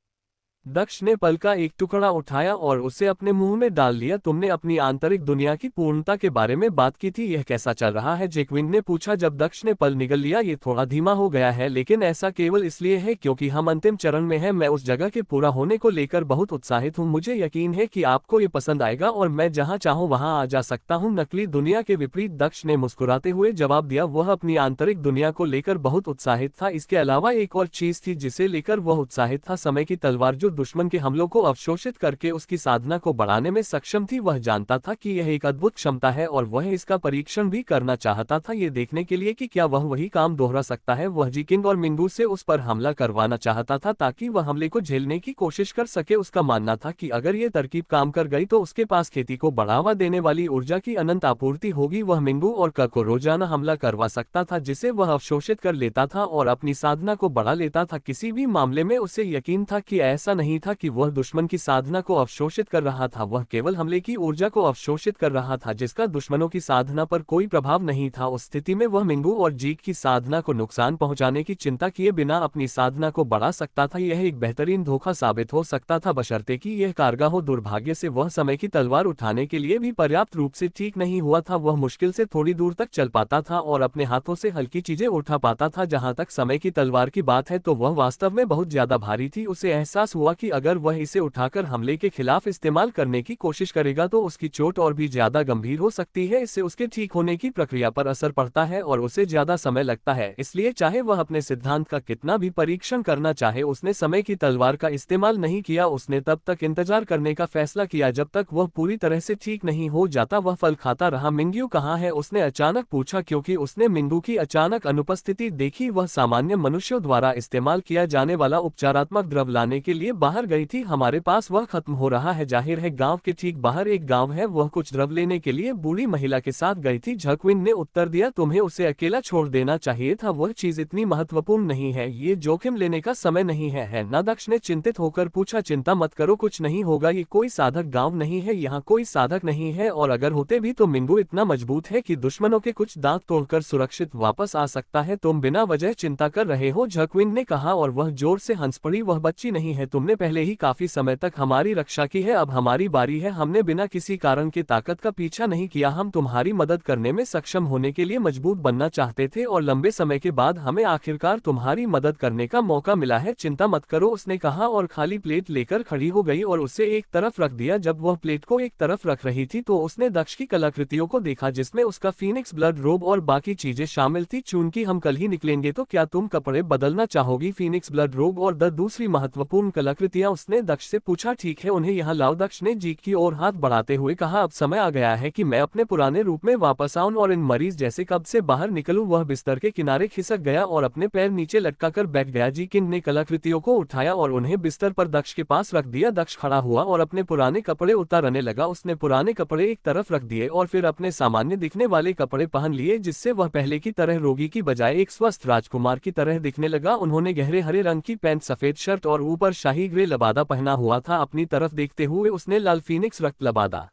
दक्ष ने फल का एक टुकड़ा उठाया और उसे अपने मुंह में डाल लिया। तुमने अपनी आंतरिक दुनिया की पूर्णता के बारे में बात की थी, यह कैसा चल रहा है, जेक्विन ने पूछा। जब दक्ष ने फल निगल लिया, ये थोड़ा धीमा हो गया है, लेकिन ऐसा केवल इसलिए है क्योंकि हम अंतिम चरण में हैं। मैं उस जगह के पूरा होने को लेकर बहुत उत्साहित हूँ। मुझे यकीन है कि आपको ये पसंद आएगा और मैं जहाँ चाहूँ वहाँ आ जा सकता हूँ। नकली दुनिया के विपरीत, दक्ष ने मुस्कुराते हुए जवाब दिया। वह अपनी आंतरिक दुनिया को लेकर बहुत उत्साहित था। इसके अलावा एक और चीज थी जिसे लेकर वह उत्साहित था, समय की तलवार जो दुश्मन के हमलों को अवशोषित करके उसकी साधना को बढ़ाने में सक्षम थी। वह जानता था कि यह एक अद्भुत क्षमता है और वह इसका परीक्षण भी करना चाहता था, ये देखने के लिए कि क्या वह वही काम दोहरा सकता है। वह जिकिंग और मिंगू से उस पर हमला करवाना चाहता था ताकि वह हमले को झेलने की कोशिश कर सके। उसका मानना था कि अगर ये तरकीब काम कर गई तो उसके पास खेती को बढ़ावा देने वाली ऊर्जा की अनंत आपूर्ति होगी। वह मिंगू और क को रोजाना हमला करवा सकता था, जिसे वह अवशोषित कर लेता था और अपनी साधना को बढ़ा लेता था। किसी भी मामले में उसे यकीन था कि ऐसा नहीं था कि वह दुश्मन की साधना को अवशोषित कर रहा था, वह केवल हमले की ऊर्जा को अवशोषित कर रहा था, जिसका दुश्मनों की साधना पर कोई प्रभाव नहीं था। उस स्थिति में वह मिंगू और जीक की साधना को नुकसान पहुंचाने की चिंता किए बिना अपनी साधना को बढ़ा सकता था। यह एक बेहतरीन धोखा साबित हो सकता था, बशर्ते कि यह कारगर हो। दुर्भाग्य से वह समय की तलवार उठाने के लिए भी पर्याप्त रूप से ठीक नहीं हुआ था। वह मुश्किल से थोड़ी दूर तक चल पाता था और अपने हाथों से हल्की चीजें उठा पाता था। जहां तक समय की तलवार की बात है तो वह वास्तव में बहुत ज्यादा भारी थी। उसे एहसास हुआ कि अगर वह इसे उठाकर हमले के खिलाफ इस्तेमाल करने की कोशिश करेगा तो उसकी चोट और भी ज्यादा गंभीर हो सकती है। इससे उसके ठीक होने की प्रक्रिया पर असर पड़ता है और उसे ज्यादा समय लगता है। इसलिए चाहे वह अपने सिद्धांत का कितना भी परीक्षण करना चाहे, उसने समय की तलवार का इस्तेमाल नहीं किया। उसने तब तक इंतजार करने का फैसला किया जब तक वह पूरी तरह से ठीक नहीं हो जाता। वह फल खाता रहा। मिंग्यू कहाँ है, उसने अचानक पूछा, क्योंकि उसने मिंगू की अचानक अनुपस्थिति देखी। वह सामान्य मनुष्यों द्वारा इस्तेमाल किया जाने वाला उपचारात्मक द्रव लाने के लिए बाहर गई थी। हमारे पास वह खत्म हो रहा है। जाहिर है गांव के ठीक बाहर एक गांव है। वह कुछ द्रव लेने के लिए बूढ़ी महिला के साथ गई थी, झकविन ने उत्तर दिया। तुम्हें उसे अकेला छोड़ देना चाहिए था, वह चीज इतनी महत्वपूर्ण नहीं है, ये जोखिम लेने का समय नहीं है ना, दक्ष ने चिंतित होकर पूछा। चिंता मत करो, कुछ नहीं होगा, ये कोई साधक गांव नहीं है, यहाँ कोई साधक नहीं है, और अगर होते भी तो मिंगू इतना मजबूत है कि दुश्मनों के कुछ दांत तोड़कर सुरक्षित वापस आ सकता है। तुम बिना वजह चिंता कर रहे हो, झकविन ने कहा, और वह जोर से हंस पड़ी। वह बच्ची नहीं है, तुमने पहले ही काफी समय तक हमारी रक्षा की है, अब हमारी बारी है। हमने बिना किसी कारण की ताकत का पीछा नहीं किया, हम तुम्हारी मदद करने में सक्षम होने के लिए मजबूत बनना चाहते थे और लंबे समय के बाद हमें आखिरकार तुम्हारी मदद करने का मौका मिला है। चिंता मत करो, उसने कहा और खाली प्लेट लेकर खड़ी हो गई और उसे एक तरफ रख दिया। जब वह प्लेट को एक तरफ रख रही थी तो उसने दक्ष की कलाकृतियों को देखा, जिसमें उसका फीनिक्स ब्लड रोब और बाकी चीजें शामिल थी। चूंकि हम कल ही निकलेंगे तो क्या तुम कपड़े बदलना चाहोगी? फीनिक्स ब्लड रोब और द दूसरी महत्वपूर्ण कलाकृति कलाकृतियां। उसने दक्ष से पूछा, ठीक है उन्हें यहाँ लाओ। दक्ष ने जीक की ओर हाथ बढ़ाते हुए कहा, अब समय आ गया है कि मैं अपने पुराने रूप में वापस आऊं और इन मरीज जैसे कब्र से बाहर निकलूं। वह बिस्तर के किनारे खिसक गया और अपने पैर नीचे लटकाकर बैठ गया। जी किंग ने कलाकृतियों को उठाया और उन्हें बिस्तर पर दक्ष के पास रख दिया। दक्ष खड़ा हुआ और अपने पुराने कपड़े उतारने लगा। उसने पुराने कपड़े एक तरफ रख दिए और फिर अपने सामान्य दिखने वाले कपड़े पहन लिए, जिससे वह पहले की तरह रोगी की बजाय एक स्वस्थ राजकुमार की तरह दिखने लगा। उन्होंने गहरे हरे रंग की पैंट, सफेद शर्ट और ऊपर शाही ग्रे लबादा पहना हुआ था। अपनी तरफ देखते हुए उसने लाल फीनिक्स रक्त लबादा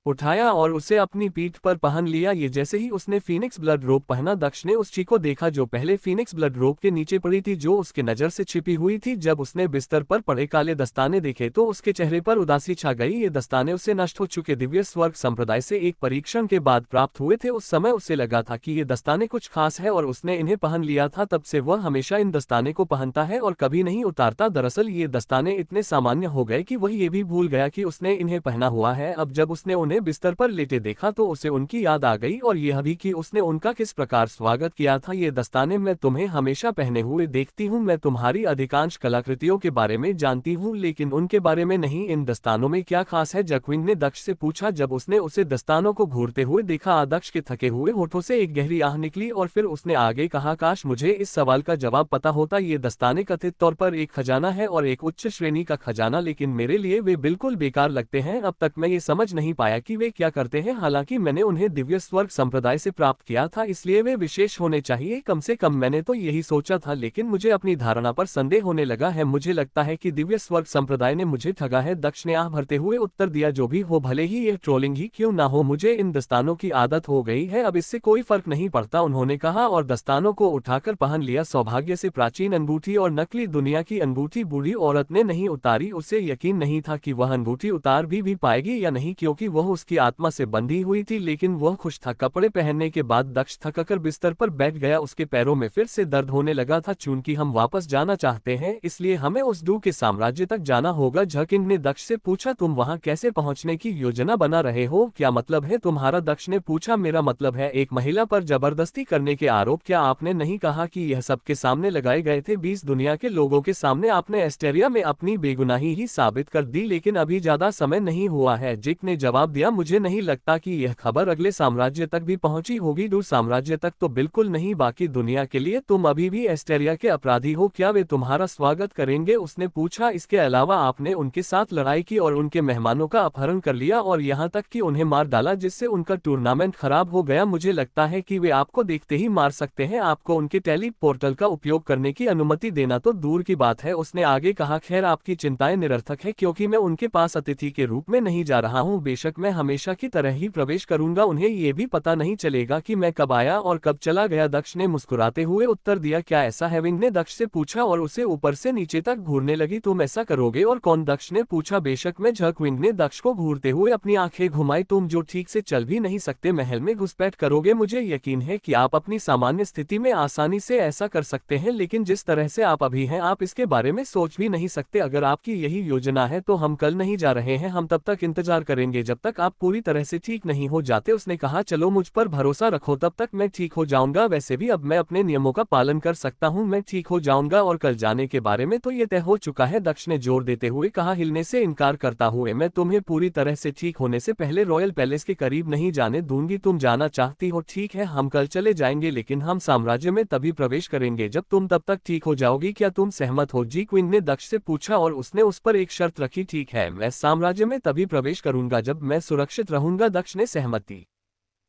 उठाया और उसे अपनी पीठ पर पहन लिया। ये जैसे ही उसने फीनिक्स ब्लड रोब पहना, दक्ष ने उस चीज को देखा जो पहले फीनिक्स ब्लड रोब के नीचे पड़ी थी, जो उसके नजर से छिपी हुई थी। जब उसने बिस्तर पर पड़े काले दस्ताने देखे तो उसके चेहरे पर उदासी छा गई। ये दस्ताने उसे नष्ट हो चुके दिव्य स्वर्ग संप्रदाय से एक परीक्षण के बाद प्राप्त हुए थे। उस समय उसे लगा था कि ये दस्ताने कुछ खास है और उसने इन्हें पहन लिया था। तब से वह हमेशा इन दस्ताने को पहनता है और कभी नहीं उतारता। दरअसल ये दस्ताने इतने सामान्य हो गए कि वह ये भी भूल गया कि उसने इन्हें पहना हुआ है। अब जब उसने उन्हें बिस्तर पर देखा तो उसे उनकी याद आ गई और यह भी कि उसने उनका किस प्रकार स्वागत किया था। ये दस्ताने मैं तुम्हें हमेशा पहने हुए देखती हूँ। मैं तुम्हारी अधिकांश कलाकृतियों के बारे में जानती हूँ, लेकिन उनके बारे में नहीं। इन दस्तानों में क्या खास है? जक्विंग ने दक्ष से पूछा। जब उसने उसे दस्तानों को घूरते हुए देखा, दक्ष के थके हुए होठों से एक गहरी आह निकली और फिर उसने आगे कहा, काश मुझे इस सवाल का जवाब पता होता। ये दस्ताने कथित तौर पर एक खजाना है और एक उच्च श्रेणी का खजाना, लेकिन मेरे लिए वे बिल्कुल बेकार लगते हैं। अब तक मैं ये समझ नहीं पाया कि वे क्या करते हैं। हालांकि मैंने उन्हें दिव्य स्वर्ग संप्रदाय से प्राप्त किया था, इसलिए वे विशेष होने चाहिए। कम से कम मैंने तो यही सोचा था, लेकिन मुझे अपनी धारणा पर संदेह होने लगा है। मुझे लगता है कि दिव्य स्वर्ग संप्रदाय ने मुझे ठगा है। दक्ष ने आह भरते हुए उत्तर दिया, जो भी हो, भले ही यह ट्रोलिंग ही क्यों ना हो, मुझे इन दस्तानों की आदत हो गई है। अब इससे कोई फर्क नहीं पड़ता, उन्होंने कहा और दस्तानों को उठाकर पहन लिया। सौभाग्य से प्राचीन अंगूठी और नकली दुनिया की अंगूठी बूढ़ी औरत ने नहीं उतारी। उसे यकीन नहीं था कि वह अंगूठी उतार भी पाएगी या नहीं, क्योंकि वह उसकी आत्मा से बंधी हुई थी। लेकिन वह खुश था। कपड़े पहनने के बाद दक्ष थककर बिस्तर पर बैठ गया। उसके पैरों में फिर से दर्द होने लगा था। चूंकि हम वापस जाना चाहते हैं, इसलिए हमें उस डू के साम्राज्य तक जाना होगा। झकिंग ने दक्ष से पूछा, तुम वहां कैसे पहुंचने की योजना बना रहे हो? क्या मतलब है तुम्हारा? दक्ष ने पूछा, मेरा मतलब है एक महिला पर जबरदस्ती करने के आरोप। क्या आपने नहीं कहा कि यह सबके सामने लगाए गए थे? 20 दुनिया के लोगों के सामने आपने एस्टेरिया में अपनी बेगुनाही ही साबित कर दी, लेकिन अभी ज्यादा समय नहीं हुआ है। जिक ने जवाब दिया, मुझे नहीं लगता कि यह खबर अगले साम्राज्य तक भी पहुंची होगी। डू साम्राज्य तक तो बिल्कुल नहीं, बाकी दुनिया के लिए तुम अभी भी एस्टेरिया के अपराधी हो। क्या वे तुम्हारा स्वागत करेंगे? उसने पूछा। इसके अलावा आपने उनके साथ लड़ाई की और उनके मेहमानों का अपहरण कर लिया और यहाँ तक कि उन्हें मार डाला, जिससे उनका टूर्नामेंट खराब हो गया। मुझे लगता है कि वे आपको देखते ही मार सकते हैं। आपको उनके टेली पोर्टल का उपयोग करने की अनुमति देना तो दूर की बात है। उसने आगे कहा, खैर आपकी चिंताएं निरर्थक है, क्योंकि मैं उनके पास अतिथि के रूप में नहीं जा रहा हूँ। बेशक मैं हमेशा की तरह ही प्रवेश करूंगा, उन्हें ये भी पता नहीं चलेगा कि मैं कब आया और कब चला गया। दक्ष ने मुस्कुराते हुए उत्तर दिया। क्या ऐसा है? विंग ने दक्ष से पूछा और उसे ऊपर से नीचे तक घूरने लगी। तुम ऐसा करोगे? और कौन? दक्ष ने पूछा। बेशक मैं। झक विंग ने दक्ष को घूरते हुए अपनी आंखें घुमाई। तुम जो ठीक से चल भी नहीं सकते, महल में घुसपैठ करोगे? मुझे यकीन है कि आप अपनी सामान्य स्थिति में आसानी से ऐसा कर सकते हैं, लेकिन जिस तरह से आप अभी हैं, आप इसके बारे में सोच भी नहीं सकते। अगर आपकी यही योजना है तो हम कल नहीं जा रहे हैं। हम तब तक इंतजार करेंगे जब तक आप पूरी तरह से ठीक नहीं हो जाते। उसने कहा, चलो मुझ पर भरोसा रखो, तब तक मैं ठीक हो जाऊंगा। वैसे भी अब मैं अपने नियमों का पालन कर सकता हूं। मैं ठीक हो जाऊंगा और कल जाने के बारे में तो ये तय हो चुका है। दक्ष ने जोर देते हुए कहा, हिलने से इनकार करता हुए, मैं तुम्हें पूरी तरह से ठीक होने से पहले रॉयल पैलेस के करीब नहीं जाने दूंगी। तुम जाना चाहती हो, ठीक है, हम कल चले जाएंगे, लेकिन हम साम्राज्य में तभी प्रवेश करेंगे जब तुम तब तक ठीक हो जाओगी। क्या तुम सहमत हो? जी क्वीन ने दक्ष से पूछा और उसने उस पर एक शर्त रखी। ठीक है, मैं साम्राज्य में तभी प्रवेश करूंगा जब मैं सुरक्षित रहूंगा। दक्ष ने सहमति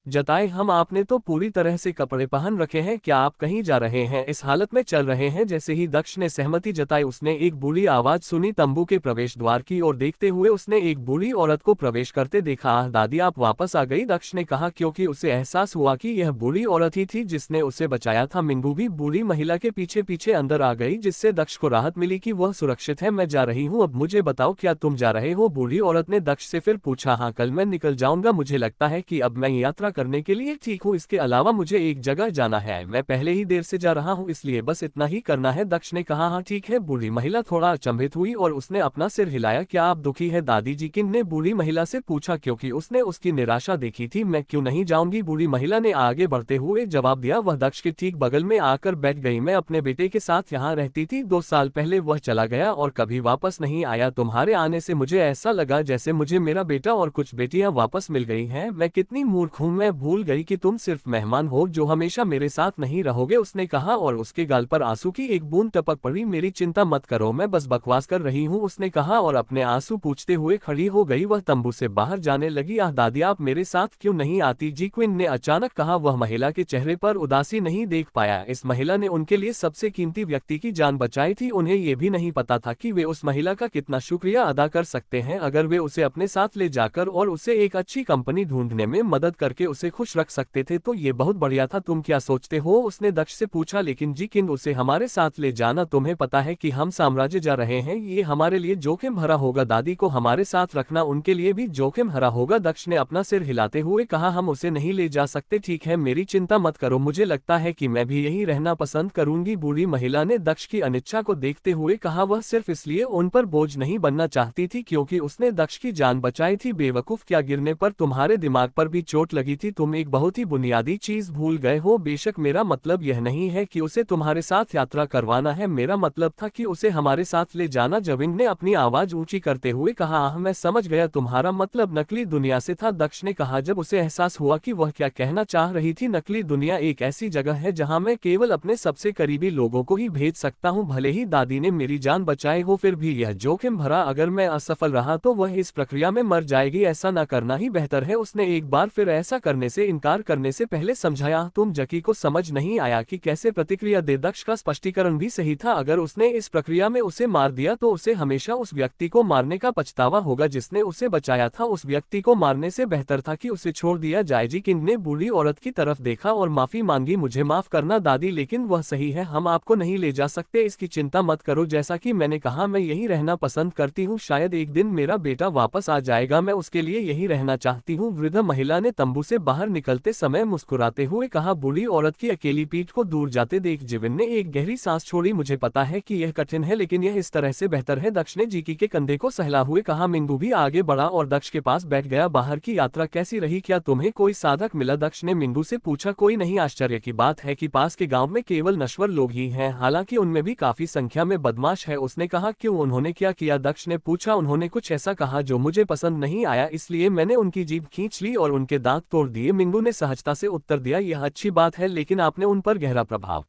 जताए। हम आपने तो पूरी तरह से कपड़े पहन रखे हैं, क्या आप कहीं जा रहे हैं? इस हालत में चल रहे हैं? जैसे ही दक्ष ने सहमति जताई, उसने एक बूढ़ी आवाज सुनी। तंबू के प्रवेश द्वार की ओर देखते हुए उसने एक बूढ़ी औरत को प्रवेश करते देखा। आह दादी, आप वापस आ गई, दक्ष ने कहा, क्योंकि उसे एहसास हुआ कि यह बूढ़ी औरत ही थी जिसने उसे बचाया था। मिंगू भी बूढ़ी महिला के पीछे पीछे अंदर आ गई, जिससे दक्ष को राहत मिली कि वह सुरक्षित है। मैं जा रही हूँ, अब मुझे बताओ, क्या तुम जा रहे हो? बूढ़ी औरत ने दक्ष से फिर पूछा। हाँ, कल मैं निकल जाऊंगा। मुझे लगता है कि अब मैं यात्रा करने के लिए ठीक हूँ, इसके अलावा मुझे एक जगह जाना है, मैं पहले ही देर से जा रहा हूँ, इसलिए बस इतना ही करना है। दक्ष ने कहा हाँ ठीक है। बूढ़ी महिला थोड़ा अचंभित हुई और उसने अपना सिर हिलाया। क्या आप दुखी है दादी जी? किन ने बूढ़ी महिला से पूछा, क्योंकि उसने उसकी निराशा देखी थी। मैं क्यों नहीं जाऊंगी, बूढ़ी महिला ने आगे बढ़ते हुए जवाब दिया। वह दक्ष के ठीक बगल में आकर बैठ गई। मैं अपने बेटे के साथ यहाँ रहती थी, 2 साल पहले वह चला गया और कभी वापस नहीं आया। तुम्हारे आने से मुझे ऐसा लगा जैसे मुझे मेरा बेटा और कुछ बेटियां वापस मिल गई हैं। मैं कितनी मूर्ख हूँ, मैं भूल गई कि तुम सिर्फ मेहमान हो जो हमेशा मेरे साथ नहीं रहोगे, उसने कहा और उसके गाल पर आंसू की एक बूंद टपक पड़ी। मेरी चिंता मत करो, मैं बस बकवास कर रही हूँ, उसने कहा और अपने आंसू पूछते हुए खड़ी हो गई। वह तंबू से बाहर जाने लगी। आह दादी, आप मेरे साथ क्यों नहीं आती जी? क्वीन ने अचानक कहा। वह महिला के चेहरे पर उदासी नहीं देख पाया। इस महिला ने उनके लिए सबसे कीमती व्यक्ति की जान बचाई थी। उन्हें ये भी नहीं पता था कि वे उस महिला का कितना शुक्रिया अदा कर सकते हैं अगर वे उसे अपने साथ ले जाकर और उसे एक अच्छी कंपनी ढूंढने में मदद करके उसे खुश रख सकते थे। तो ये बहुत बढ़िया था। तुम क्या सोचते हो, उसने दक्ष से पूछा। लेकिन जी किन, उसे हमारे साथ ले जाना, तुम्हें पता है कि हम साम्राज्य जा रहे हैं, ये हमारे लिए जोखिम भरा होगा। दादी को हमारे साथ रखना उनके लिए भी जोखिम भरा होगा। दक्ष ने अपना सिर हिलाते हुए कहा हम उसे नहीं ले जा सकते। ठीक है, मेरी चिंता मत करो, मुझे लगता है कि मैं भी यही रहना पसंद करूंगी। बूढ़ी महिला ने दक्ष की अनिच्छा को देखते हुए कहा। वह सिर्फ इसलिए उन पर बोझ नहीं बनना चाहती थी क्योंकि उसने दक्ष की जान बचाई थी। बेवकूफ, क्या गिरने पर तुम्हारे दिमाग पर भी चोट लगी थी? तुम एक बहुत ही बुनियादी चीज भूल गए हो। बेशक मेरा मतलब यह नहीं है कि उसे तुम्हारे साथ यात्रा करवाना है, मेरा मतलब था कि उसे हमारे साथ ले जाना। जविंग ने अपनी आवाज ऊंची करते हुए कहा। आह, मैं समझ गया, तुम्हारा मतलब नकली दुनिया से था, दक्ष ने कहा जब उसे एहसास हुआ कि वह क्या कहना चाह रही थी। नकली दुनिया एक ऐसी जगह है जहां मैं केवल अपने सबसे करीबी लोगों को ही भेज सकता हूं। भले ही दादी ने मेरी जान बचाई हो, फिर भी यह जोखिम भरा। अगर मैं असफल रहा तो वह इस प्रक्रिया में मर जाएगी, ऐसा न करना ही बेहतर है। उसने एक बार फिर ऐसा करने से इनकार करने से पहले समझाया। तुम जकी को समझ नहीं आया कि कैसे प्रतिक्रिया दे। दक्ष का स्पष्टीकरण भी सही था। अगर उसने इस प्रक्रिया में उसे मार दिया तो उसे हमेशा उस व्यक्ति को मारने का पछतावा होगा जिसने उसे बचाया था। उस व्यक्ति को मारने से बेहतर था कि उसे छोड़ दिया जाए। जी किंग ने बूढ़ी औरत की तरफ देखा और माफी मांगी। मुझे माफ करना दादी, लेकिन वह सही है, हम आपको नहीं ले जा सकते, इसकी चिंता मत करो। जैसा कि मैंने कहा, मैं यही रहना पसंद करती हूँ, शायद एक दिन मेरा बेटा वापस आ जाएगा, मैं उसके लिए यही रहना चाहती हूँ। वृद्ध महिला ने तंबू से बाहर निकलते समय मुस्कुराते हुए कहा। बूढ़ी औरत की अकेली पीठ को दूर जाते देख जिविन ने एक गहरी सांस छोड़ी। मुझे पता है कि यह कठिन है, लेकिन यह इस तरह से बेहतर है, दक्ष ने जीकी के कंधे को सहला हुए कहा। मिंगू भी आगे बढ़ा और दक्ष के पास बैठ गया। बाहर की यात्रा कैसी रही, क्या तुम्हें कोई साधक मिला? दक्ष ने मिंगू से पूछा। कोई नहीं, आश्चर्य की बात है कि पास के गांव में केवल नश्वर लोग ही हैं, हालांकि उनमें भी काफी संख्या में बदमाश है, उसने कहा। क्यों, उन्होंने क्या किया? दक्ष ने पूछा। उन्होंने कुछ ऐसा कहा जो मुझे पसंद नहीं आया, इसलिए मैंने उनकी जीभ खींच ली और उनके दांत तोड़ दिए, मिंगू ने सहजता से उत्तर दिया। यह अच्छी बात है, लेकिन आपने उन पर गहरा प्रभाव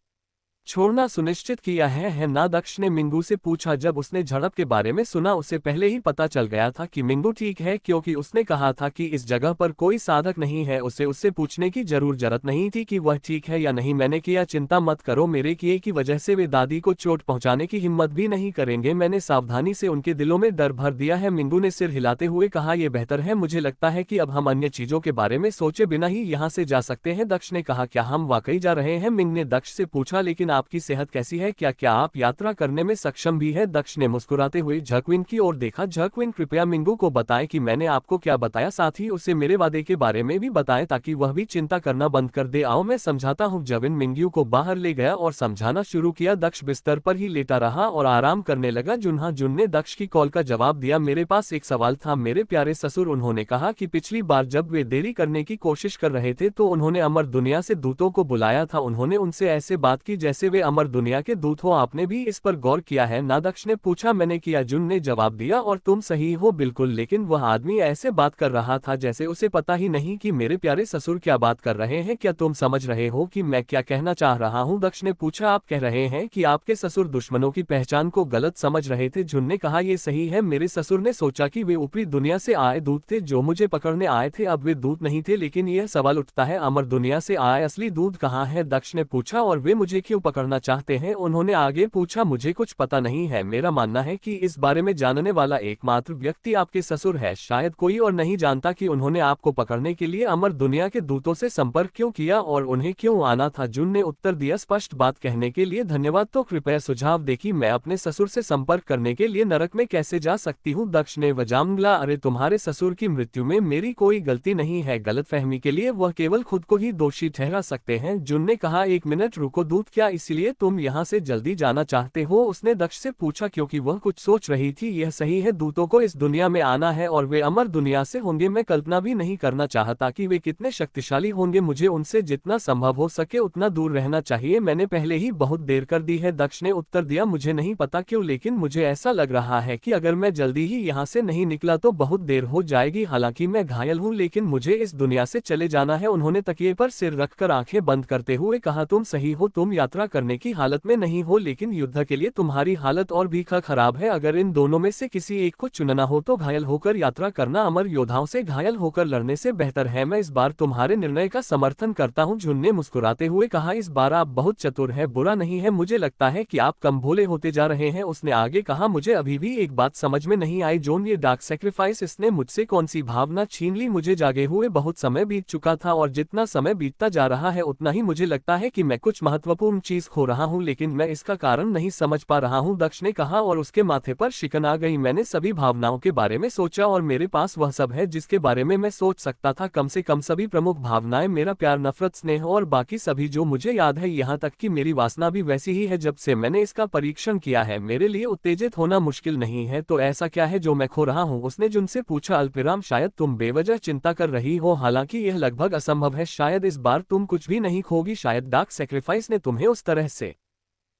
छोड़ना सुनिश्चित किया है ना? दक्ष ने मिंगू से पूछा। जब उसने झड़प के बारे में सुना उसे पहले ही पता चल गया था कि मिंगू ठीक है, क्योंकि उसने कहा था कि इस जगह पर कोई साधक नहीं है। उसे उससे पूछने की जरूरत नहीं थी कि वह ठीक है या नहीं। मैंने किया, चिंता मत करो, मेरे किए की वजह से वे दादी को चोट पहुंचाने की हिम्मत भी नहीं करेंगे। मैंने सावधानी से उनके दिलों में डर भर दिया है, मिंगू ने सिर हिलाते हुए कहा। यह बेहतर है, मुझे लगता है कि अब हम अन्य चीजों के बारे में सोचे बिना ही यहाँ से जा सकते हैं, दक्ष ने कहा। क्या हम वाकई जा रहे हैं? मिंग ने दक्ष से पूछा। लेकिन आपकी सेहत कैसी है? क्या आप यात्रा करने में सक्षम भी है? दक्ष ने मुस्कुराते हुए झक्विन की ओर देखा। झक्विन, कृपया मिंगू को बताएं कि मैंने आपको क्या बताया, साथ ही उसे मेरे वादे के बारे में भी बताएं ताकि वह भी चिंता करना बंद कर दे। आओ मैं समझाता हूँ। जविन मिंगू को बाहर ले गया और समझाना शुरू किया। दक्ष बिस्तर पर ही लेटा रहा और आराम करने लगा। जुन ने दक्ष की कॉल का जवाब दिया। मेरे पास एक सवाल था मेरे प्यारे ससुर, उन्होंने कहा कि पिछली बार जब वे देरी करने की कोशिश कर रहे थे तो उन्होंने अमर दुनिया से दूतों को बुलाया था, उन्होंने उनसे ऐसे बात की जैसे वे अमर दुनिया के दूत हो। आपने भी इस पर गौर किया है ना? दक्ष ने पूछा। मैंने किया, जुन ने जवाब दिया, और तुम सही हो बिल्कुल, लेकिन वह आदमी ऐसे बात कर रहा था जैसे उसे पता ही नहीं कि मेरे प्यारे ससुर क्या बात कर रहे हैं। क्या तुम समझ रहे हो कि मैं क्या कहना चाह रहा हूँ? दक्ष ने पूछा। आप कह रहे हैं कि आपके ससुर दुश्मनों की पहचान को गलत समझ रहे थे? जुन ने कहा। ये सही है, मेरे ससुर ने सोचा कि वे ऊपरी दुनिया से आए दूत थे जो मुझे पकड़ने आए थे, अब वे दूत नहीं थे। लेकिन यह सवाल उठता है, अमर दुनिया से आए असली दूत कहाँ है? दक्ष ने पूछा। और वे मुझे क्यों पकड़ना चाहते हैं। उन्होंने आगे पूछा, मुझे कुछ पता नहीं है, मेरा मानना है कि इस बारे में जानने वाला एकमात्र व्यक्ति आपके ससुर है, शायद कोई और नहीं जानता कि उन्होंने आपको पकड़ने के लिए अमर दुनिया के दूतों से संपर्क क्यों किया और उन्हें क्यों आना था। जून ने उत्तर दिया, स्पष्ट बात कहने के लिए धन्यवाद, तो कृपया सुझाव दे कि मैं अपने ससुर से संपर्क करने के लिए नरक में कैसे जा सकती हूँ। दक्ष ने वजाम मिला, अरे तुम्हारे ससुर की मृत्यु में मेरी कोई गलती नहीं है, गलतफहमी के लिए वह केवल खुद को ही दोषी ठहरा सकते हैं। जून ने कहा, एक मिनट रुको दूत, क्या इसलिए तुम यहाँ से जल्दी जाना चाहते हो? उसने दक्ष से पूछा, क्योंकि वह कुछ सोच रही थी। यह सही है, दूतों को इस दुनिया में आना है और वे अमर दुनिया से होंगे। मैं कल्पना भी नहीं करना चाहता कि वे कितने शक्तिशाली होंगे, मुझे उनसे जितना संभव हो सके उतना दूर रहना चाहिए, मैंने पहले ही बहुत देर कर दी है। दक्ष ने उत्तर दिया, मुझे नहीं पता क्यों, लेकिन मुझे ऐसा लग रहा है कि अगर मैं जल्दी ही यहाँ से नहीं निकला तो बहुत देर हो जाएगी। हालांकि मैं घायल हूँ, लेकिन मुझे इस दुनिया से चले जाना है। उन्होंने तकिए पर सिर रखकर आंखें बंद करते हुए कहा, तुम सही हो, तुम यात्रा करने की हालत में नहीं हो, लेकिन युद्ध के लिए तुम्हारी हालत और भी खराब है। अगर इन दोनों में से किसी एक को चुनना हो तो घायल होकर यात्रा करना अमर योद्धाओं से घायल होकर लड़ने से बेहतर है। मैं इस बार तुम्हारे निर्णय का समर्थन करता हूँ। जून ने मुस्कुराते हुए कहा, इस बार आप बहुत चतुर है, बुरा नहीं है, मुझे लगता है कि आप कम भोले होते जा रहे हैं। उसने आगे कहा, मुझे अभी भी एक बात समझ में नहीं आई जॉन, ये डार्क सैक्रिफाइस, इसने मुझसे कौन सी भावना छीन ली? मुझे जागे हुए बहुत समय बीत चुका था और जितना समय बीतता जा रहा है उतना ही मुझे लगता है कि मैं कुछ महत्वपूर्ण चीज खो रहा हूँ, लेकिन मैं इसका कारण नहीं समझ पा रहा हूँ। दक्ष ने कहा और उसके माथे पर शिकन आ गई। मैंने सभी भावनाओं के बारे में सोचा और मेरे पास वह सब है जिसके बारे में मैं सोच सकता था, कम से कम सभी प्रमुख भावनाएं, मेरा प्यार, नफरत, स्नेह और बाकी सभी जो मुझे याद है, यहाँ तक कि मेरी वासना भी वैसी ही है जब से मैंने इसका परीक्षण किया है। मेरे लिए उत्तेजित होना मुश्किल नहीं है, तो ऐसा क्या है जो मैं खो रहा हूँ? उसने जुन से पूछा, अल्पविराम, शायद तुम बेवजह चिंता कर रही हो, हालांकि यह लगभग असंभव है, शायद इस बार तुम कुछ भी नहीं खोगी, शायद डार्क सैक्रिफाइस ने तुम्हें उस तरह से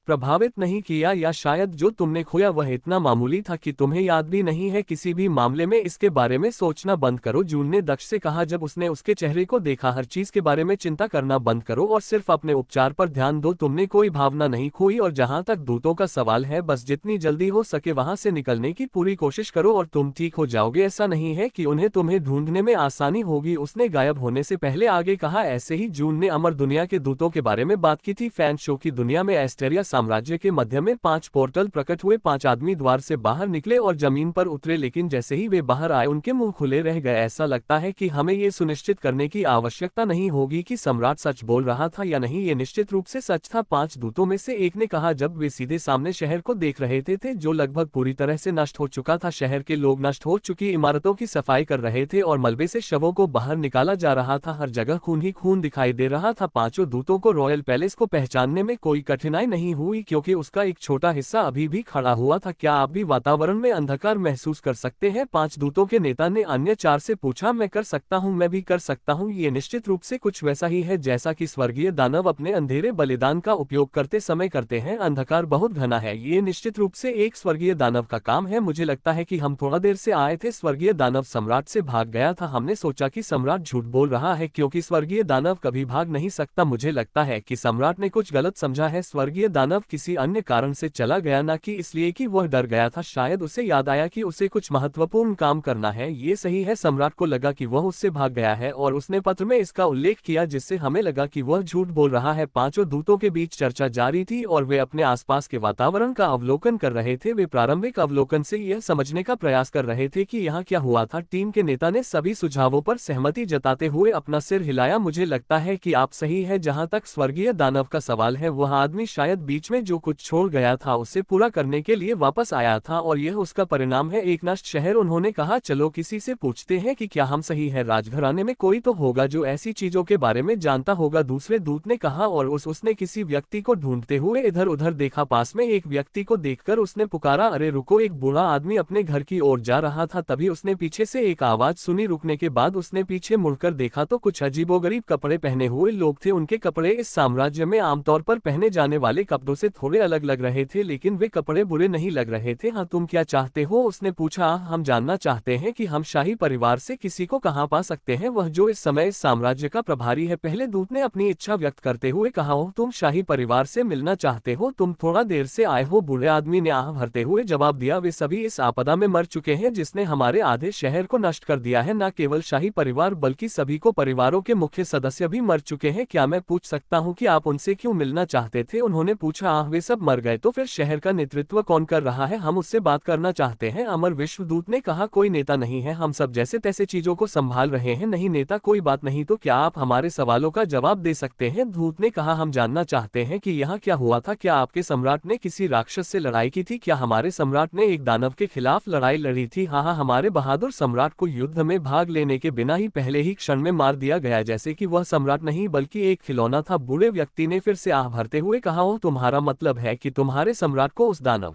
प्रभावित नहीं किया, या शायद जो तुमने खोया वह इतना मामूली था कि तुम्हें याद भी नहीं है। किसी भी मामले में इसके बारे में सोचना बंद करो, जून ने दक्ष से कहा जब उसने उसके चेहरे को देखा। हर चीज के बारे में चिंता करना बंद करो और सिर्फ अपने उपचार पर ध्यान दो। तुमने कोई भावना नहीं खोई और जहां तक दूतों का सवाल है, बस जितनी जल्दी हो सके वहां से निकलने की पूरी कोशिश करो और तुम ठीक हो जाओगे। ऐसा नहीं है कि उन्हें तुम्हें ढूंढने में आसानी होगी, उसने गायब होने से पहले आगे कहा। ऐसे ही जून ने अमर दुनिया के दूतों के बारे में बात की थी। फैन शो की दुनिया में एस्टेरिया साम्राज्य के मध्य में 5 पोर्टल प्रकट हुए, 5 आदमी द्वार से बाहर निकले और जमीन पर उतरे, लेकिन जैसे ही वे बाहर आए उनके मुंह खुले रह गए। ऐसा लगता है कि हमें ये सुनिश्चित करने की आवश्यकता नहीं होगी कि सम्राट सच बोल रहा था या नहीं, ये निश्चित रूप से सच था। 5 दूतों में से एक ने कहा जब वे सीधे सामने शहर को देख रहे थे जो लगभग पूरी तरह से नष्ट हो चुका था। शहर के लोग नष्ट हो चुकी इमारतों की सफाई कर रहे थे और मलबे से शवों को बाहर निकाला जा रहा था, हर जगह खून ही खून दिखाई दे रहा था। 5 दूतों को रॉयल पैलेस को पहचानने में कोई कठिनाई नहीं हुई क्योंकि उसका एक छोटा हिस्सा अभी भी खड़ा हुआ था। क्या आप भी वातावरण में अंधकार महसूस कर सकते हैं? 5 दूतों के नेता ने अन्य 4 से पूछा। मैं कर सकता हूं, मैं भी कर सकता हूं। ये निश्चित रूप से कुछ वैसा ही है जैसा कि स्वर्गीय दानव अपने अंधेरे बलिदान का उपयोग करते समय करते हैं। अंधकार बहुत घना है, ये निश्चित रूप से एक स्वर्गीय दानव का काम है। मुझे लगता है कि हम थोड़ा देर से आए थे। स्वर्गीय दानव सम्राट से भाग गया था। हमने सोचा कि सम्राट झूठ बोल रहा है क्योंकि स्वर्गीय दानव कभी भाग नहीं सकता। मुझे लगता है कि सम्राट ने कुछ गलत समझा है। स्वर्गीय दानव किसी अन्य कारण से चला गया, न कि इसलिए कि वह डर गया था। शायद उसे याद आया कि उसे कुछ महत्वपूर्ण काम करना है। ये सही है, सम्राट को लगा कि वह उससे भाग गया है और उसने पत्र में इसका उल्लेख किया, जिससे हमें लगा कि वह झूठ बोल रहा है। 5 दूतों के बीच चर्चा जारी थी और वे अपने आसपास के वातावरण का अवलोकन कर रहे थे। वे प्रारंभिक अवलोकन से यह समझने का प्रयास कर रहे थे कि यहाँ क्या हुआ था। टीम के नेता ने सभी सुझावों पर सहमति जताते हुए अपना सिर हिलाया। मुझे लगता है कि आप सही है। जहाँ तक स्वर्गीय दानव का सवाल है, वह आदमी शायद बीच में जो कुछ छोड़ गया था उसे पूरा करने के लिए वापस आया था और यह उसका परिणाम है, एक नष्ट शहर। उन्होंने कहा चलो किसी से पूछते हैं कि क्या हम सही है। राजघराने में कोई तो होगा जो ऐसी चीजों के बारे में जानता होगा, दूसरे दूत ने कहा और उसने किसी व्यक्ति को ढूंढते हुए इधर उधर देखा। पास में एक व्यक्ति को देखकर उसने पुकारा, अरे रुको। एक बूढ़ा आदमी अपने घर की ओर जा रहा था। तभी उसने पीछे से एक आवाज सुनी। रुकने के बाद उसने पीछे मुड़कर देखा तो कुछ अजीबोगरीब कपड़े पहने हुए लोग थे। उनके कपड़े इस साम्राज्य में आमतौर पर पहने जाने वाले कपड़ों कपड़ों से थोड़े अलग लग रहे थे, लेकिन वे कपड़े बुरे नहीं लग रहे थे। हाँ, तुम क्या चाहते हो? उसने पूछा। हम जानना चाहते हैं कि हम शाही परिवार से किसी को कहाँ पा सकते हैं, वह जो इस समय इस साम्राज्य का प्रभारी है। पहले दूत ने अपनी इच्छा व्यक्त करते हुए कहा, ओह, तुम शाही परिवार से मिलना चाहते हो, तुम थोड़ा देर से आए हो। बूढ़े आदमी ने आह भरते हुए जवाब दिया, वे सभी इस आपदा में मर चुके हैं जिसने हमारे आधे शहर को नष्ट कर दिया है। न केवल शाही परिवार बल्कि सभी को परिवारों के मुख्य सदस्य भी मर चुके हैं। क्या मैं पूछ सकता हूँ कि आप उनसे क्यों मिलना चाहते थे? उन्होंने पूछा। आह, वे सब मर गए तो फिर शहर का नेतृत्व कौन कर रहा है? हम उससे बात करना चाहते हैं। अमर विश्वदूत ने कहा, कोई नेता नहीं है, हम सब जैसे तैसे चीजों को संभाल रहे हैं। नहीं नेता, कोई बात नहीं, तो क्या आप हमारे सवालों का जवाब दे सकते हैं? दूत ने कहा, हम जानना चाहते हैं कि यहाँ क्या हुआ था। क्या आपके सम्राट ने किसी राक्षस से लड़ाई की थी? क्या हमारे सम्राट ने एक दानव के खिलाफ लड़ाई लड़ी थी? हाँ, हमारे बहादुर सम्राट को युद्ध में भाग लेने के बिना ही पहले ही क्षण में मार दिया गया, जैसे कि वह सम्राट नहीं बल्कि एक खिलौना था। बूढ़े व्यक्ति ने फिर से आह भरते हुए कहा, ओह, तुम्हारा मतलब है कि तुम्हारे सम्राट को उस दानव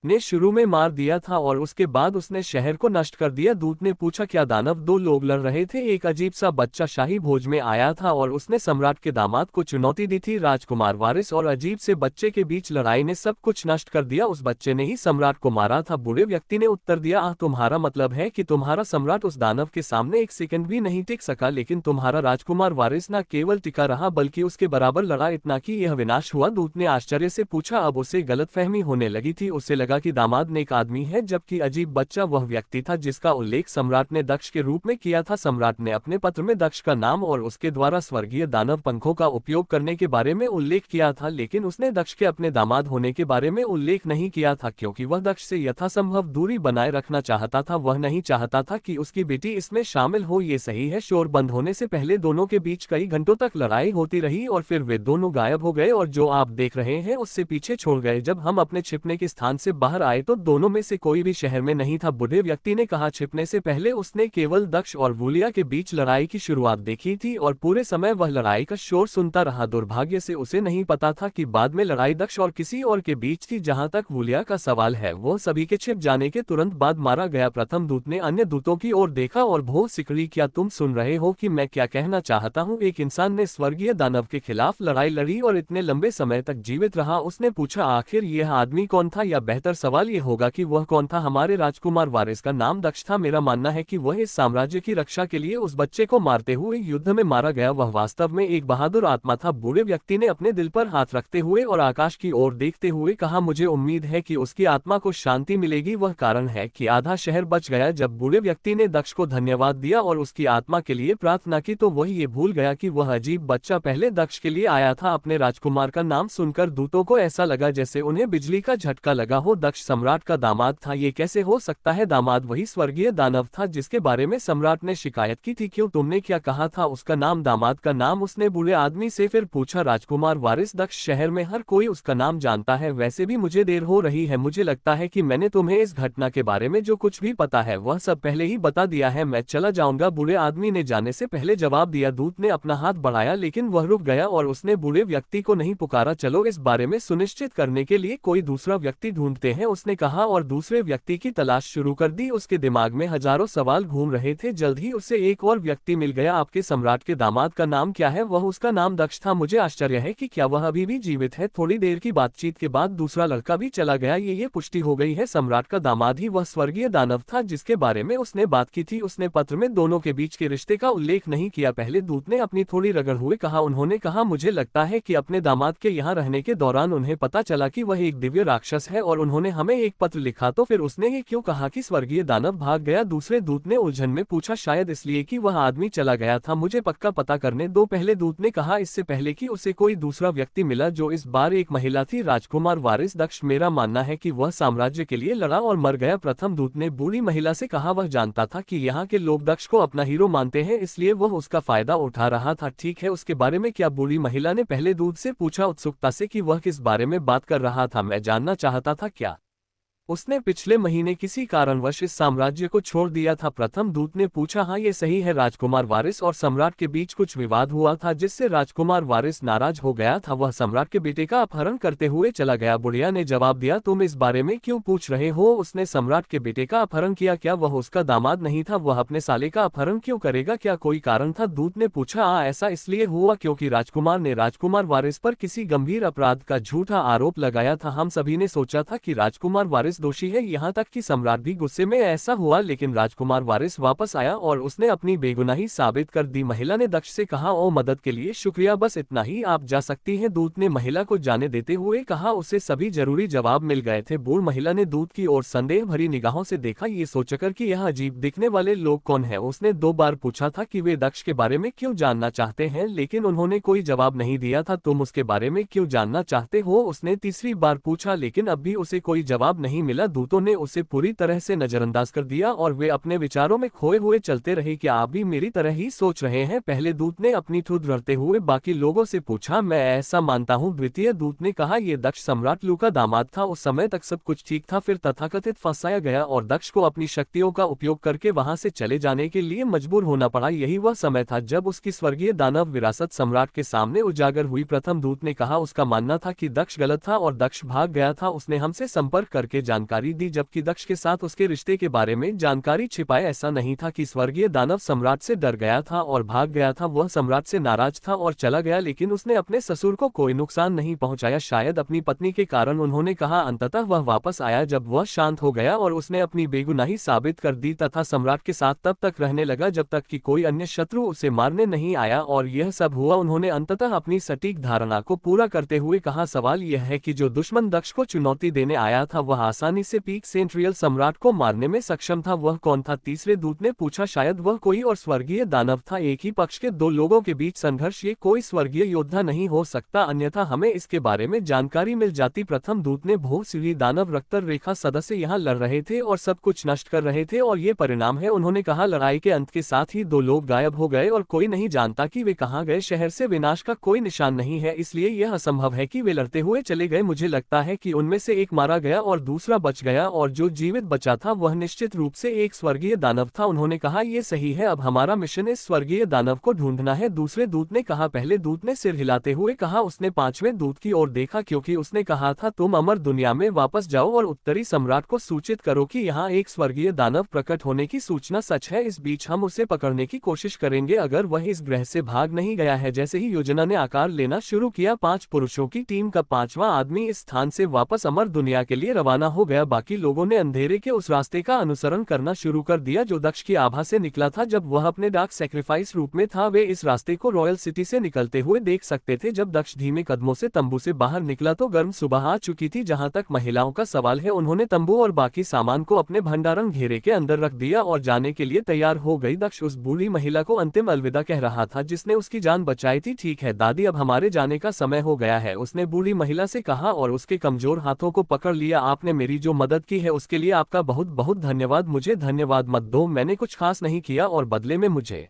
ने शुरू में मार दिया था और उसके बाद उसने शहर को नष्ट कर दिया? दूत ने पूछा। क्या दानव? दो लोग लड़ रहे थे। एक अजीब सा बच्चा शाही भोज में आया था और उसने सम्राट के दामाद को चुनौती दी थी। राजकुमार वारिस और अजीब से बच्चे के बीच लड़ाई ने सब कुछ नष्ट कर दिया। उस बच्चे ने ही सम्राट को मारा था। बूढ़े व्यक्ति ने उत्तर दिया। आह, तुम्हारा मतलब है कि तुम्हारा सम्राट उस दानव के सामने एक सेकंड भी नहीं टिक सका, लेकिन तुम्हारा राजकुमार वारिस न केवल टिका रहा बल्कि उसके बराबर लड़ा, इतना कि यह विनाश हुआ? दूत ने आश्चर्य से पूछा। अब उसे गलतफहमी होने लगी थी। उसे लगा कि दामाद नेक आदमी है, जबकि अजीब बच्चा वह व्यक्ति था जिसका उल्लेख सम्राट ने दक्ष के रूप में किया था। सम्राट ने अपने पत्र में दक्ष का नाम और उसके द्वारा स्वर्गीय दानव पंखों का उपयोग करने के बारे में उल्लेख किया था, लेकिन उसने दक्ष के अपने दामाद होने के बारे में उल्लेख नहीं किया था, क्योंकि वह दक्ष से यथासंभव दूरी बनाए रखना चाहता था। वह नहीं चाहता था कि उसकी बेटी इसमें शामिल हो। ये सही है। शोर बंद होने से पहले दोनों के बीच कई घंटों तक लड़ाई होती रही और फिर वे दोनों गायब हो गए और जो आप देख रहे हैं उससे पीछे छोड़ गए। जब हम अपने छिपने के स्थान से बाहर आए तो दोनों में से कोई भी शहर में नहीं था। बूढ़े व्यक्ति ने कहा, छिपने से पहले उसने केवल दक्ष और वूलिया के बीच लड़ाई की शुरुआत देखी थी और पूरे समय वह लड़ाई का शोर सुनता रहा। दुर्भाग्य से उसे नहीं पता था कि बाद में लड़ाई दक्ष और किसी और के बीच थी। जहां तक वूलिया का सवाल है, वो सभी के छिप जाने के तुरंत बाद मारा गया। प्रथम दूत ने अन्य दूतों की ओर देखा और भौं सिकड़ी, क्या तुम सुन रहे हो कि मैं क्या कहना चाहता हूँ? एक इंसान ने स्वर्गीय दानव के खिलाफ लड़ाई लड़ी और इतने लंबे समय तक जीवित रहा। उसने पूछा, आखिर यह आदमी कौन था? या बेहतर सवाल यह होगा कि वह कौन था? हमारे राजकुमार वारिस का नाम दक्ष था। मेरा मानना है कि वह इस साम्राज्य की रक्षा के लिए उस बच्चे को मारते हुए युद्ध में मारा गया। वह वास्तव में एक बहादुर आत्मा था। बूढ़े व्यक्ति ने अपने दिल पर हाथ रखते हुए और आकाश की ओर देखते हुए कहा, मुझे उम्मीद है कि उसकी आत्मा को शांति मिलेगी। वह कारण है कि आधा शहर बच गया। जब बूढ़े व्यक्ति ने दक्ष को धन्यवाद दिया और उसकी आत्मा के लिए प्रार्थना की तो वह ये भूल गया कि वह अजीब बच्चा पहले दक्ष के लिए आया था। अपने राजकुमार का नाम सुनकर दूतों को ऐसा लगा जैसे उन्हें बिजली का झटका लगा हो। दक्ष सम्राट का दामाद था, ये कैसे हो सकता है? दामाद वही स्वर्गीय दानव था जिसके बारे में सम्राट ने शिकायत की थी। क्यों, तुमने क्या कहा था? उसका नाम, दामाद का नाम? उसने बूढ़े आदमी से फिर पूछा। राजकुमार वारिस, दक्ष शहर में हर कोई उसका नाम जानता है। वैसे भी मुझे देर हो रही है। मुझे लगता है कि मैंने तुम्हें इस घटना के बारे में जो कुछ भी पता है वह सब पहले ही बता दिया है। मैं चला जाऊंगा। बूढ़े आदमी ने जाने से पहले जवाब दिया। दूत ने अपना हाथ बढ़ाया लेकिन वह रुक गया और उसने बूढ़े व्यक्ति को नहीं पुकारा। चलो इस बारे में सुनिश्चित करने के लिए कोई दूसरा व्यक्ति ढूंढते हैं, उसने कहा और दूसरे व्यक्ति की तलाश शुरू कर दी। उसके दिमाग में हजारों सवाल घूम रहे थे। जल्द ही उसे एक और व्यक्ति मिल गया। आपके सम्राट के दामाद का नाम क्या है? वह, उसका नाम दक्ष था। मुझे आश्चर्य है कि क्या वह अभी भी जीवित है। थोड़ी देर की बातचीत के बाद दूसरा लड़का भी चला गया। ये पुष्टि हो गई है, सम्राट का दामाद ही वह स्वर्गीय दानव था जिसके बारे में उसने बात की थी। उसने पत्र में दोनों के बीच के रिश्ते का उल्लेख नहीं किया। पहले दूत ने अपनी थोड़ी रगड़ हुए कहा, उन्होंने कहा, मुझे लगता है कि अपने दामाद के यहाँ रहने के दौरान उन्हें पता चला कि वह एक दिव्य राक्षस है और उन्होंने हमें एक पत्र लिखा। तो फिर उसने ये क्यों कहा कि स्वर्गीय दानव भाग गया? दूसरे दूत ने उलझन में पूछा। शायद इसलिए कि वह आदमी चला गया था। मुझे पक्का पता करने दो। पहले दूत ने कहा, इससे पहले कि उसे कोई दूसरा व्यक्ति मिला जो इस बार एक महिला थी। राजकुमार वारिस, दक्ष मेरा मानना है कि वह साम्राज्य के लिए लड़ा और मर गया। प्रथम दूत ने बूढ़ी महिला से कहा, वह जानता था कि यहाँ के लोग दक्ष को अपना हीरो मानते हैं, इसलिए वह उसका फायदा उठा रहा था। ठीक है, उसके बारे में क्या? बूढ़ी महिला ने पहले दूत से पूछा उत्सुकता से कि वह किस बारे में बात कर रहा था। मैं जानना चाहता था क्या उसने पिछले महीने किसी कारणवश इस साम्राज्य को छोड़ दिया था। प्रथम दूत ने पूछा, हाँ ये सही है। राजकुमार वारिस और सम्राट के बीच कुछ विवाद हुआ था जिससे राजकुमार वारिस नाराज हो गया था। वह सम्राट के बेटे का अपहरण करते हुए चला गया। बुढ़िया ने जवाब दिया, तुम इस बारे में क्यों पूछ रहे हो? उसने सम्राट के बेटे का अपहरण किया? क्या वह उसका दामाद नहीं था? वह अपने साले का अपहरण क्यों करेगा? क्या कोई कारण था? दूत ने पूछा, ऐसा इसलिए हुआ क्योंकि राजकुमार ने राजकुमार वारिस पर किसी गंभीर अपराध का झूठा आरोप लगाया था। हम सभी ने सोचा था कि राजकुमार वारिस दोषी है, यहाँ तक कि सम्राट भी गुस्से में। ऐसा हुआ, लेकिन राजकुमार वारिस वापस आया और उसने अपनी बेगुनाही साबित कर दी। महिला ने दक्ष से कहा, ओ मदद के लिए शुक्रिया, बस इतना ही, आप जा सकती हैं। दूत ने महिला को जाने देते हुए कहा, उसे सभी जरूरी जवाब मिल गए थे। बूढ़ महिला ने दूत की ओर संदेह भरी निगाहों से देखा, ये सोचकर कि यह अजीब दिखने वाले लोग कौन है। उसने 2 बार पूछा था कि वे दक्ष के बारे में क्यों जानना चाहते हैं, लेकिन उन्होंने कोई जवाब नहीं दिया था। तुम उसके बारे में क्यों जानना चाहते हो? उसने तीसरी बार पूछा, लेकिन अब भी उसे कोई जवाब नहीं मिला। दूतों ने उसे पूरी तरह से नजरअंदाज कर दिया और वे अपने विचारों में खोए हुए चलते रहे। क्या आप भी मेरी तरह ही सोच रहे हैं? पहले दूत ने अपनी ठुड रड़ते हुए बाकी लोगों से पूछा, मैं ऐसा मानता हूँ। द्वितीय दूत ने कहा, यह दक्ष सम्राट लू का दामाद था। उस समय तक सब कुछ ठीक था, फिर तथाकथित फंसाया गया और दक्ष को अपनी शक्तियों का उपयोग करके वहां से चले जाने के लिए मजबूर होना पड़ा। यही वह समय था जब उसकी स्वर्गीय दानव विरासत सम्राट के सामने उजागर हुई। प्रथम दूत ने कहा, उसका मानना था कि दक्ष गलत था और दक्ष भाग गया था। उसने हमसे संपर्क करके जानकारी दी, जबकि दक्ष के साथ उसके रिश्ते के बारे में जानकारी छिपाए। ऐसा नहीं था कि स्वर्गीय दानव सम्राट से डर गया था और भाग गया था। वह सम्राट से नाराज था और चला गया, लेकिन उसने अपने ससुर को कोई नुकसान नहीं पहुंचाया, शायद अपनी पत्नी के कारण। उन्होंने कहा, अंततः वह वापस आया जब वह शांत हो गया और उसने अपनी बेगुनाही साबित कर दी तथा सम्राट के साथ तब तक रहने लगा जब तक कि कोई अन्य शत्रु उसे मारने नहीं आया। और यह सब हुआ। उन्होंने अंततः अपनी सटीक धारणा को पूरा करते हुए कहा, सवाल यह है कि जो दुश्मन दक्ष को चुनौती देने आया था वह आसानी से पीक सेंट्रियल सम्राट को मारने में सक्षम था। वह कौन था? तीसरे दूत ने पूछा, शायद वह कोई और स्वर्गीय दानव था। एक ही पक्ष के 2 लोगों के बीच संघर्ष, ये कोई स्वर्गीय योद्धा नहीं हो सकता, अन्यथा हमें इसके बारे में जानकारी मिल जाती। प्रथम दूत ने भूसीढ़ी दानव रक्तर रेखा सदस्य यहाँ लड़ रहे थे और सब कुछ नष्ट कर रहे थे और ये परिणाम है। उन्होंने कहा, लड़ाई के अंत के साथ ही 2 लोग गायब हो गए और कोई नहीं जानता कि वे कहाँ गए। शहर से विनाश का कोई निशान नहीं है, इसलिए यह असंभव है कि वे लड़ते हुए चले गए। मुझे लगता है कि उनमें से एक मारा गया और दूसरा बच गया, और जो जीवित बचा था वह निश्चित रूप से एक स्वर्गीय दानव था। उन्होंने कहा, यह सही है, अब हमारा मिशन इस स्वर्गीय दानव को ढूंढना है। दूसरे दूत ने कहा। पहले दूत ने सिर हिलाते हुए कहा। उसने 5वें दूत की ओर देखा, क्योंकि उसने कहा था, तुम अमर दुनिया में वापस जाओ और उत्तरी सम्राट को सूचित करो कि यहाँ एक स्वर्गीय दानव प्रकट होने की सूचना सच है। इस बीच हम उसे पकड़ने की कोशिश करेंगे अगर वह इस ग्रह से भाग नहीं गया है। जैसे ही योजना ने आकार लेना शुरू किया, 5 पुरुषों की टीम का 5वां आदमी इस स्थान से वापस अमर दुनिया के लिए रवाना हो गया। बाकी लोगों ने अंधेरे के उस रास्ते का अनुसरण करना शुरू कर दिया जो दक्ष की आभा से निकला था जब वह अपने डार्क सैक्रिफाइस रूप में था। वे इस रास्ते को रॉयल सिटी से निकलते हुए देख सकते थे। जब दक्ष धीमे कदमों से तंबू से बाहर निकला तो गर्म सुबह आ चुकी थी। जहां तक महिलाओं का सवाल है, उन्होंने तंबू और बाकी सामान को अपने भंडारण घेरे के अंदर रख दिया और जाने के लिए तैयार हो गई। दक्ष उस बूढ़ी महिला को अंतिम अलविदा कह रहा था जिसने उसकी जान बचाई थी। ठीक है दादी, अब हमारे जाने का समय हो गया है, उसने बूढ़ी महिला से कहा और उसके कमजोर हाथों को पकड़ लिया। आपने मेरी जो मदद की है उसके लिए आपका बहुत बहुत धन्यवाद। मुझे धन्यवाद मत दो, मैंने कुछ खास नहीं किया और बदले में मुझे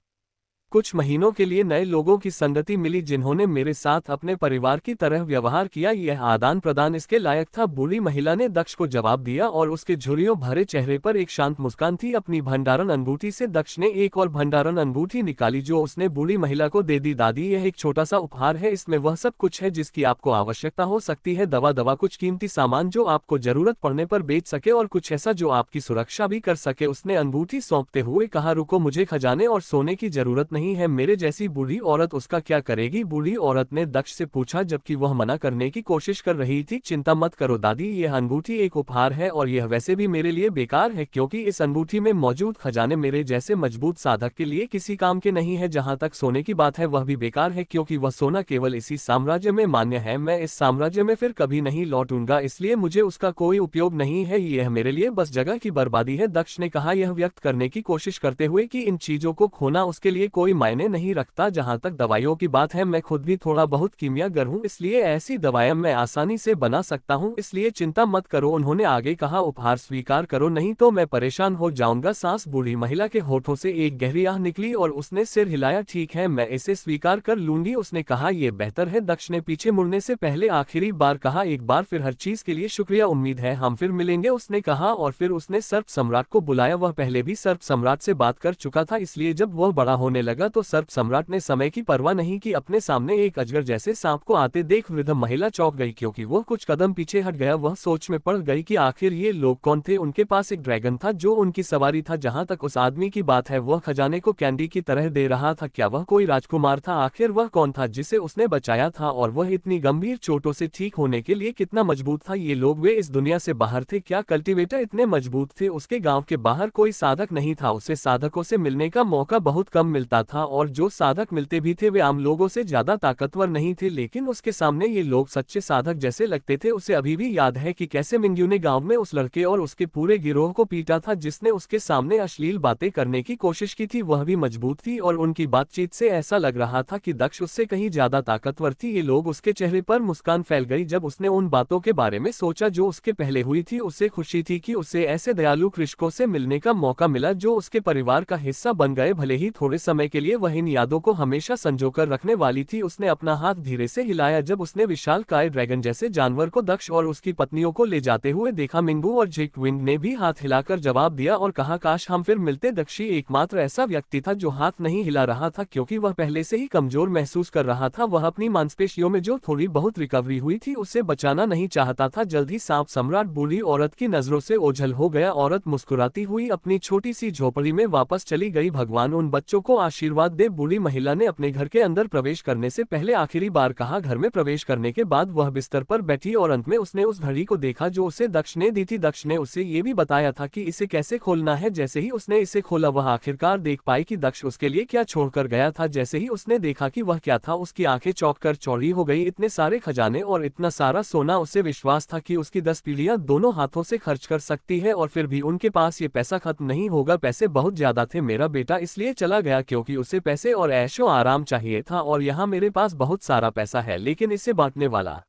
कुछ महीनों के लिए नए लोगों की संगति मिली जिन्होंने मेरे साथ अपने परिवार की तरह व्यवहार किया। यह आदान प्रदान इसके लायक था, बूढ़ी महिला ने दक्ष को जवाब दिया और उसके झुर्रियों भरे चेहरे पर एक शांत मुस्कान थी। अपनी भंडारण अंगूठी से दक्ष ने एक और भंडारण अंगूठी निकाली जो उसने बूढ़ी महिला को दे दी। दादी, यह एक छोटा सा उपहार है, इसमें वह सब कुछ है जिसकी आपको आवश्यकता हो सकती है। दवा, कुछ कीमती सामान जो आपको जरूरत पड़ने पर बेच सके और कुछ ऐसा जो आपकी सुरक्षा भी कर सके। उसने अंगूठी सौंपते हुए कहा, रुको, मुझे खजाने और सोने की जरूरत नहीं है, मेरे जैसी बूढ़ी औरत उसका क्या करेगी? बूढ़ी औरत ने दक्ष से पूछा जबकि वह मना करने की कोशिश कर रही थी। चिंता मत करो दादी, यह अंगूठी एक उपहार है और यह वैसे भी मेरे लिए बेकार है क्योंकि इस अंगूठी में मौजूद खजाने मेरे जैसे मजबूत साधक के लिए किसी काम के नहीं है। जहां तक सोने की बात है वह भी बेकार है क्योंकि वह सोना केवल इसी साम्राज्य में मान्य है। मैं इस साम्राज्य में फिर कभी नहीं लौटूंगा, इसलिए मुझे उसका कोई उपयोग नहीं है, यह मेरे लिए बस जगह की बर्बादी है। दक्ष ने कहा, यह व्यक्त करने की कोशिश करते हुए कि इन चीजों को खोना उसके लिए कोई कोई मायने नहीं रखता। जहाँ तक दवाइयों की बात है, मैं खुद भी थोड़ा बहुत कीमियागर हूँ, इसलिए ऐसी दवाएं मैं आसानी से बना सकता हूँ, इसलिए चिंता मत करो। उन्होंने आगे कहा, उपहार स्वीकार करो नहीं तो मैं परेशान हो जाऊंगा। सांस बूढ़ी महिला के होठों से एक गहरी आह निकली और उसने सिर हिलाया। ठीक है, मैं इसे स्वीकार कर लूंगी, उसने कहा। ये बेहतर है। दक्ष ने पीछे मुड़ने से पहले आखिरी बार कहा, एक बार फिर हर चीज के लिए शुक्रिया, उम्मीद है हम फिर मिलेंगे, उसने कहा। और फिर उसने सर्प सम्राट को बुलाया। वह पहले भी सर्प सम्राट से बात कर चुका था, इसलिए जब वह बड़ा होने लगा तो सर्प सम्राट ने समय की परवाह नहीं की। अपने सामने एक अजगर जैसे सांप को आते देख वृद्ध महिला चौंक गई, क्योंकि वह कुछ कदम पीछे हट गया। वह सोच में पड़ गई कि आखिर ये लोग कौन थे। उनके पास एक ड्रैगन था जो उनकी सवारी था। जहां तक उस आदमी की बात है, वह खजाने को कैंडी की तरह दे रहा था। क्या वह कोई राजकुमार था? आखिर वह कौन था जिसे उसने बचाया था? और वह इतनी गंभीर चोटों से ठीक होने के लिए कितना मजबूत था? ये लोग वे इस दुनिया से बाहर थे क्या? कल्टीवेटर इतने मजबूत थे? उसके गांव के बाहर कोई साधक नहीं था। उसे साधकों से मिलने का मौका बहुत कम मिलता था, और जो साधक मिलते भी थे वे आम लोगों से ज्यादा ताकतवर नहीं थे। लेकिन उसके सामने ये लोग सच्चे साधक जैसे लगते थे। उसे अभी भी याद है कि कैसे मिंग्यू ने गांव में उस लड़के और उसके पूरे गिरोह को पीटा था जिसने उसके सामने अश्लील बातें करने की कोशिश की थी। वह भी मजबूत थी और उनकी बातचीत से ऐसा लग रहा था कि दक्ष उससे कहीं ज्यादा ताकतवर थी। ये लोग, उसके चेहरे पर मुस्कान फैल गई जब उसने उन बातों के बारे में सोचा जो उसके पहले हुई थी। उसे खुशी थी कि उसे ऐसे दयालु कृषकों से मिलने का मौका मिला जो उसके परिवार का हिस्सा बन गए, भले ही थोड़े समय के लिए। वह इन यादों को हमेशा संजोकर रखने वाली थी। उसने अपना हाथ धीरे से हिलाया जब उसने विशालकाय ड्रैगन जैसे जानवर को दक्ष और उसकी पत्नियों को ले जाते हुए देखा। मिंगू और जेक्विन ने भी हाथ हिलाकर जवाब दिया और कहा, काश हम फिर मिलते। दक्षी एकमात्र ऐसा व्यक्ति था जो हाथ नहीं हिला रहा था, क्योंकि वह पहले से ही कमजोर महसूस कर रहा था। वह अपनी मांसपेशियों में जो थोड़ी बहुत रिकवरी हुई थी उसे बचाना नहीं चाहता था। जल्द ही सांप सम्राट बूढ़ी औरत की नजरों से ओझल हो गया। औरत मुस्कुराती हुई अपनी छोटी सी झोपड़ी में वापस चली गई। भगवान उन बच्चों को आशीर्वाद दे, बूढ़ी महिला ने अपने घर के अंदर प्रवेश करने से पहले आखिरी बार कहा। घर में प्रवेश करने के बाद वह बिस्तर पर बैठी और अंत में उसने उस घड़ी को देखा जो उसे दक्ष ने दी थी। दक्ष ने उसे ये भी बताया था कि इसे कैसे खोलना है। जैसे ही उसने इसे खोला, वह आखिरकार देख पाई कि दक्ष उसके लिए क्या छोड़कर गया था। जैसे ही उसने देखा कि वह क्या था, उसकी आंखें चौंक कर चौड़ी हो गई। इतने सारे खजाने और इतना सारा सोना, उसे विश्वास था कि उसकी 10 पीढ़ियां दोनों हाथों से खर्च कर सकती है, और फिर भी उनके पास ये पैसा खत्म नहीं होगा। पैसे बहुत ज्यादा थे। मेरा बेटा इसलिए चला गया क्योंकि उसे पैसे और ऐशो आराम चाहिए था, और यहाँ मेरे पास बहुत सारा पैसा है, लेकिन इसे बांटने वाला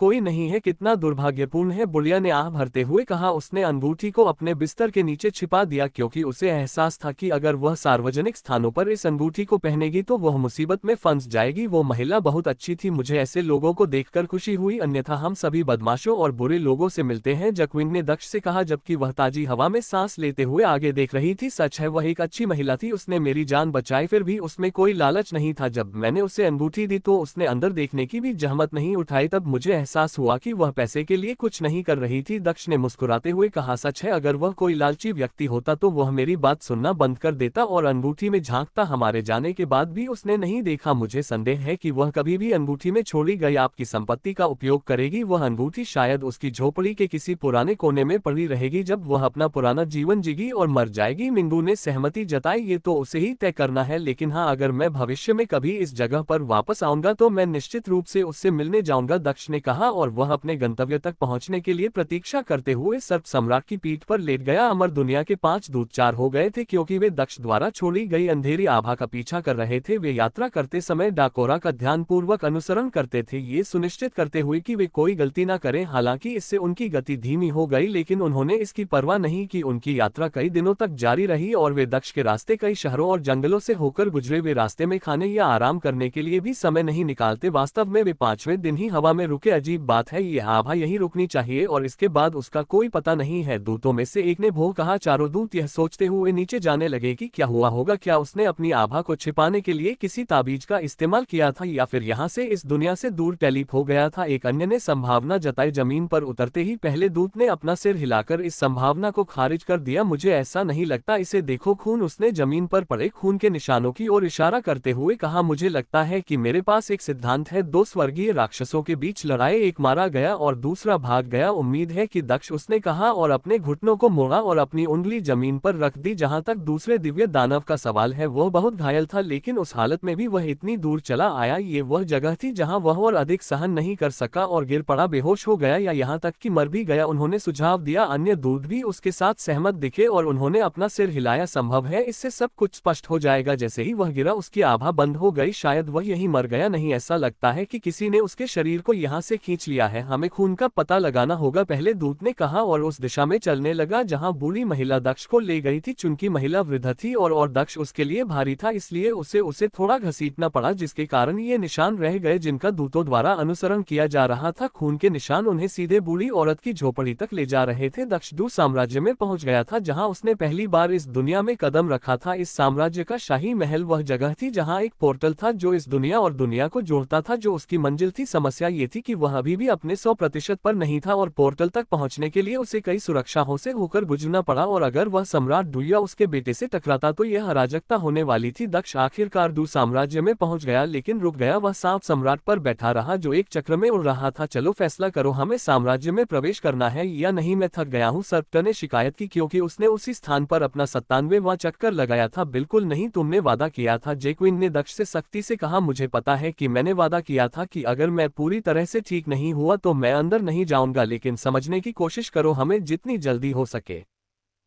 कोई नहीं है। कितना दुर्भाग्यपूर्ण है, बुढ़िया ने आह भरते हुए कहा। उसने अंगूठी को अपने बिस्तर के नीचे छिपा दिया, क्योंकि उसे एहसास था कि अगर वह सार्वजनिक स्थानों पर इस अंगूठी को पहनेगी तो वह मुसीबत में फंस जाएगी। वो महिला बहुत अच्छी थी। मुझे ऐसे लोगों को देखकर खुशी हुई, अन्यथा हम सभी बदमाशों और बुरे लोगों से मिलते हैं, जक्विन ने दक्ष से कहा, जबकि वह ताजी हवा में सांस लेते हुए आगे देख रही थी। सच है, वह एक अच्छी महिला थी। उसने मेरी जान बचाई, फिर भी उसमें कोई लालच नहीं था। जब मैंने उसे अंगूठी दी तो उसने अंदर देखने की भी जहमत नहीं उठाई। तब मुझे एहसास हुआ कि वह पैसे के लिए कुछ नहीं कर रही थी। दक्ष ने मुस्कुराते हुए कहा, सच है, अगर वह कोई लालची व्यक्ति होता तो वह मेरी बात सुनना बंद कर देता और अंगूठी में झांकता। हमारे जाने के बाद भी उसने नहीं देखा। मुझे संदेह है कि वह कभी भी अंगूठी में छोड़ी गई आपकी संपत्ति का उपयोग करेगी। वह अंगूठी शायद उसकी झोपड़ी के किसी पुराने कोने में पड़ी रहेगी जब वह अपना पुराना जीवन जीगी और मर जाएगी। मिंगू ने सहमति जताई। ये तो उसे ही तय करना है, लेकिन हाँ, अगर मैं भविष्य में कभी इस जगह पर वापस आऊंगा तो मैं निश्चित रूप से उससे मिलने जाऊंगा, दक्ष ने कहा, और वह अपने गंतव्य तक पहुंचने के लिए प्रतीक्षा करते हुए सर्प सम्राट की पीठ पर लेट गया। अमर दुनिया के 5 दूत 4 हो गए थे, क्योंकि वे दक्ष द्वारा छोड़ी गई अंधेरी आभा का पीछा कर रहे थे। वे यात्रा करते समय डाकोरा का ध्यानपूर्वक अनुसरण करते थे, ये सुनिश्चित करते हुए कि वे कोई गलती न करें। हालांकि इससे उनकी गति धीमी हो गई, लेकिन उन्होंने इसकी परवाह नहीं की। उनकी यात्रा कई दिनों तक जारी रही और वे दक्ष के रास्ते कई शहरों और जंगलों से होकर गुजरे। वे रास्ते में खाने या आराम करने के लिए भी समय नहीं निकालते। वास्तव में वे 5वें दिन ही हवा में रुके। अजीब बात है, ये आभा यही रुकनी चाहिए और इसके बाद उसका कोई पता नहीं है। दूतों में से एक ने भो कहा। चारों दूत यह सोचते हुए नीचे जाने लगे कि क्या हुआ होगा। क्या उसने अपनी आभा को छिपाने के लिए किसी ताबीज का इस्तेमाल किया था, या फिर यहाँ से इस दुनिया से दूर टेलीप हो गया था। एक अन्य ने संभावना जताई। जमीन पर उतरते ही पहले दूत ने अपना सिर हिलाकर इस संभावना को खारिज कर दिया। मुझे ऐसा नहीं लगता, इसे देखो, खून। उसने जमीन पर पड़े खून के निशानों की ओर इशारा करते हुए कहा, मुझे लगता है कि मेरे पास एक सिद्धांत है। 2 स्वर्गीय राक्षसों के बीच लड़ाई आए, एक मारा गया और दूसरा भाग गया। उम्मीद है कि दक्ष, उसने कहा और अपने घुटनों को मोड़ा और अपनी उंगली जमीन पर रख दी। जहां तक दूसरे दिव्य दानव का सवाल है, वह बहुत घायल था, लेकिन उस हालत में भी वह इतनी दूर चला आया। ये वह जगह थी जहां वह और अधिक सहन नहीं कर सका और गिर पड़ा, बेहोश हो गया या यहाँ तक कि मर भी गया। उन्होंने सुझाव दिया अन्य दूत भी उसके साथ सहमत दिखे और उन्होंने अपना सिर हिलाया। संभव है इससे सब कुछ स्पष्ट हो जाएगा। जैसे ही वह गिरा उसकी आभा बंद हो गई, शायद वह यही मर गया। नहीं, ऐसा लगता है कि किसी ने उसके शरीर को यहाँ से खींच लिया है। हमें खून का पता लगाना होगा, पहले दूत ने कहा और उस दिशा में चलने लगा जहाँ बूढ़ी महिला दक्ष को ले गई थी। चूंकि महिला वृद्ध थी और दक्ष उसके लिए भारी था, इसलिए उसे थोड़ा घसीटना पड़ा, जिसके कारण ये निशान रह गए जिनका दूतों द्वारा अनुसरण किया जा रहा था। खून के निशान उन्हें सीधे बूढ़ी औरत की झोपड़ी तक ले जा रहे थे। दक्ष दूर साम्राज्य में पहुंच गया था जहां उसने पहली बार इस दुनिया में कदम रखा था। इस साम्राज्य का शाही महल वह जगह थी जहां एक पोर्टल था जो इस दुनिया और दुनिया को जोड़ता था, जो उसकी मंजिल थी। समस्या ये थी कि वह अभी भी अपने 100% पर नहीं था और पोर्टल तक पहुंचने के लिए उसे कई सुरक्षाओं से होकर गुजरना पड़ा। और अगर वह सम्राट डुलिया उसके बेटे से टकराता तो यह अराजकता होने वाली थी। दक्ष आखिरकार दूर साम्राज्य में पहुंच गया, लेकिन रुक गया। वह सांप सम्राट पर बैठा रहा जो एक चक्र में उड़ रहा था। चलो फैसला करो, हमें साम्राज्य में प्रवेश करना है या नहीं। मैं थक गया हूँ, सर्पट ने शिकायत की, क्योंकि उसने उसी स्थान पर अपना 97वां चक्कर लगाया था। बिल्कुल नहीं, तुमने वादा किया था, जैक्विन ने दक्ष से सख्ती से कहा। मुझे पता है कि मैंने वादा किया था कि अगर मैं पूरी तरह से ठीक नहीं हुआ तो मैं अंदर नहीं जाऊंगा, लेकिन समझने की कोशिश करो, हमें जितनी जल्दी हो सके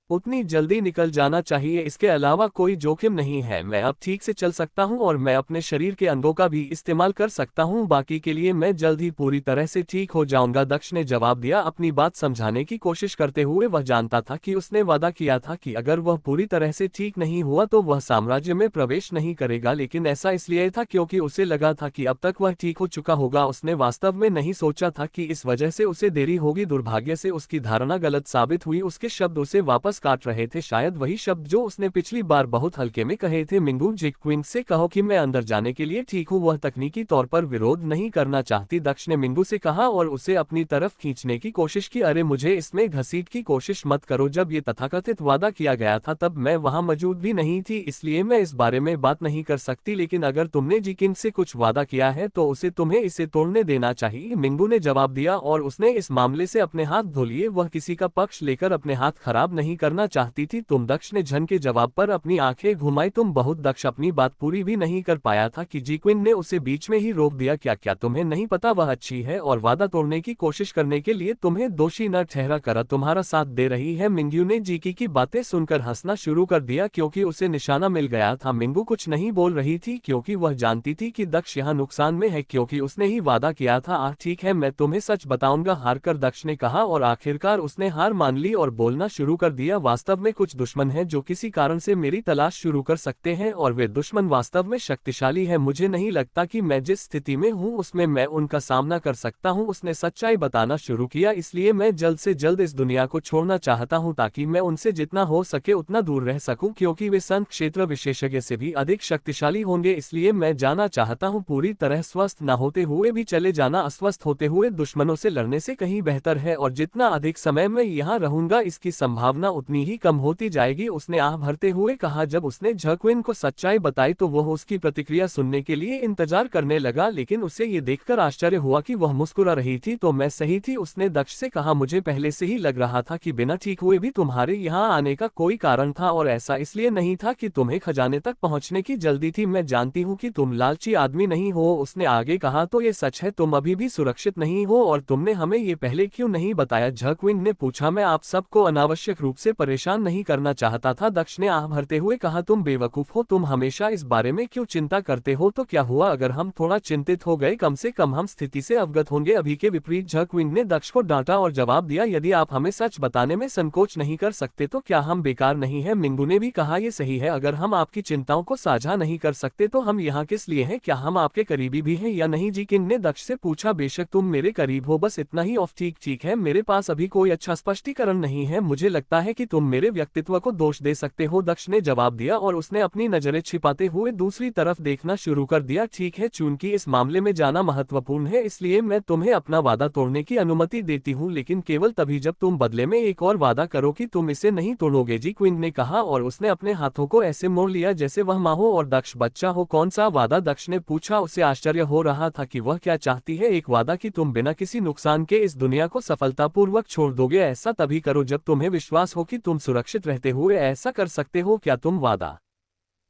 उतनी जल्दी निकल जाना चाहिए। इसके अलावा कोई जोखिम नहीं है। मैं अब ठीक से चल सकता हूं और मैं अपने शरीर के अंगों का भी इस्तेमाल कर सकता हूं। बाकी के लिए मैं जल्द ही पूरी तरह से ठीक हो जाऊंगा, दक्ष ने जवाब दिया, अपनी बात समझाने की कोशिश करते हुए। वह जानता था कि उसने वादा किया था कि अगर वह पूरी तरह से ठीक नहीं हुआ तो वह साम्राज्य में प्रवेश नहीं करेगा, लेकिन ऐसा इसलिए था क्योंकि उसे लगा था कि अब तक वह ठीक हो चुका होगा। उसने वास्तव में नहीं सोचा था कि इस वजह से उसे देरी होगी। दुर्भाग्य से उसकी धारणा गलत साबित हुई। उसके शब्द उसे वापस काट रहे थे, शायद वही शब्द जो उसने पिछली बार बहुत हल्के में कहे थे। मिंगू, जैक्विन से कहो कि मैं अंदर जाने के लिए ठीक हूँ। वह तकनीकी तौर पर विरोध नहीं करना चाहती, दक्ष ने मिंगू से कहा और उसे अपनी तरफ खींचने की कोशिश की। अरे मुझे इसमें घसीट की कोशिश मत करो। जब ये तथाकथित वादा किया गया था तब मैं वहां मौजूद भी नहीं थी, इसलिए मैं इस बारे में बात नहीं कर सकती, लेकिन अगर तुमने जैक्विन से कुछ वादा किया है तो उसे तुम्हें इसे तोड़ने देना चाहिए, मिंगू ने जवाब दिया। और उसने इस मामले से अपने हाथ धो लिए। वह किसी का पक्ष लेकर अपने हाथ खराब नहीं करना चाहती थी। तुम, दक्ष ने झन के जवाब पर अपनी आंखें घुमाई। तुम बहुत, दक्ष अपनी बात पूरी भी नहीं कर पाया था कि जैक्विन ने उसे बीच में ही रोक दिया। क्या तुम्हें नहीं पता वह अच्छी है और वादा तोड़ने की कोशिश करने के लिए तुम्हें दोषी न ठहरा कर तुम्हारा साथ दे रही है। मिंगू ने जीकी की बातें सुनकर हंसना शुरू कर दिया क्योंकि उसे निशाना मिल गया था। मिंगू कुछ नहीं बोल रही थी क्योंकि वह जानती थी कि दक्ष यहाँ नुकसान में है, क्योंकि उसने ही वादा किया था। ठीक है, मैं तुम्हें सच बताऊंगा, हारकर दक्ष ने कहा और आखिरकार उसने हार मान ली और बोलना शुरू कर दिया। वास्तव में कुछ दुश्मन हैं जो किसी कारण से मेरी तलाश शुरू कर सकते हैं और वे दुश्मन वास्तव में शक्तिशाली है। मुझे नहीं लगता कि मैं जिस स्थिति में हूँ उसमें मैं उनका सामना कर सकता हूँ। उसने सच्चाई बताना शुरू किया, इसलिए मैं जल्द से जल्द इस दुनिया को छोड़ना चाहता हूँ ताकि मैं उनसे जितना हो सके उतना दूर रह सकूं, क्योंकि वे संत क्षेत्र विशेषज्ञ से भी अधिक शक्तिशाली होंगे। इसलिए मैं जाना चाहता हूँ। पूरी तरह स्वस्थ न होते हुए भी चले जाना अस्वस्थ होते हुए दुश्मनों से लड़ने से कहीं बेहतर है, और जितना अधिक समय मैं यहाँ रहूंगा इसकी संभावना उतनी ही कम होती जाएगी, उसने आह भरते हुए कहा। जब उसने जैक्विन को सच्चाई बताई तो वह उसकी प्रतिक्रिया सुनने के लिए इंतजार करने लगा, लेकिन उसे ये देखकर आश्चर्य हुआ कि वह मुस्कुरा रही थी। तो मैं सही थी, उसने दक्ष से कहा। मुझे पहले से ही लग रहा था कि बिना ठीक हुए भी तुम्हारे यहाँ आने का कोई कारण था, और ऐसा इसलिए नहीं था कि तुम्हें खजाने तक पहुँचने की जल्दी थी। मैं जानती हूँ कि तुम लालची आदमी नहीं हो, उसने आगे कहा। तो ये सच है, तुम अभी भी सुरक्षित नहीं हो और तुमने हमें ये पहले क्यों नहीं बताया, जैक्विन ने पूछा। मैं आप सबको अनावश्यक रूप से परेशान नहीं करना चाहता था, दक्ष ने आह भरते हुए कहा। तुम बेवकूफ हो, तुम हमेशा इस बारे में क्यों चिंता करते हो। तो क्या हुआ अगर हम थोड़ा चिंतित हो गए, कम से कम हम स्थिति से अवगत होंगे। अभी के विपरीत जैक्विन ने दक्ष को डांटा और जवाब दिया, यदि आप हमें सच बताने में संकोच नहीं कर सकते तो क्या हम बेकार नहीं है। मिंगू ने भी कहा, ये सही है, अगर हम आपकी चिंताओं को साझा नहीं कर सकते तो हम यहाँ किस लिए हैं, क्या हम आपके करीबी भी हैं या नहीं। जैक्विन ने दक्ष से पूछा। बेशक तुम मेरे करीब हो, बस इतना ही। ऑफ ठीक है, मेरे पास अभी कोई अच्छा स्पष्टीकरण नहीं है। मुझे लगता है कि तुम मेरे व्यक्तित्व को दोष दे सकते हो, दक्ष ने जवाब दिया और उसने अपनी नजरें छिपाते हुए दूसरी तरफ देखना शुरू कर दिया। ठीक है, चूंकि इस मामले में जाना महत्वपूर्ण है, इसलिए मैं तुम्हें अपना वादा तोड़ने की अनुमति देती हूँ, लेकिन केवल तभी जब तुम बदले में एक और वादा करो कि तुम इसे नहीं तोड़ोगे। जी, क्वीन ने कहा और उसने अपने हाथों को ऐसे मोड़ लिया जैसे वह माँ हो और दक्ष बच्चा हो। कौन सा वादा? दक्ष ने पूछा। उसे आश्चर्य हो रहा था कि वह क्या चाहती है। एक वादा कि तुम बिना किसी नुकसान के इस दुनिया को सफलतापूर्वक छोड़ दोगे। ऐसा तभी करो जब तुम्हें विश्वास हो कि तुम सुरक्षित रहते हुए ऐसा कर सकते हो। क्या तुम वादा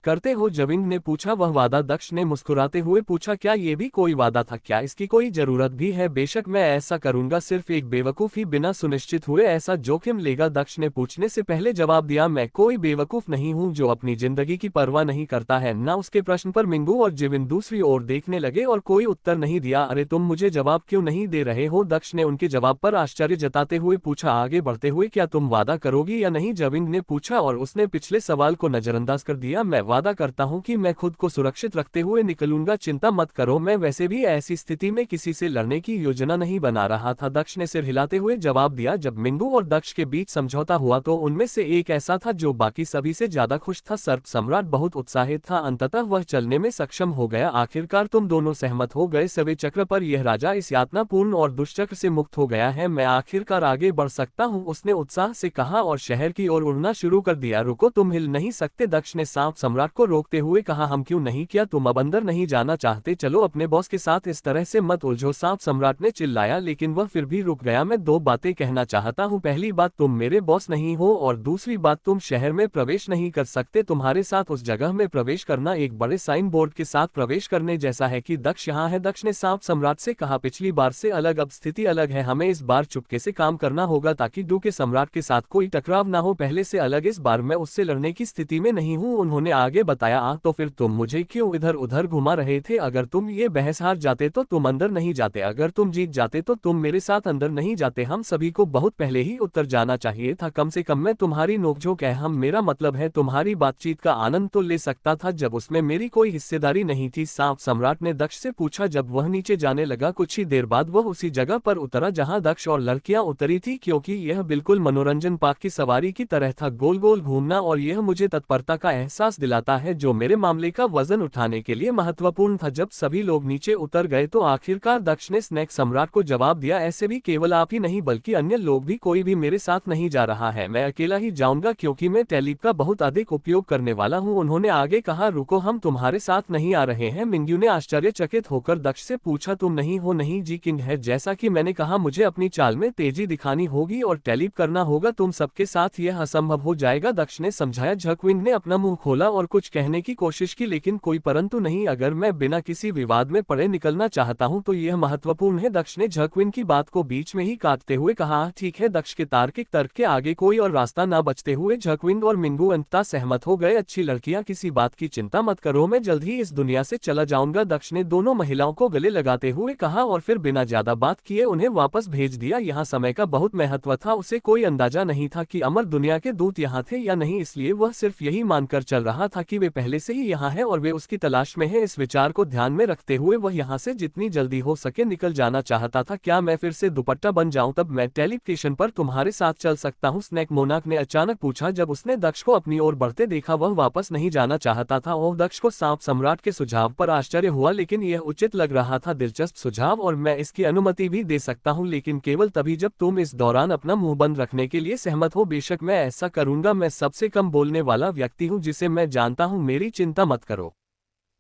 करते हो? जविंग ने पूछा। वह वादा? दक्ष ने मुस्कुराते हुए पूछा। क्या ये भी कोई वादा था? क्या इसकी कोई जरूरत भी है? बेशक मैं ऐसा करूंगा, सिर्फ एक बेवकूफ ही बिना सुनिश्चित हुए ऐसा जोखिम लेगा। दक्ष ने पूछने से पहले जवाब दिया, मैं कोई बेवकूफ नहीं हूं जो अपनी जिंदगी की परवाह नहीं करता है ना। उसके प्रश्न पर मिंगू और जिविन दूसरी ओर देखने लगे और कोई उत्तर नहीं दिया। अरे तुम मुझे जवाब क्यों नहीं दे रहे हो? दक्ष ने उनके जवाब पर आश्चर्य जताते हुए पूछा। आगे बढ़ते हुए, क्या तुम वादा करोगी या नहीं? जविंग ने पूछा और उसने पिछले सवाल को नजरअंदाज कर दिया। मैं वादा करता हूं कि मैं खुद को सुरक्षित रखते हुए निकलूंगा, चिंता मत करो। मैं वैसे भी ऐसी स्थिति में किसी से लड़ने की योजना नहीं बना रहा था। दक्ष ने सिर हिलाते हुए जवाब दिया। जब मिंगू और दक्ष के बीच समझौता हुआ तो उनमें से एक ऐसा था जो बाकी सभी से ज्यादा खुश था। सर्प सम्राट बहुत उत्साहित था। अंततः वह चलने में सक्षम हो गया। आखिरकार तुम दोनों सहमत हो गए। सवे चक्र पर यह राजा इस यातनापूर्ण और दुष्चक्र से मुक्त हो गया है। मैं आखिरकार आगे बढ़ सकता हूँ, उसने उत्साह से कहा और शहर की ओर उड़ना शुरू कर दिया। रुको, तुम हिल नहीं सकते, दक्ष ने सांप सम्राट को रोकते हुए कहा। हम क्यों नहीं? क्या तुम अब अंदर नहीं जाना चाहते? चलो, अपने बॉस के साथ इस तरह से मत उलझो, सांप सम्राट ने चिल्लाया, लेकिन वह फिर भी रुक गया। मैं दो बातें कहना चाहता हूँ। पहली बात, तुम मेरे बॉस नहीं हो और दूसरी बात, तुम शहर में प्रवेश नहीं कर सकते। तुम्हारे साथ उस जगह में प्रवेश करना एक बड़े साइन बोर्ड के साथ प्रवेश करने जैसा है कि दक्ष यहाँ है। दक्ष ने सांप सम्राट से कहा। पिछली बार से अलग, अब स्थिति अलग है। हमें इस बार चुपके से काम करना होगा ताकि डू के सम्राट के साथ कोई टकराव ना हो। पहले से अलग, इस बार मैं उससे लड़ने की स्थिति में नहीं हूँ, उन्होंने आगे बताया। तो फिर तुम मुझे क्यों इधर उधर घुमा रहे थे? अगर तुम ये बहस हार जाते तो तुम अंदर नहीं जाते, अगर तुम जीत जाते तो तुम मेरे साथ अंदर नहीं जाते। हम सभी को बहुत पहले ही उत्तर जाना चाहिए था। कम से कम मैं तुम्हारी नोकझोंक है, हम मेरा मतलब है तुम्हारी बातचीत का आनंद तो ले सकता था जब उसमें मेरी कोई हिस्सेदारी नहीं थी। सांप सम्राट ने दक्ष से पूछा। जब वह नीचे जाने लगा कुछ ही देर बाद वह उसी जगह पर उतरा जहां दक्ष और लड़कियां उतरी थी, क्योंकि यह बिल्कुल मनोरंजन पार्क की सवारी की तरह था, गोल गोल घूमना, और यह मुझे तत्परता का एहसास दिलाता है जो मेरे मामले का वजन उठाने के लिए महत्वपूर्ण था। जब सभी लोग नीचे उतर गए तो आखिरकार दक्ष ने स्नैक सम्राट को जवाब दिया। ऐसे भी केवल आप ही नहीं बल्कि अन्य लोग भी, कोई भी मेरे साथ नहीं जा रहा है, मैं अकेला ही जाऊंगा क्योंकि मैं टेलीप का बहुत अधिक उपयोग करने वाला हूं, उन्होंने आगे कहा। रुको, हम तुम्हारे साथ नहीं आ रहे हैं, मिंग्यू ने आश्चर्यचकित होकर दक्ष से पूछा। तुम नहीं हो? नहीं जी किंग है, जैसा कि मैंने कहा मुझे अपनी चाल में तेजी दिखानी होगी और टेलीप करना होगा, तुम सबके साथ यह असंभव हो जाएगा, दक्ष ने समझाया। झकविंग ने अपना मुंह खोला और कुछ कहने की कोशिश की लेकिन कोई परंतु नहीं। अगर मैं बिना किसी विवाद में पड़े निकलना चाहता हूं तो यह महत्वपूर्ण है, दक्ष ने झकविन की बात को बीच में ही काटते हुए कहा। ठीक है, दक्ष के तार्किक तर्क के आगे कोई और रास्ता ना बचते हुए झकविन और मिंगू अंततः सहमत हो गए। अच्छी लड़कियां, किसी बात की चिंता मत करो, मैं जल्द ही इस दुनिया से चला जाऊंगा, दक्ष ने दोनों महिलाओं को गले लगाते हुए कहा और फिर बिना ज्यादा बात किए उन्हें वापस भेज दिया। यहाँ समय का बहुत महत्व था, उसे कोई अंदाजा नहीं था कि अमर दुनिया के दूत यहाँ थे या नहीं, इसलिए वह सिर्फ यही मानकर चल रहा था कि वे पहले से ही यहाँ है और वे उसकी तलाश में है। इस विचार को ध्यान में रखते हुए वह यहाँ से जितनी जल्दी हो सके निकल जाना चाहता था। क्या मैं फिर से दुपट्टा बन जाऊं तब मैं टेलीपोर्टेशन पर तुम्हारे साथ चल सकता हूँ? स्नैक मोनाक ने अचानक पूछा। जब उसने दक्ष को अपनी ओर बढ़ते देखा वह वापस नहीं जाना चाहता था। ओह, दक्ष को सांप सम्राट के सुझाव पर आश्चर्य हुआ, लेकिन यह उचित लग रहा था, दिलचस्प सुझाव, और मैं इसकी अनुमति भी दे सकता हूँ, लेकिन केवल तभी जब तुम इस दौरान अपना मुंह बंद रखने के लिए सहमत हो। बेशक मैं ऐसा करूंगा, मैं सबसे कम बोलने वाला व्यक्ति हूँ जिसे मैं जानता हूँ, मेरी चिंता मत करो,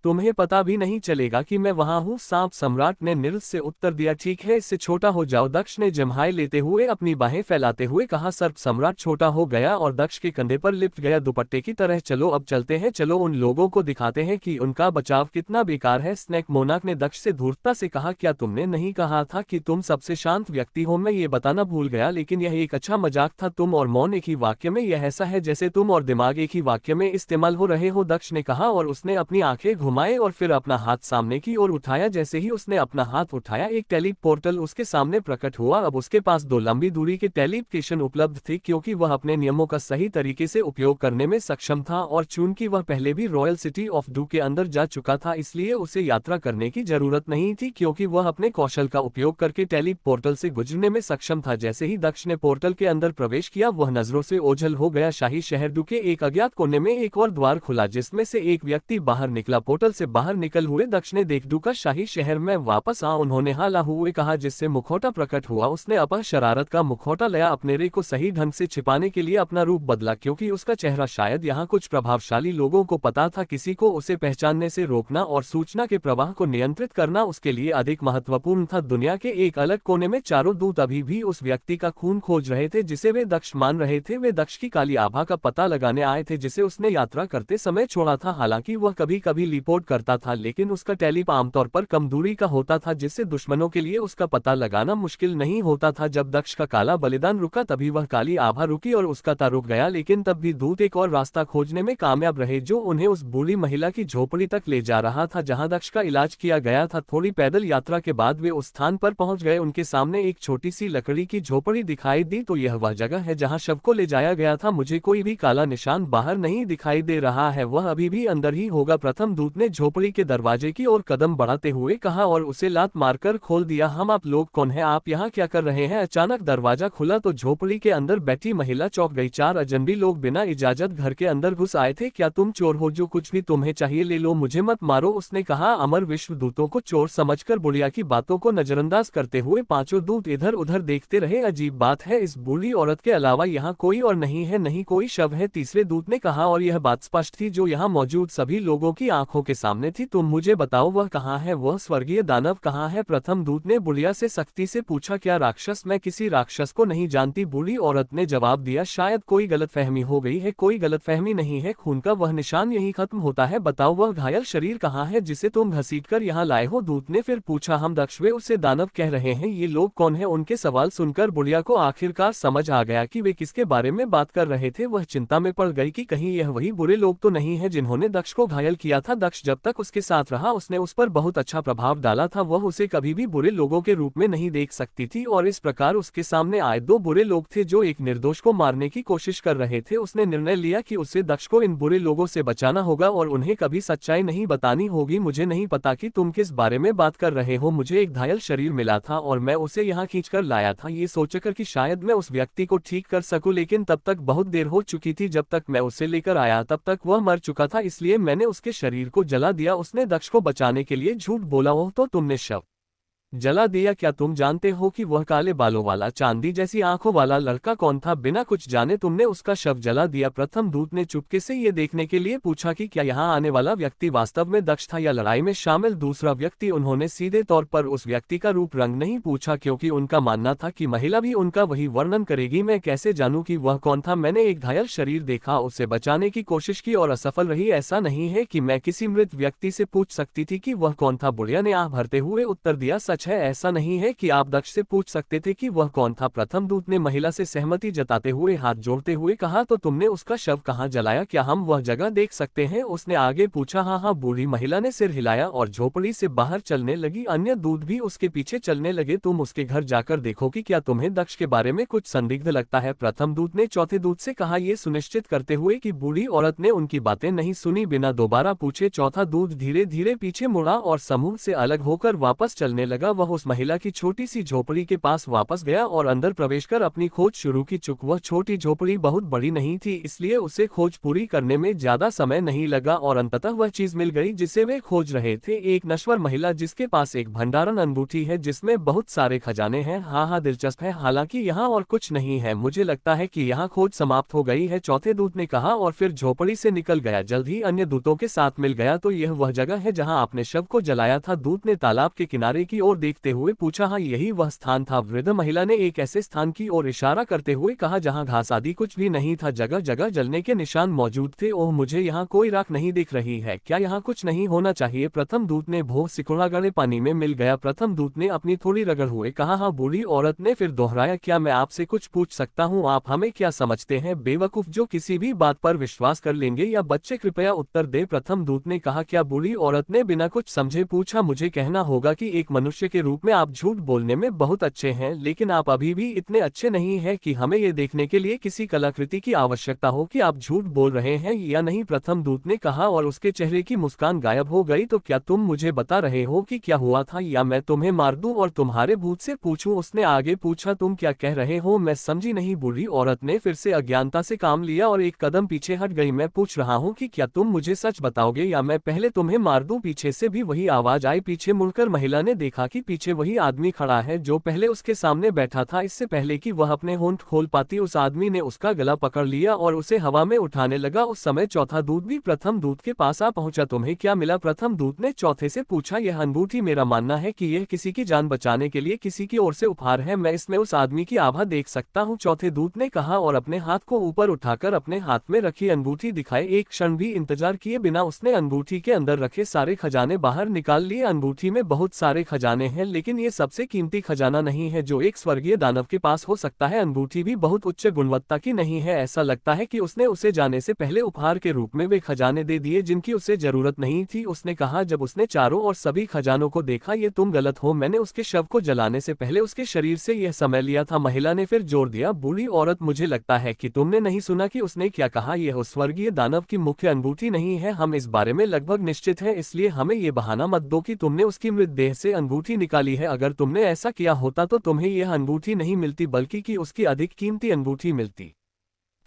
तुम्हें पता भी नहीं चलेगा कि मैं वहां हूं, सांप सम्राट ने निरस से उत्तर दिया। ठीक है, इससे छोटा हो जाओ, दक्ष ने जम्हाई लेते हुए अपनी बाहें फैलाते हुए कहा। सर्प सम्राट छोटा हो गया और दक्ष के कंधे पर लिपट गया दुपट्टे की तरह। चलो अब चलते हैं, चलो उन लोगों को दिखाते हैं कि उनका बचाव कितना बेकार है, स्नैक मोनाक ने दक्ष से धूर्तता से कहा। क्या तुमने नहीं कहा था कि तुम सबसे शांत व्यक्ति हो? मैं ये बताना भूल गया, लेकिन यह एक अच्छा मजाक था। तुम और मौन एक ही वाक्य में, यह ऐसा है जैसे तुम और दिमाग एक ही वाक्य में इस्तेमाल हो रहे हो, दक्ष ने कहा और उसने अपनी आंखें घुमाए और फिर अपना हाथ सामने की ओर उठाया। जैसे ही उसने अपना हाथ उठाया, एक टेलीपोर्टल उसके सामने प्रकट हुआ। अब उसके पास 2 लंबी दूरी के टेलीपोर्टेशन उपलब्ध थे, क्योंकि वह अपने नियमों का सही तरीके से उपयोग करने में सक्षम था और चूंकि वह पहले भी रॉयल सिटी ऑफ डू के अंदर जा चुका था, इसलिए उसे यात्रा करने की जरूरत नहीं थी, क्योंकि वह अपने कौशल का उपयोग करके टेलीपोर्टल से गुजरने में सक्षम था। जैसे ही दक्ष ने पोर्टल के अंदर प्रवेश किया, वह नजरों से ओझल हो गया। शाही शहर डू के एक अज्ञात कोने में एक और द्वार खुला, जिसमें से एक व्यक्ति बाहर निकला। पोर्टल से बाहर निकल हुए दक्ष ने देख डू का शाही शहर में वापस आ, उन्होंने हाला हुए कहा, जिससे मुखौटा प्रकट हुआ। उसने अपह शरारत का मुखौटा लिया, अपने रे को सही ढंग से छिपाने के लिए अपना रूप बदला, क्योंकि उसका चेहरा शायद यहाँ कुछ प्रभावशाली लोगों को पता था। किसी को उसे पहचानने से रोकना और सूचना के प्रवाह को नियंत्रित करना उसके लिए अधिक महत्वपूर्ण था। दुनिया के एक अलग कोने में चारों दूत अभी भी उस व्यक्ति का खून खोज रहे थे जिसे वे दक्ष मान रहे थे। वे दक्ष की काली आभा का पता लगाने आए थे, जिसे उसने यात्रा करते समय छोड़ा था। हालांकि वह कभी कभी रिपोर्ट करता था, लेकिन उसका टेलीप आमतौर पर कम दूरी का होता था, जिससे दुश्मनों के लिए उसका पता लगाना मुश्किल नहीं होता था। जब दक्ष का काला बलिदान रुका, तभी वह काली आभा रुकी और उसका ता रुक गया। लेकिन तब भी दूत एक और रास्ता खोजने में कामयाब रहे, जो उन्हें उस बूढ़ी महिला की झोपड़ी तक ले जा रहा था जहां दक्ष का इलाज किया गया था। थोड़ी पैदल यात्रा के बाद वे उस स्थान पर पहुंच गए। उनके सामने एक छोटी सी लकड़ी की झोपड़ी दिखाई दी। तो यह वह जगह है जहां शव को ले जाया गया था। मुझे कोई भी काला निशान बाहर नहीं दिखाई दे रहा है, वह अभी भी अंदर ही होगा। प्रथम दूत ने झोपड़ी के दरवाजे की ओर कदम बढ़ाते हुए कहा और उसे लात मारकर खोल दिया। हम आप लोग कौन हैं? आप यहाँ क्या कर रहे हैं? अचानक दरवाजा खुला तो झोपड़ी के अंदर बैठी महिला चौंक गई। 4 अजनबी लोग बिना इजाजत घर के अंदर घुस आए थे। क्या तुम चोर हो? जो कुछ भी तुम्हें चाहिए ले लो, मुझे मत मारो, उसने कहा। अमर विश्व दूतों को चोर समझकर बुढ़िया की बातों को नजरअंदाज करते हुए पांचों दूत इधर उधर देखते रहे। अजीब बात है, इस बूढ़ी औरत के अलावा यहाँ कोई और नहीं है, नहीं कोई शव है, तीसरे दूत ने कहा। और यह बात स्पष्ट थी जो यहाँ मौजूद सभी लोगों की आंखों के सामने थी। तुम मुझे बताओ, वह कहाँ है? वह स्वर्गीय दानव कहाँ है? प्रथम दूत ने बुढ़िया से सख्ती से पूछा। क्या राक्षस? मैं किसी राक्षस को नहीं जानती, बूढ़ी औरत ने जवाब दिया। शायद कोई गलतफहमी हो गई है। कोई गलतफहमी नहीं है, खून का वह निशान यही खत्म होता है। बताओ, वह घायल शरीर कहाँ है जिसे तुम घसीटकर यहाँ लाए हो? दूत ने फिर पूछा। हम दक्ष, वे उसे दानव कह रहे हैं। ये लोग कौन है? उनके सवाल सुनकर बुढ़िया को आखिरकार समझ आ गया कि वे किसके बारे में बात कर रहे थे। वह चिंता में पड़ गई कि कहीं यह वही बुरे लोग तो नहीं है जिन्होंने दक्ष को घायल किया था। दक्ष जब तक उसके साथ रहा, उसने उस पर बहुत अच्छा प्रभाव डाला था। वह उसे कभी भी बुरे लोगों के रूप में नहीं देख सकती थी, और इस प्रकार उसके सामने आए 2 बुरे लोग थे जो एक निर्दोष को मारने की कोशिश कर रहे थे। उसने निर्णय लिया कि उसे दक्ष को इन बुरे लोगों से बचाना होगा और उन्हें कभी सच्चाई नहीं बतानी होगी। मुझे नहीं पता कि तुम किस बारे में बात कर रहे हो। मुझे एक घायल शरीर मिला था और मैं उसे यहाँ खींचकर लाया था, ये सोचकर कि शायद मैं उस व्यक्ति को ठीक कर सकूं, लेकिन तब तक बहुत देर हो चुकी थी। जब तक मैं उसे लेकर आया तब तक वह मर चुका था, इसलिए मैंने उसके शरीर को जला दिया। उसने दक्ष को बचाने के लिए झूठ बोला। ओह, तो तुमने शव जला दिया? क्या तुम जानते हो कि वह काले बालों वाला, चांदी जैसी आंखों वाला लड़का कौन था? बिना कुछ जाने तुमने उसका शव जला दिया? प्रथम दूत ने चुपके से ये देखने के लिए पूछा कि क्या यहाँ आने वाला व्यक्ति वास्तव में दक्ष था या लड़ाई में शामिल दूसरा व्यक्ति। उन्होंने सीधे तौर पर उस व्यक्ति का रूप रंग नहीं पूछा, क्योंकि उनका मानना था कि महिला भी उनका वही वर्णन करेगी। मैं कैसे जानूं कि वह कौन था? मैंने एक घायल शरीर देखा, उसे बचाने की कोशिश की और असफल रही। ऐसा नहीं है कि मैं किसी मृत व्यक्ति से पूछ सकती थी कि वह कौन था। बुढ़िया ने आह भरते हुए उत्तर दिया। सच है, ऐसा नहीं है कि आप दक्ष से पूछ सकते थे कि वह कौन था? प्रथम दूत ने महिला से सहमति जताते हुए हाथ जोड़ते हुए कहा। तो तुमने उसका शव कहाँ जलाया? क्या हम वह जगह देख सकते हैं? उसने आगे पूछा। हाँ हाँ, बूढ़ी महिला ने सिर हिलाया और झोपड़ी से बाहर चलने लगी। अन्य दूत भी उसके पीछे चलने लगे। तुम उसके घर जाकर देखो कि क्या तुम्हें दक्ष के बारे में कुछ संदिग्ध लगता है? प्रथम दूत ने चौथे दूत से कहा, ये सुनिश्चित करते हुए कि बूढ़ी औरत ने उनकी बातें नहीं सुनी। बिना दोबारा पूछे चौथा दूत धीरे धीरे पीछे मुड़ा और समूह से अलग होकर वापस चलने लगा। वह उस महिला की छोटी सी झोपड़ी के पास वापस गया और अंदर प्रवेश कर अपनी खोज शुरू की। चूक वह छोटी झोपड़ी बहुत बड़ी नहीं थी, इसलिए उसे खोज पूरी करने में ज्यादा समय नहीं लगा और अंततः वह चीज मिल गई जिसे वे खोज रहे थे। एक नश्वर महिला जिसके पास एक भंडारण अंगूठी है जिसमें बहुत सारे खजाने हैं। हाँ, दिलचस्प है। हालांकि यहाँ और कुछ नहीं है। मुझे लगता है कि यहाँ खोज समाप्त हो गई है, चौथे दूत ने कहा और फिर झोपड़ी से निकल गया। जल्द ही अन्य दूतों के साथ मिल गया। तो यह वह जगह है जहाँ आपने शव को जलाया था। दूत ने तालाब के किनारे की ओर ओर देखते हुए पूछा, हाँ यही वह स्थान था। वृद्ध महिला ने एक ऐसे स्थान की ओर इशारा करते हुए कहा जहाँ घास आदि कुछ भी नहीं था, जगह जगह जलने के निशान मौजूद थे। ओह, मुझे यहाँ कोई राख नहीं दिख रही है, क्या यहाँ कुछ नहीं होना चाहिए? प्रथम दूत ने भो सिकुड़ा गड़े पानी में मिल गया। प्रथम दूत ने अपनी थोड़ी रगड़ हुए कहा, हाँ। बूढ़ी औरत ने फिर दोहराया, क्या मैं आपसे कुछ पूछ सकता हूँ? आप हमें क्या समझते हैं, बेवकूफ जो किसी भी बात पर विश्वास कर लेंगे, या बच्चे? कृपया उत्तर दे। प्रथम दूत ने कहा। क्या? बूढ़ी औरत ने बिना कुछ समझे पूछा। मुझे कहना होगा कि एक मनुष्य के रूप में आप झूठ बोलने में बहुत अच्छे हैं, लेकिन आप अभी भी इतने अच्छे नहीं हैं कि हमें ये देखने के लिए किसी कलाकृति की आवश्यकता हो कि आप झूठ बोल रहे हैं या नहीं। प्रथम दूत ने कहा और उसके चेहरे की मुस्कान गायब हो गई। तो क्या तुम मुझे बता रहे हो कि क्या हुआ था, या मैं तुम्हें मार दूं और तुम्हारे भूत से पूछूं? उसने आगे पूछा। तुम क्या कह रहे हो? मैं समझी नहीं। बूढ़ी औरत ने फिर से अज्ञानता से काम लिया और एक कदम पीछे हट गई। मैं पूछ रहा हूँ कि क्या तुम मुझे सच बताओगे या मैं पहले तुम्हें मार दूं? पीछे से भी वही आवाज आई। पीछे मुड़कर महिला ने देखा कि पीछे वही आदमी खड़ा है जो पहले उसके सामने बैठा था। इससे पहले कि वह अपने होंठ खोल पाती, उस आदमी ने उसका गला पकड़ लिया और उसे हवा में उठाने लगा। उस समय चौथा दूत भी प्रथम दूत के पास आ पहुंचा। तुम्हें क्या मिला? प्रथम दूत ने चौथे से पूछा। यह अंगूठी, मेरा मानना है कि यह किसी की जान बचाने के लिए किसी की ओर से उपहार है। मैं इसमें उस आदमी की आभा देख सकता हूँ, चौथे दूत ने कहा और अपने हाथ को ऊपर उठाकर अपने हाथ में रखी अंगूठी दिखाए। एक क्षण भी इंतजार किए बिना उसने अंगूठी के अंदर रखे सारे खजाने बाहर निकाल लिए। अंगूठी में बहुत सारे खजाने हैं, लेकिन ये सबसे कीमती खजाना नहीं है जो एक स्वर्गीय दानव के पास हो सकता है। अंगूठी भी बहुत उच्च गुणवत्ता की नहीं है। ऐसा लगता है कि उसने उसे जाने से पहले उपहार के रूप में वे खजाने दे दिए जिनकी उसे जरूरत नहीं थी। उसने कहा जब उसने चारों और सभी खजानों को देखा, ये तुम गलत हो, मैंने उसके शव को जलाने से पहले उसके शरीर से यह समय लिया था। महिला ने फिर जोर दिया। बूढ़ी औरत, मुझे लगता है कि तुमने नहीं सुना कि उसने क्या कहा। यह उस स्वर्गीय दानव की मुख्य अंगूठी नहीं है, हम इस बारे में लगभग निश्चित हैं, इसलिए हमें ये बहाना मत दो कि तुमने उसकी मृतदेह से अंगूठी निकाली है। अगर तुमने ऐसा किया होता तो तुम्हें यह अंगूठी नहीं मिलती, बल्कि कि उसकी अधिक कीमती अंगूठी मिलती।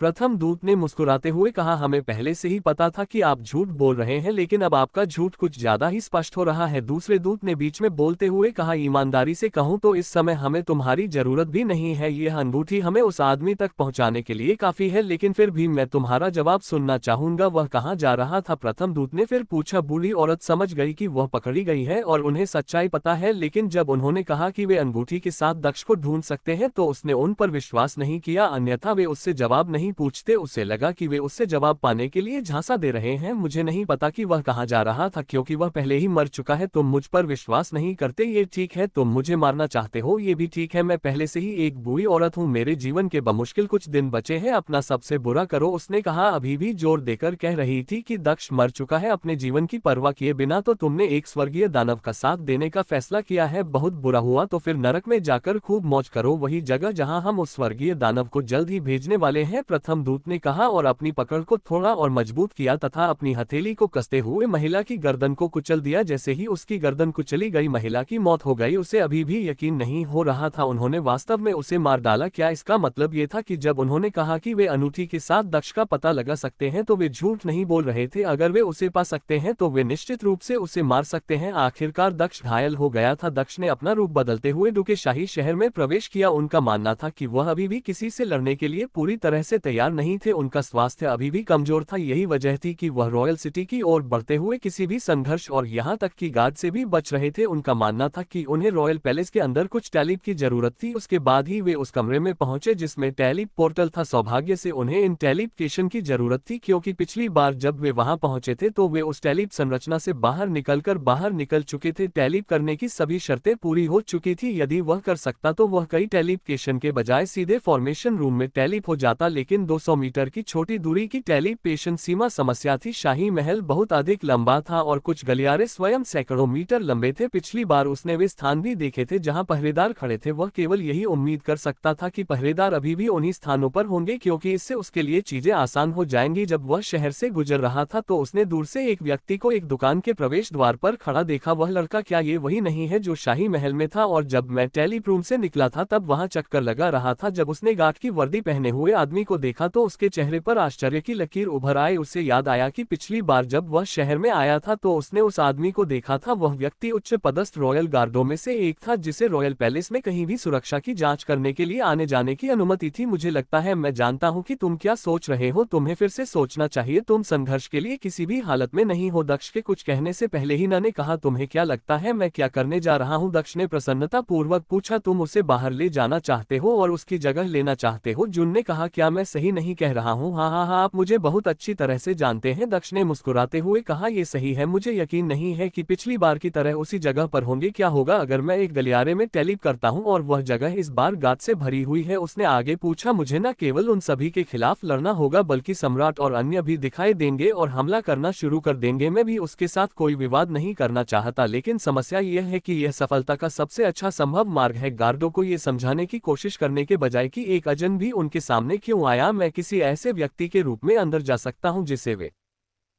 प्रथम दूत ने मुस्कुराते हुए कहा, हमें पहले से ही पता था कि आप झूठ बोल रहे हैं, लेकिन अब आपका झूठ कुछ ज्यादा ही स्पष्ट हो रहा है। दूसरे दूत ने बीच में बोलते हुए कहा, ईमानदारी से कहूं तो इस समय हमें तुम्हारी जरूरत भी नहीं है। यह अंगूठी हमें उस आदमी तक पहुंचाने के लिए काफी है, लेकिन फिर भी मैं तुम्हारा जवाब सुनना चाहूंगा। वह कहाँ जा रहा था? प्रथम दूत ने फिर पूछा। बूढ़ी औरत समझ गई कि वह पकड़ी गई है और उन्हें सच्चाई पता है, लेकिन जब उन्होंने कहा कि वे अंगूठी के साथ दक्ष को ढूंढ सकते हैं तो उसने उन पर विश्वास नहीं किया, अन्यथा वे उससे जवाब नहीं पूछते। उसे लगा कि वे उससे जवाब पाने के लिए झांसा दे रहे हैं। मुझे नहीं पता कि वह कहाँ जा रहा था, क्योंकि वह पहले ही मर चुका है। तुम मुझ पर विश्वास नहीं करते, ये ठीक है। तुम मुझे मारना चाहते हो, ये भी ठीक है। मैं पहले से ही एक बुरी औरत हूँ, मेरे जीवन के बमुश्किल कुछ दिन बचे हैं, अपना सबसे बुरा करो। उसने कहा, अभी भी जोर देकर कह रही थी कि दक्ष मर चुका है। अपने जीवन की परवाह किए बिना तो तुमने एक स्वर्गीय दानव का साथ देने का फैसला किया है। बहुत बुरा हुआ, तो फिर नरक में जाकर खूब मौज करो, वही जगह जहाँ हम उस स्वर्गीय दानव को जल्द ही भेजने वाले हैं। प्रथम दूत ने कहा और अपनी पकड़ को थोड़ा और मजबूत किया तथा अपनी हथेली को कसते हुए महिला की गर्दन को कुचल दिया। जैसे ही उसकी गर्दन कुचली गई, महिला की मौत हो गई। उसे अभी भी यकीन नहीं हो रहा था उन्होंने वास्तव में उसे मार डाला। क्या इसका मतलब ये था कि जब उन्होंने कहा कि वे अनूठी के साथ दक्ष का पता लगा सकते हैं तो वे झूठ नहीं बोल रहे थे? अगर वे उसे पा सकते हैं तो वे निश्चित रूप से उसे मार सकते हैं। आखिरकार दक्ष घायल हो गया था। दक्ष ने अपना रूप बदलते हुए डुके शाही शहर में प्रवेश किया। उनका मानना था कि वह अभी भी किसी से लड़ने के लिए पूरी तरह से तैयार नहीं थे। उनका स्वास्थ्य अभी भी कमजोर था, यही वजह थी कि वह रॉयल सिटी की ओर बढ़ते हुए किसी भी संघर्ष और यहाँ तक कि गार्ड से भी बच रहे थे। उनका मानना था कि उन्हें रॉयल पैलेस के अंदर कुछ टैलिप की जरूरत थी। उसके बाद ही वे उस कमरे में पहुंचे जिसमें टैलिप पोर्टल था। सौभाग्य से उन्हें इन टैलिप स्टेशन की जरूरत थी, क्योंकि पिछली बार जब वे वहां पहुंचे थे तो वे उस टैलिप संरचना से बाहर निकल चुके थे। टैलिप करने की सभी शर्तें पूरी हो चुकी थी। यदि वह कर सकता तो वह कई टैलिप स्टेशन के बजाय सीधे फॉर्मेशन रूम में टैलिप हो जाता, लेकिन 200 मीटर की छोटी दूरी की टैलिप स्टेशन सीमा समस्या थी। शाही महल बहुत अधिक लंबा था और कुछ गलियारे स्वयं सैकड़ों मीटर लंबे थे। पिछली बार उसने वे स्थान भी देखे थे जहां पहरेदार खड़े थे। वह केवल यही उम्मीद कर सकता था कि पहरेदार अभी भी उन्हीं स्थानों पर होंगे, क्योंकि इससे उसके लिए चीजें आसान हो जाएंगी। जब वह शहर से गुजर रहा था तो उसने दूर से एक व्यक्ति को एक दुकान के प्रवेश द्वार पर खड़ा देखा। वह लड़का, क्या ये वही नहीं है जो शाही महल में था? और जब मैं टैलिप रूम से निकला था तब वहां चक्कर लगा रहा था। जब उसने गार्ड की वर्दी पहने हुए आदमी को देखा तो उसके चेहरे पर आश्चर्य की लकीर उभर आई। उसे याद आया कि पिछली बार जब वह शहर में आया था तो उसने उस आदमी को देखा था। वह व्यक्ति उच्च पदस्थ रॉयल गार्डों में से एक था जिसे रॉयल पैलेस में कहीं भी सुरक्षा की जांच करने के लिए आने जाने की अनुमति थी। मुझे लगता है मैं जानता हूं कि तुम क्या सोच रहे हो, तुम्हें फिर से सोचना चाहिए, तुम संघर्ष के लिए किसी भी हालत में नहीं हो। दक्ष के कुछ कहने से पहले ही न ने कहा, तुम्हें क्या लगता है मैं क्या करने जा रहा हूं? दक्ष ने प्रसन्नता पूर्वक पूछा, तुम उसे बाहर ले जाना चाहते हो और उसकी जगह लेना चाहते हो? जून ने कहा, क्या मैं सही नहीं कह रहा हूँ? हाँ हाँ हाँ, आप मुझे बहुत अच्छी तरह से जानते हैं। दक्ष ने मुस्कुराते हुए कहा, ये सही है, मुझे यकीन नहीं है कि पिछली बार की तरह उसी जगह पर होंगे। क्या होगा अगर मैं एक गलियारे में टेलीप करता हूँ और वह जगह इस बार गाद से भरी हुई है? उसने आगे पूछा, मुझे न केवल उन सभी के खिलाफ लड़ना होगा बल्कि सम्राट और अन्य भी दिखाई देंगे और हमला करना शुरू कर देंगे। मैं भी उसके साथ कोई विवाद नहीं करना चाहता, लेकिन समस्या यह है कि यह सफलता का सबसे अच्छा संभव मार्ग है। गार्डों को ये समझाने की कोशिश करने के बजाय कि एक अजन भी उनके सामने क्यों आया, मैं किसी ऐसे व्यक्ति के रूप में अंदर जा सकता हूं जिसे वे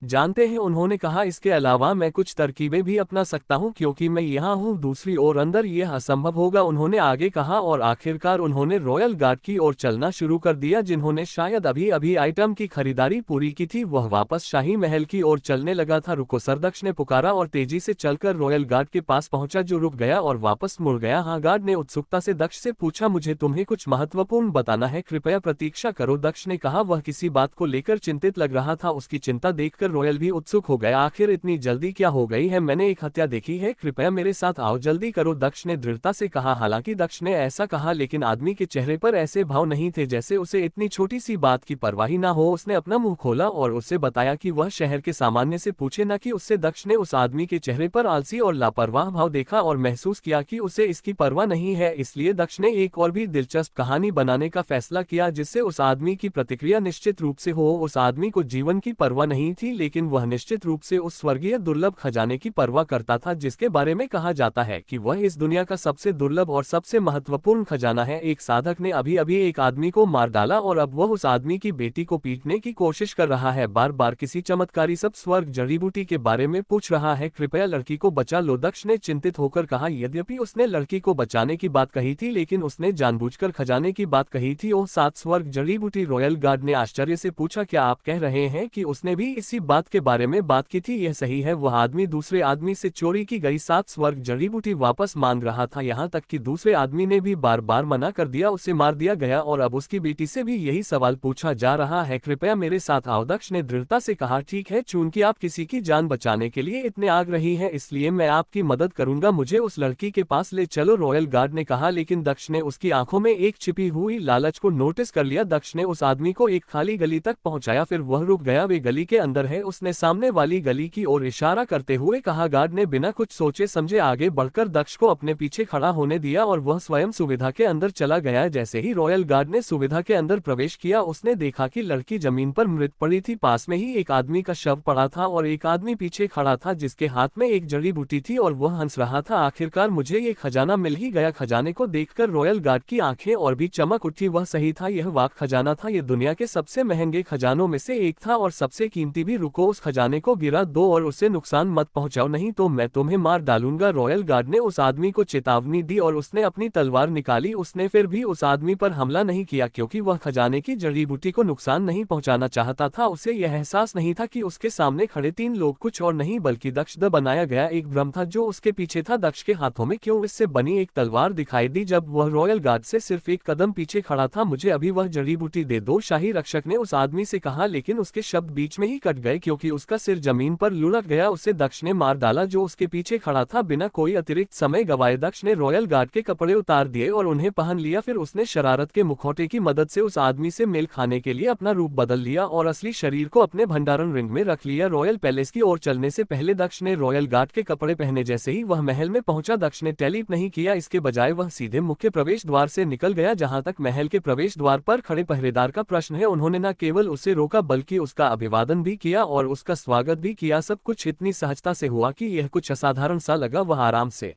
जानते हैं। उन्होंने कहा, इसके अलावा मैं कुछ तरकीबें भी अपना सकता हूं क्योंकि मैं यहां हूं, दूसरी ओर अंदर यह असंभव होगा, उन्होंने आगे कहा। और आखिरकार उन्होंने रॉयल गार्ड की ओर चलना शुरू कर दिया जिन्होंने शायद अभी अभी आइटम की खरीदारी पूरी की थी। वह वापस शाही महल की ओर चलने लगा था। रुको सर, दक्ष ने पुकारा और तेजी से चलकर रॉयल गार्ड के पास पहुंचा जो रुक गया और वापस मुड़ गया। हाँ, गार्ड ने उत्सुकता से दक्ष से पूछा, मुझे तुम्हें कुछ महत्वपूर्ण बताना है, कृपया प्रतीक्षा करो। दक्ष ने कहा। वह किसी बात को लेकर चिंतित लग रहा था। उसकी चिंता देखकर रॉयल भी उत्सुक हो गया। आखिर इतनी जल्दी क्या हो गई है? मैंने एक हत्या देखी है, कृपया मेरे साथ आओ, जल्दी करो, दक्ष ने दृढ़ता से कहा। हालांकि दक्ष ने ऐसा कहा लेकिन आदमी के चेहरे पर ऐसे भाव नहीं थे जैसे उसे इतनी छोटी सी बात की परवाही ना हो। उसने अपना मुंह खोला और उसे बताया कि वह शहर के सामान्य से पूछे न कि उससे। दक्ष ने उस आदमी के चेहरे पर आलसी और लापरवाह भाव देखा और महसूस किया कि उसे इसकी परवाह नहीं है। इसलिए दक्ष ने एक और भी दिलचस्प कहानी बनाने का फैसला किया जिससे उस आदमी की प्रतिक्रिया निश्चित रूप से हो। उस आदमी को जीवन की परवाह नहीं थी लेकिन वह निश्चित रूप से उस स्वर्गीय दुर्लभ खजाने की परवाह करता था जिसके बारे में कहा जाता है कि वह इस दुनिया का सबसे दुर्लभ और सबसे महत्वपूर्ण खजाना है। एक साधक ने अभी अभी एक आदमी को मार डाला और अब वह उस आदमी की बेटी को पीटने की कोशिश कर रहा है। बार बार किसी चमत्कारी सब स्वर्ग जड़ी बूटी के बारे में पूछ रहा है, कृपया लड़की को बचा लो, दक्ष ने चिंतित होकर कहा। यद्यपि उसने लड़की को बचाने की बात कही थी लेकिन उसने जानबूझकर खजाने की बात कही थी। ओह, 7 स्वर्ग जड़ी बूटी? रॉयल गार्ड ने आश्चर्य से पूछा, क्या आप कह रहे हैं कि उसने भी इसी बात के बारे में बात की थी? यह सही है, वह आदमी दूसरे आदमी से चोरी की गई 7 स्वर्ग जड़ी बूटी वापस मांग रहा था, यहाँ तक कि दूसरे आदमी ने भी बार बार मना कर दिया। उसे मार दिया गया और अब उसकी बेटी से भी यही सवाल पूछा जा रहा है। कृपया मेरे साथ आओ, दक्ष ने दृढ़ता से कहा। ठीक है, चूंकि आप किसी की जान बचाने के लिए इतने आग्रही हैं इसलिए मैं आपकी मदद करूंगा, मुझे उस लड़की के पास ले चलो, रॉयल गार्ड ने कहा। लेकिन दक्ष ने उसकी आंखों में एक छिपी हुई लालच को नोटिस कर लिया। दक्ष ने उस आदमी को एक खाली गली तक पहुंचाया, फिर वह रुक गया। वे गली के अंदर है, उसने सामने वाली गली की ओर इशारा करते हुए कहा। गार्ड ने बिना कुछ सोचे समझे आगे बढ़कर दक्ष को अपने पीछे खड़ा होने दिया और वह स्वयं सुविधा के अंदर चला गया। जैसे ही रॉयल गार्ड ने सुविधा के अंदर प्रवेश किया उसने देखा कि लड़की जमीन पर मृत पड़ी थी। पास में ही एक आदमी का शव पड़ा था और एक आदमी पीछे खड़ा था जिसके हाथ में एक जड़ी बूटी थी और वह हंस रहा था। आखिरकार मुझे ये खजाना मिल ही गया। खजाने को देखकर रॉयल गार्ड की आंखें और भी चमक उठी। वह सही था, यह वाक खजाना था, यह दुनिया के सबसे महंगे खजानों में से एक था और सबसे कीमती भी। रुको, उस खजाने को गिरा दो और उसे नुकसान मत पहुंचाओ, नहीं तो मैं तुम्हें मार डालूंगा। रॉयल गार्ड ने उस आदमी को चेतावनी दी और उसने अपनी तलवार निकाली। उसने फिर भी उस आदमी पर हमला नहीं किया क्योंकि वह खजाने की जड़ी बूटी को नुकसान नहीं पहुंचाना चाहता था। उसे यह एहसास नहीं था कि उसके सामने खड़े 3 लोग कुछ और नहीं बल्कि दक्ष द बनाया गया एक भ्रम था जो उसके पीछे था। दक्ष के हाथों में क्यों इससे बनी एक तलवार दिखाई दी जब वह रॉयल गार्ड से सिर्फ एक कदम पीछे खड़ा था। मुझे अभी वह जड़ी बूटी दे दो, शाही रक्षक ने उस आदमी से कहा, लेकिन उसके शब्द बीच में ही कट गए क्योंकि उसका सिर जमीन पर लुढ़क गया। उसे दक्ष ने मार डाला जो उसके पीछे खड़ा था। बिना कोई अतिरिक्त समय गवाए दक्ष ने रॉयल गार्ड के कपड़े उतार दिए और उन्हें पहन लिया। फिर उसने शरारत के मुखौटे की मदद से उस आदमी से मेल खाने के लिए अपना रूप बदल लिया और असली शरीर को अपने भंडारण रिंग में रख लिया। रॉयल पैलेस की ओर चलने से पहले दक्ष ने रॉयल गार्ड के कपड़े पहने। जैसे ही वह महल में पहुंचा दक्ष ने टेलीप नहीं किया, इसके बजाय वह सीधे मुख्य प्रवेश द्वार से निकल गया। जहां तक महल के प्रवेश द्वार पर खड़े पहरेदार का प्रश्न है, उन्होंने न केवल उसे रोका बल्कि उसका अभिवादन भी किया और उसका स्वागत भी किया। सब कुछ इतनी सहजता से हुआ कि यह कुछ असाधारण सा लगा। वह आराम से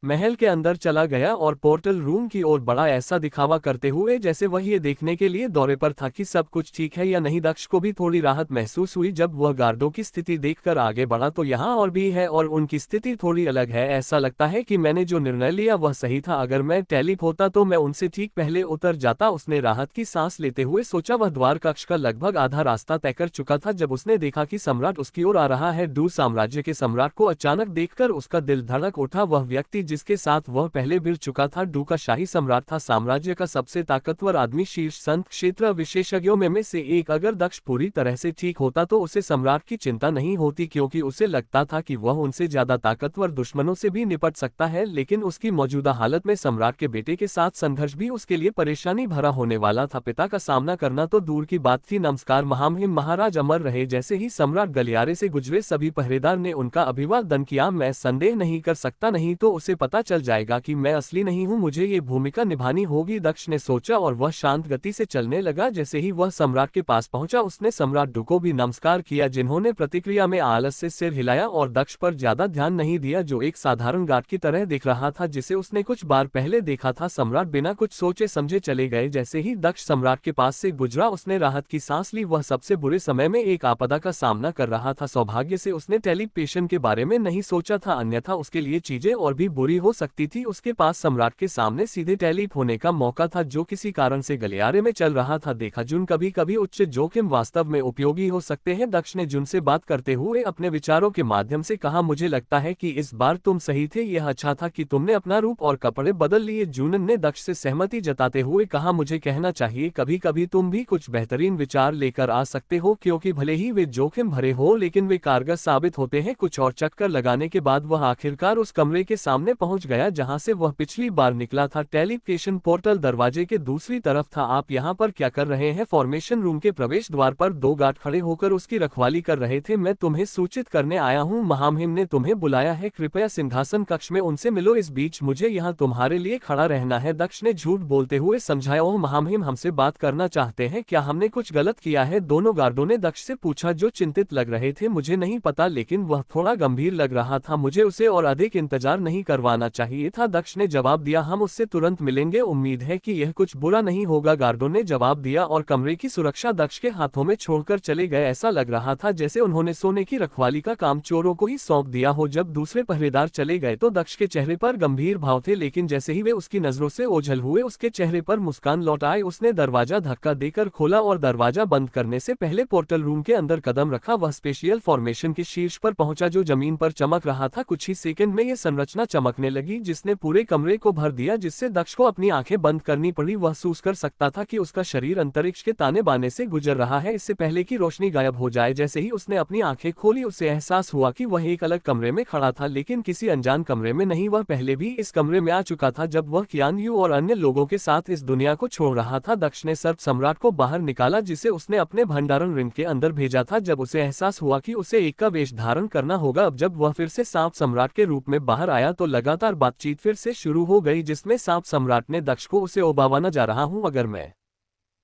महल के अंदर चला गया और पोर्टल रूम की ओर बढ़ा, ऐसा दिखावा करते हुए जैसे वह ये देखने के लिए दौरे पर था कि सब कुछ ठीक है या नहीं। दक्ष को भी थोड़ी राहत महसूस हुई जब वह गार्डों की स्थिति देखकर आगे बढ़ा तो यहाँ और भी है और उनकी स्थिति थोड़ी अलग है। ऐसा लगता है कि मैंने जो निर्णय लिया वह सही था, अगर मैं टेलीप होता तो मैं उनसे ठीक पहले उतर जाता। उसने राहत की सांस लेते हुए सोचा। वह द्वार कक्ष का लगभग आधा रास्ता तय कर चुका था जब उसने देखा कि सम्राट उसकी ओर आ रहा है। डू साम्राज्य के सम्राट को अचानक देखकर उसका दिल धड़क उठा। वह व्यक्ति जिसके साथ वह पहले भिड़ चुका था डू का शाही सम्राट था, साम्राज्य का सबसे ताकतवर आदमी, शीर्ष संत क्षेत्र विशेषज्ञों में से एक। अगर दक्ष पूरी तरह से ठीक होता तो उसे सम्राट की चिंता नहीं होती, क्योंकि उसे लगता था कि वह उनसे ज्यादा ताकतवर दुश्मनों से भी निपट सकता है। लेकिन उसकी मौजूदा हालत में सम्राट के बेटे के साथ संघर्ष भी उसके लिए परेशानी भरा होने वाला था। पिता का सामना करना तो दूर की बात थी। नमस्कार महामहिम महाराज अमर रहे। जैसे ही सम्राट गलियारे से गुजरे सभी पहरेदार ने उनका अभिवादन किया। मैं संदेह नहीं कर सकता, नहीं तो उसे पता चल जाएगा कि मैं असली नहीं हूँ, मुझे ये भूमिका निभानी होगी, दक्ष ने सोचा और वह शांत गति से चलने लगा। जैसे ही वह सम्राट के पास पहुंचा उसने सम्राट डू को भी नमस्कार किया, जिन्होंने प्रतिक्रिया में आलस से सिर हिलाया और दक्ष पर ज्यादा ध्यान नहीं दिया, जो एक साधारण गार्ड की तरह दिख रहा था जिसे उसने कुछ बार पहले देखा था। सम्राट बिना कुछ सोचे समझे चले गए। जैसे ही दक्ष सम्राट के पास से गुजरा उसने राहत की सांस ली। वह सबसे बुरे समय में एक आपदा का सामना कर रहा था। सौभाग्य से उसने टेलीपेशन के बारे में नहीं सोचा था, अन्यथा उसके लिए चीजें और भी बुरी हो सकती थी। उसके पास सम्राट के सामने सीधे टेलीप होने का मौका था, जो किसी कारण से गलियारे में चल रहा था। देखा जुन, कभी कभी उच्च जोखिम वास्तव में उपयोगी हो सकते हैं। दक्ष ने जुन से बात करते हुए अपने विचारों के माध्यम से कहा, मुझे लगता है कि इस बार तुम सही थे, यह अच्छा था कि तुमने अपना रूप और कपड़े बदल लिए। जून ने दक्ष से सहमति जताते हुए कहा, मुझे कहना चाहिए कभी कभी तुम भी कुछ बेहतरीन विचार लेकर आ सकते हो, क्योंकि भले ही वे जोखिम भरे हो लेकिन वे कारगर साबित होते हैं। कुछ और चक्कर लगाने के बाद वह आखिरकार उस कमरे के सामने पहुंच गया जहां से वह पिछली बार निकला था। टेलीपेशन पोर्टल दरवाजे के दूसरी तरफ था। आप यहाँ पर क्या कर रहे हैं? फॉर्मेशन रूम के प्रवेश द्वार पर दो गार्ड खड़े होकर उसकी रखवाली कर रहे थे। मैं तुम्हें सूचित करने आया हूँ, महामहिम ने तुम्हें बुलाया है, कृपया सिंहासन कक्ष में उनसे मिलो। इस बीच मुझे यहाँ तुम्हारे लिए खड़ा रहना है, दक्ष ने झूठ बोलते हुए समझाया। ओह महामहिम, हमसे बात करना चाहते हैं, क्या हमने कुछ गलत किया है? दोनों गार्डों ने दक्ष से पूछा, जो चिंतित लग रहे थे। मुझे नहीं पता, लेकिन वह थोड़ा गंभीर लग रहा था, मुझे उसे और अधिक इंतजार नहीं करवाना चाहिए था, दक्ष ने जवाब दिया। हम उससे तुरंत मिलेंगे, उम्मीद है कि यह कुछ बुरा नहीं होगा, गार्डों ने जवाब दिया और कमरे की सुरक्षा दक्ष के हाथों में छोड़कर चले गए। ऐसा लग रहा था जैसे उन्होंने सोने की रखवाली का काम चोरों को ही सौंप दिया हो। जब दूसरे पहरेदार चले गए तो दक्ष के चेहरे पर गंभीर भाव थे, लेकिन जैसे ही वे उसकी नजरों से ओझल हुए उसके चेहरे पर मुस्कान लौट आई। उसने दरवाजा धक्का देकर खोला और दरवाजा बंद करने से पहले पोर्टल रूम के अंदर कदम रखा। वह स्पेशियल फॉर्मेशन के शीर्ष पर पहुंचा जो जमीन पर चमक रहा था। कुछ ही सेकंड में यह संरचना चमकने लगी जिसने पूरे कमरे को भर दिया, जिससे दक्ष को अपनी आंखें बंद करनी पड़ी। वह महसूस कर सकता था कि उसका शरीर अंतरिक्ष के ताने बाने से गुजर रहा है, इससे पहले कि रोशनी गायब हो जाए। जैसे ही उसने अपनी आंखें खोली उसे एहसास हुआ कि वह एक अलग कमरे में खड़ा था, लेकिन किसी अनजान कमरे में नहीं। वह पहले भी इस कमरे में आ चुका था जब वह कियान यू और अन्य लोगों के साथ इस दुनिया को छोड़ रहा था। दक्ष ने सर्प सम्राट को बाहर निकाला जिसे उसने अपने भंडारण रिंग के अंदर भेजा था। जब उसे एहसास हुआ कि उसे एक का वेश धारण करना होगा, अब जब वह फिर से सांप सम्राट के रूप में बाहर आया तो लगातार बातचीत फिर से शुरू हो गई, जिसमें सांप सम्राट ने दक्ष को उसे ओबावाना जा रहा हूं, अगर मैं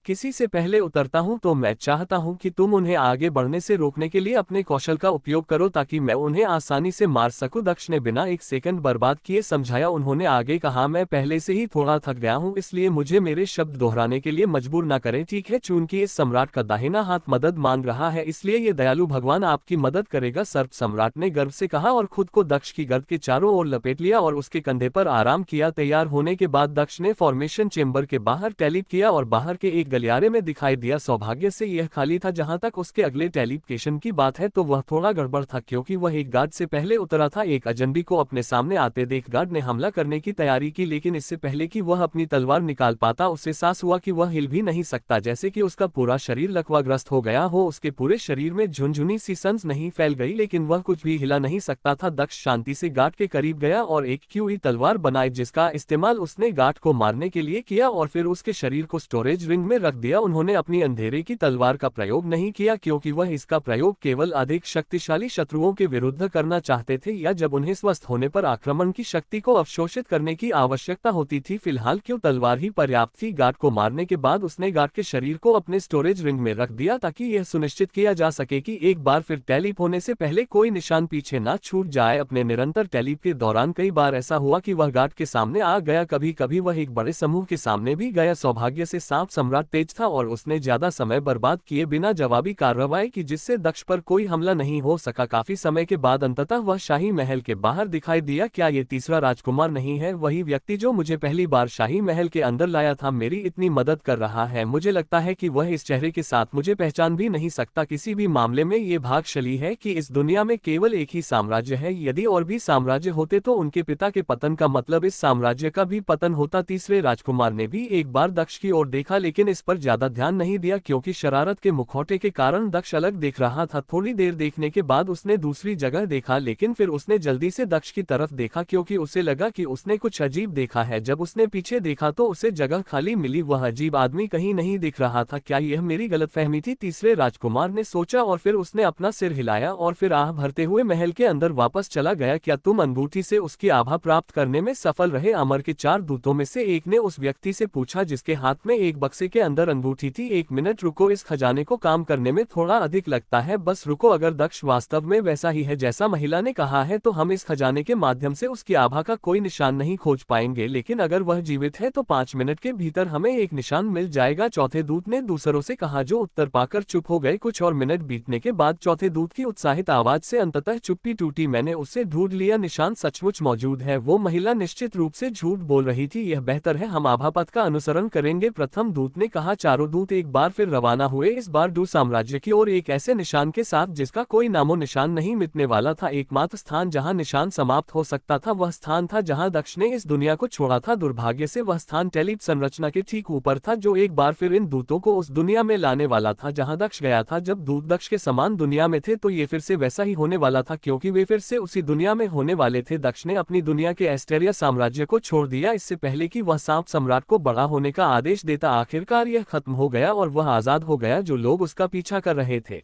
किसी से पहले उतरता हूं तो मैं चाहता हूं कि तुम उन्हें आगे बढ़ने से रोकने के लिए अपने कौशल का उपयोग करो ताकि मैं उन्हें आसानी से मार सकूं। दक्ष ने बिना एक सेकंड बर्बाद किए समझाया। उन्होंने आगे कहा, मैं पहले से ही थोड़ा थक गया हूं, इसलिए मुझे मेरे शब्द दोहराने के लिए मजबूर न करें, ठीक है? चूंकि इस सम्राट का दाहिना हाथ मदद मांग रहा है, इसलिए ये दयालु भगवान आपकी मदद करेगा, सर्प सम्राट ने गर्व से कहा और खुद को दक्ष की गर्द के चारों ओर लपेट लिया और उसके कंधे पर आराम किया। तैयार होने के बाद दक्ष ने फॉर्मेशन चेंबर के बाहर टेलीप किया और बाहर के एक गलियारे में दिखाई दिया। सौभाग्य से यह खाली था। जहां तक उसके अगले टेलीपोर्टेशन की बात है तो वह थोड़ा गड़बड़ था, क्योंकि वह एक गार्ड से पहले उतरा था। एक अजनबी को अपने सामने आते देख गार्ड ने हमला करने की तैयारी की, लेकिन इससे पहले कि वह अपनी तलवार निकाल पाता उसे एहसास हुआ कि वह हिल भी नहीं सकता, जैसे कि उसका पूरा शरीर लकवाग्रस्त हो गया हो। उसके पूरे शरीर में झुनझुनी सी सन्स नहीं फैल गई, लेकिन वह कुछ भी हिला नहीं सकता था। दक्ष शांति से गार्ड के करीब गया और एक क्यूई तलवार बनाई, जिसका इस्तेमाल उसने गार्ड को मारने के लिए किया और फिर उसके शरीर को स्टोरेज रिंग में रख दिया। उन्होंने अपनी अंधेरे की तलवार का प्रयोग नहीं किया क्योंकि वह इसका प्रयोग केवल अधिक शक्तिशाली शत्रुओं के विरुद्ध करना चाहते थे या जब उन्हें स्वस्थ होने पर आक्रमण की शक्ति को अवशोषित करने की आवश्यकता होती थी। फिलहाल क्यों तलवार ही पर्याप्त थी। गार्ड को मारने के बाद उसने गार्ड के शरीर को अपने स्टोरेज रिंग में रख दिया ताकि यह सुनिश्चित किया जा सके कि एक बार फिर टेलीप होने से पहले कोई निशान पीछे ना छूट जाए। अपने निरंतर टेलीप के दौरान कई बार ऐसा हुआ कि वह गार्ड के सामने आ गया, कभी कभी वह एक बड़े समूह के सामने भी गया। सौभाग्य से सांप सम्राट तेज था और उसने ज्यादा समय बर्बाद किए बिना जवाबी कार्रवाई की, जिससे दक्ष पर कोई हमला नहीं हो सका। काफी समय के बाद अंततः वह शाही महल के बाहर दिखाई दिया। क्या ये तीसरा राजकुमार नहीं है वही व्यक्ति जो मुझे पहली बार शाही महल के अंदर लाया था? मेरी इतनी मदद कर रहा है। मुझे लगता है कि वह इस चेहरे के साथ मुझे पहचान भी नहीं सकता। किसी भी मामले में ये भाग्यशाली है कि इस दुनिया में केवल एक ही साम्राज्य है। यदि और भी साम्राज्य होते तो उनके पिता के पतन का मतलब इस साम्राज्य का भी पतन होता। तीसरे राजकुमार ने भी एक बार दक्ष की ओर देखा लेकिन इस पर ज्यादा ध्यान नहीं दिया क्योंकि शरारत के मुखौटे के कारण दक्ष अलग देख रहा था। थोड़ी देर देखने के बाद उसने दूसरी जगह देखा लेकिन फिर उसने जल्दी से दक्ष की तरफ देखा क्योंकि उसे लगा कि उसने कुछ अजीब देखा है। जब उसने पीछे देखा तो उसे जगह खाली मिली। वह अजीब आदमी कहीं नहीं दिख रहा था। क्या यह मेरी गलतफहमी थी? तीसरे राजकुमार ने सोचा और फिर उसने अपना सिर हिलाया और फिर आह भरते हुए महल के अंदर वापस चला गया। क्या तुम अनुभूति से उसकी आभा प्राप्त करने में सफल रहे? अमर के 4 दूतों में से एक ने उस व्यक्ति से पूछा जिसके हाथ में एक बक्से के अंदर अनुभूति थी। 1 मिनट रुको, इस खजाने को काम करने में थोड़ा अधिक लगता है, बस रुको। अगर दक्ष वास्तव में वैसा ही है जैसा महिला ने कहा है तो हम इस खजाने के माध्यम से उसकी आभा का कोई निशान नहीं खोज पाएंगे, लेकिन अगर वह जीवित है तो 5 मिनट के भीतर हमें एक निशान मिल जाएगा। चौथे दूत ने दूसरों से कहा जो उत्तर पाकर चुप हो गए। कुछ और मिनट बीतने के बाद चौथे दूत की उत्साहित आवाज से अंततः चुप्पी टूटी। मैंने उससे ढूंढ लिया, निशान सचमुच मौजूद है। वो महिला निश्चित रूप से झूठ बोल रही थी। यह बेहतर है, हम आभा पथ का अनुसरण करेंगे, प्रथम दूत ने कहा। चारों दूत एक बार फिर रवाना हुए, इस बार डू साम्राज्य की ओर, एक ऐसे निशान के साथ जिसका कोई नामो निशान नहीं मिटने वाला था। एकमात्र स्थान जहां निशान समाप्त हो सकता था वह स्थान था जहां दक्ष ने इस दुनिया को छोड़ा था। दुर्भाग्य से वह स्थान टेलीप संरचना के ठीक ऊपर था जो एक बार फिर इन दूतों को उस दुनिया में लाने वाला था जहां दक्ष गया था। जब दूत दक्ष के समान दुनिया में थे तो ये फिर से वैसा ही होने वाला था क्योंकि वे फिर से उसी दुनिया में होने वाले थे। दक्ष ने अपनी दुनिया के एस्टेरिया साम्राज्य को छोड़ दिया इससे पहले कि वह सांप सम्राट को बड़ा होने का आदेश देता। आखिरकार यह खत्म हो गया और वह आजाद हो गया। जो लोग उसका पीछा कर रहे थे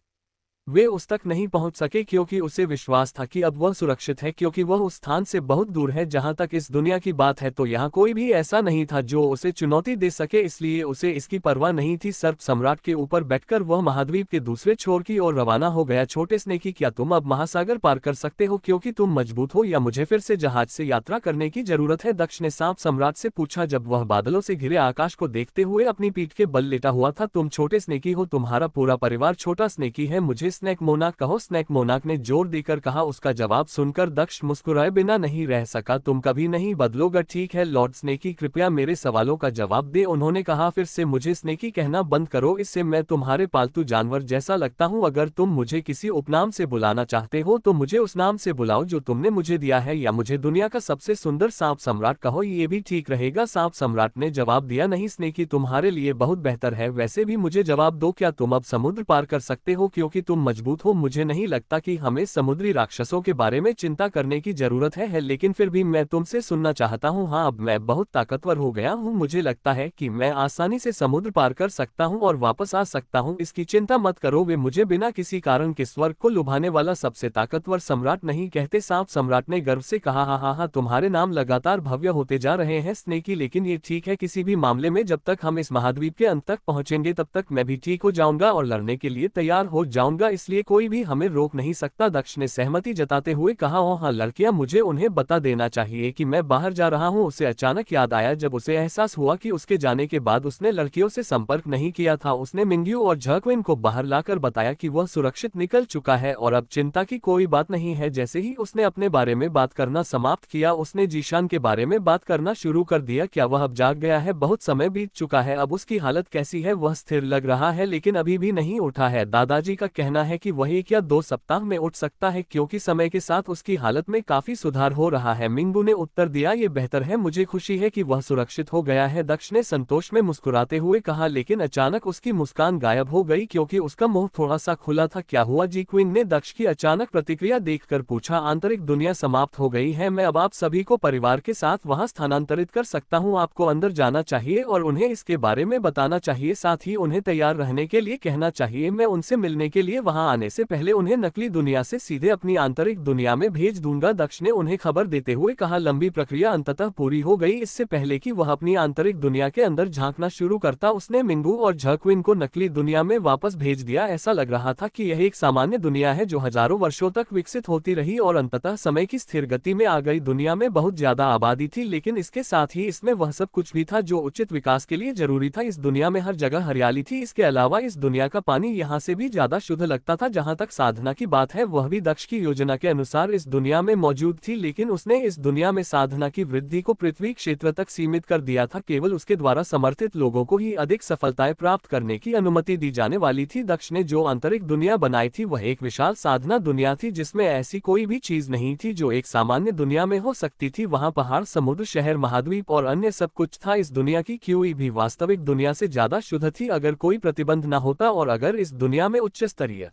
वे उस तक नहीं पहुंच सके क्योंकि उसे विश्वास था कि अब वह सुरक्षित है क्योंकि वह उस स्थान से बहुत दूर है। जहां तक इस दुनिया की बात है तो यहाँ कोई भी ऐसा नहीं था जो उसे चुनौती दे सके, इसलिए उसे इसकी परवाह नहीं थी। सर्प सम्राट के ऊपर बैठकर वह महाद्वीप के दूसरे छोर की ओर रवाना हो गया। छोटे स्नेकी, क्या तुम अब महासागर पार कर सकते हो क्योंकि तुम मजबूत हो या मुझे फिर से जहाज से यात्रा करने की जरूरत है? दक्ष ने सांप सम्राट से पूछा जब वह बादलों से घिरे आकाश को देखते हुए अपनी पीठ के बल लेटा हुआ था। तुम छोटे स्नेकी हो, तुम्हारा पूरा परिवार छोटा स्नेकी है, मुझे स्नेक मोनाक कहो। स्नेक मोनाक ने जोर देकर कहा। उसका जवाब सुनकर दक्ष मुस्कुराए बिना नहीं रह सका। तुम कभी नहीं बदलोगे, ठीक है लॉर्ड स्नेकी, कृपया मेरे सवालों का जवाब दे, उन्होंने कहा। फिर से मुझे स्नेकी कहना बंद करो, इससे मैं तुम्हारे पालतू जानवर जैसा लगता हूँ। अगर तुम मुझे किसी उपनाम से बुलाना चाहते हो तो मुझे उस नाम से बुलाओ जो तुमने मुझे दिया है, या मुझे दुनिया का सबसे सुंदर सांप सम्राट कहो, ये भी ठीक रहेगा। सांप सम्राट ने जवाब दिया, नहीं स्नेकी, तुम्हारे लिए बहुत बेहतर है। वैसे भी मुझे जवाब दो, क्या तुम अब समुद्र पार कर सकते हो क्योंकि तुम मजबूत हो? मुझे नहीं लगता कि हमें समुद्री राक्षसों के बारे में चिंता करने की जरूरत है, लेकिन फिर भी मैं तुमसे सुनना चाहता हूँ। हाँ, अब मैं बहुत ताकतवर हो गया हूँ, मुझे लगता है कि मैं आसानी से समुद्र पार कर सकता हूँ और वापस आ सकता हूँ। इसकी चिंता मत करो, वे मुझे बिना किसी कारण के स्वर्ग को लुभाने वाला सबसे ताकतवर सम्राट नहीं कहते। सांप सम्राट ने गर्व से कहा। हाँ, तुम्हारे नाम लगातार भव्य होते जा रहे हैं स्नेकी, लेकिन ये ठीक है, किसी भी मामले में जब तक हम इस महाद्वीप के अंत तक पहुंचेंगे तब तक मैं भी ठीक हो जाऊंगा और लड़ने के लिए तैयार हो जाऊंगा, इसलिए कोई भी हमें रोक नहीं सकता। दक्ष ने सहमति जताते हुए कहा। ओह हाँ लड़कियां, मुझे उन्हें बता देना चाहिए कि मैं बाहर जा रहा हूँ। उसे अचानक याद आया जब उसे एहसास हुआ कि उसके जाने के बाद उसने लड़कियों से संपर्क नहीं किया था। उसने मिंग्यू और झक्विन को बाहर लाकर बताया कि वह सुरक्षित निकल चुका है और अब चिंता की कोई बात नहीं है। जैसे ही उसने अपने बारे में बात करना समाप्त किया उसने जीशान के बारे में बात करना शुरू कर दिया। क्या वह अब जाग गया है? बहुत समय बीत चुका है, अब उसकी हालत कैसी है? वह स्थिर लग रहा है लेकिन अभी भी नहीं उठा है। दादाजी का कहना कहना है कि वह 1 या 2 सप्ताह में उठ सकता है क्योंकि समय के साथ उसकी हालत में काफी सुधार हो रहा है। मिंगू ने उत्तर दिया, ये बेहतर है, मुझे खुशी है कि वह सुरक्षित हो गया है। दक्ष ने संतोष में मुस्कुराते हुए कहा, लेकिन अचानक उसकी मुस्कान गायब हो गई क्योंकि उसका मुंह थोड़ा सा खुला था। क्या हुआ? जी क्वीन ने दक्ष की अचानक प्रतिक्रिया देखकर पूछा। आंतरिक दुनिया समाप्त हो गई है, मैं अब आप सभी को परिवार के साथ वहां स्थानांतरित कर सकता हूं। आपको अंदर जाना चाहिए और उन्हें इसके बारे में बताना चाहिए, साथ ही उन्हें तैयार रहने के लिए कहना चाहिए। मैं उनसे मिलने के लिए वहां आने से पहले उन्हें नकली दुनिया से सीधे अपनी आंतरिक दुनिया में भेज दूंगा। दक्ष ने उन्हें खबर देते हुए कहा, लंबी प्रक्रिया अंततः पूरी हो गई। इससे पहले कि वह अपनी आंतरिक दुनिया के अंदर झांकना शुरू करता, उसने मिंगू और झक्विन को नकली दुनिया में वापस भेज दिया। ऐसा लग रहा था कि यह एक सामान्य दुनिया है जो हजारों वर्षों तक विकसित होती रही और अंततः समय की स्थिर गति में आ गई। दुनिया में बहुत ज्यादा आबादी थी, लेकिन इसके साथ ही इसमें वह सब कुछ भी था जो उचित विकास के लिए जरूरी था। इस दुनिया में हर जगह हरियाली थी। इसके अलावा इस दुनिया का पानी यहाँ से भी ज्यादा शुद्ध लगता था। जहाँ तक साधना की बात है, वह भी दक्ष की योजना के अनुसार इस दुनिया में मौजूद थी, लेकिन उसने इस दुनिया में साधना की वृद्धि को पृथ्वी क्षेत्र तक सीमित कर दिया था। केवल उसके द्वारा समर्थित लोगों को ही अधिक सफलताएं प्राप्त करने की अनुमति दी जाने वाली थी। दक्ष ने जो आंतरिक दुनिया बनाई थी वह एक विशाल साधना दुनिया थी, जिसमें ऐसी कोई भी चीज नहीं थी जो एक सामान्य दुनिया में हो सकती थी। वहां पहाड़, समुद्र, शहर, महाद्वीप और अन्य सब कुछ था। इस दुनिया की कोई भी वास्तविक दुनिया से ज्यादा शुद्ध थी अगर कोई प्रतिबंध न होता, और अगर इस दुनिया में उच्च स्तरीय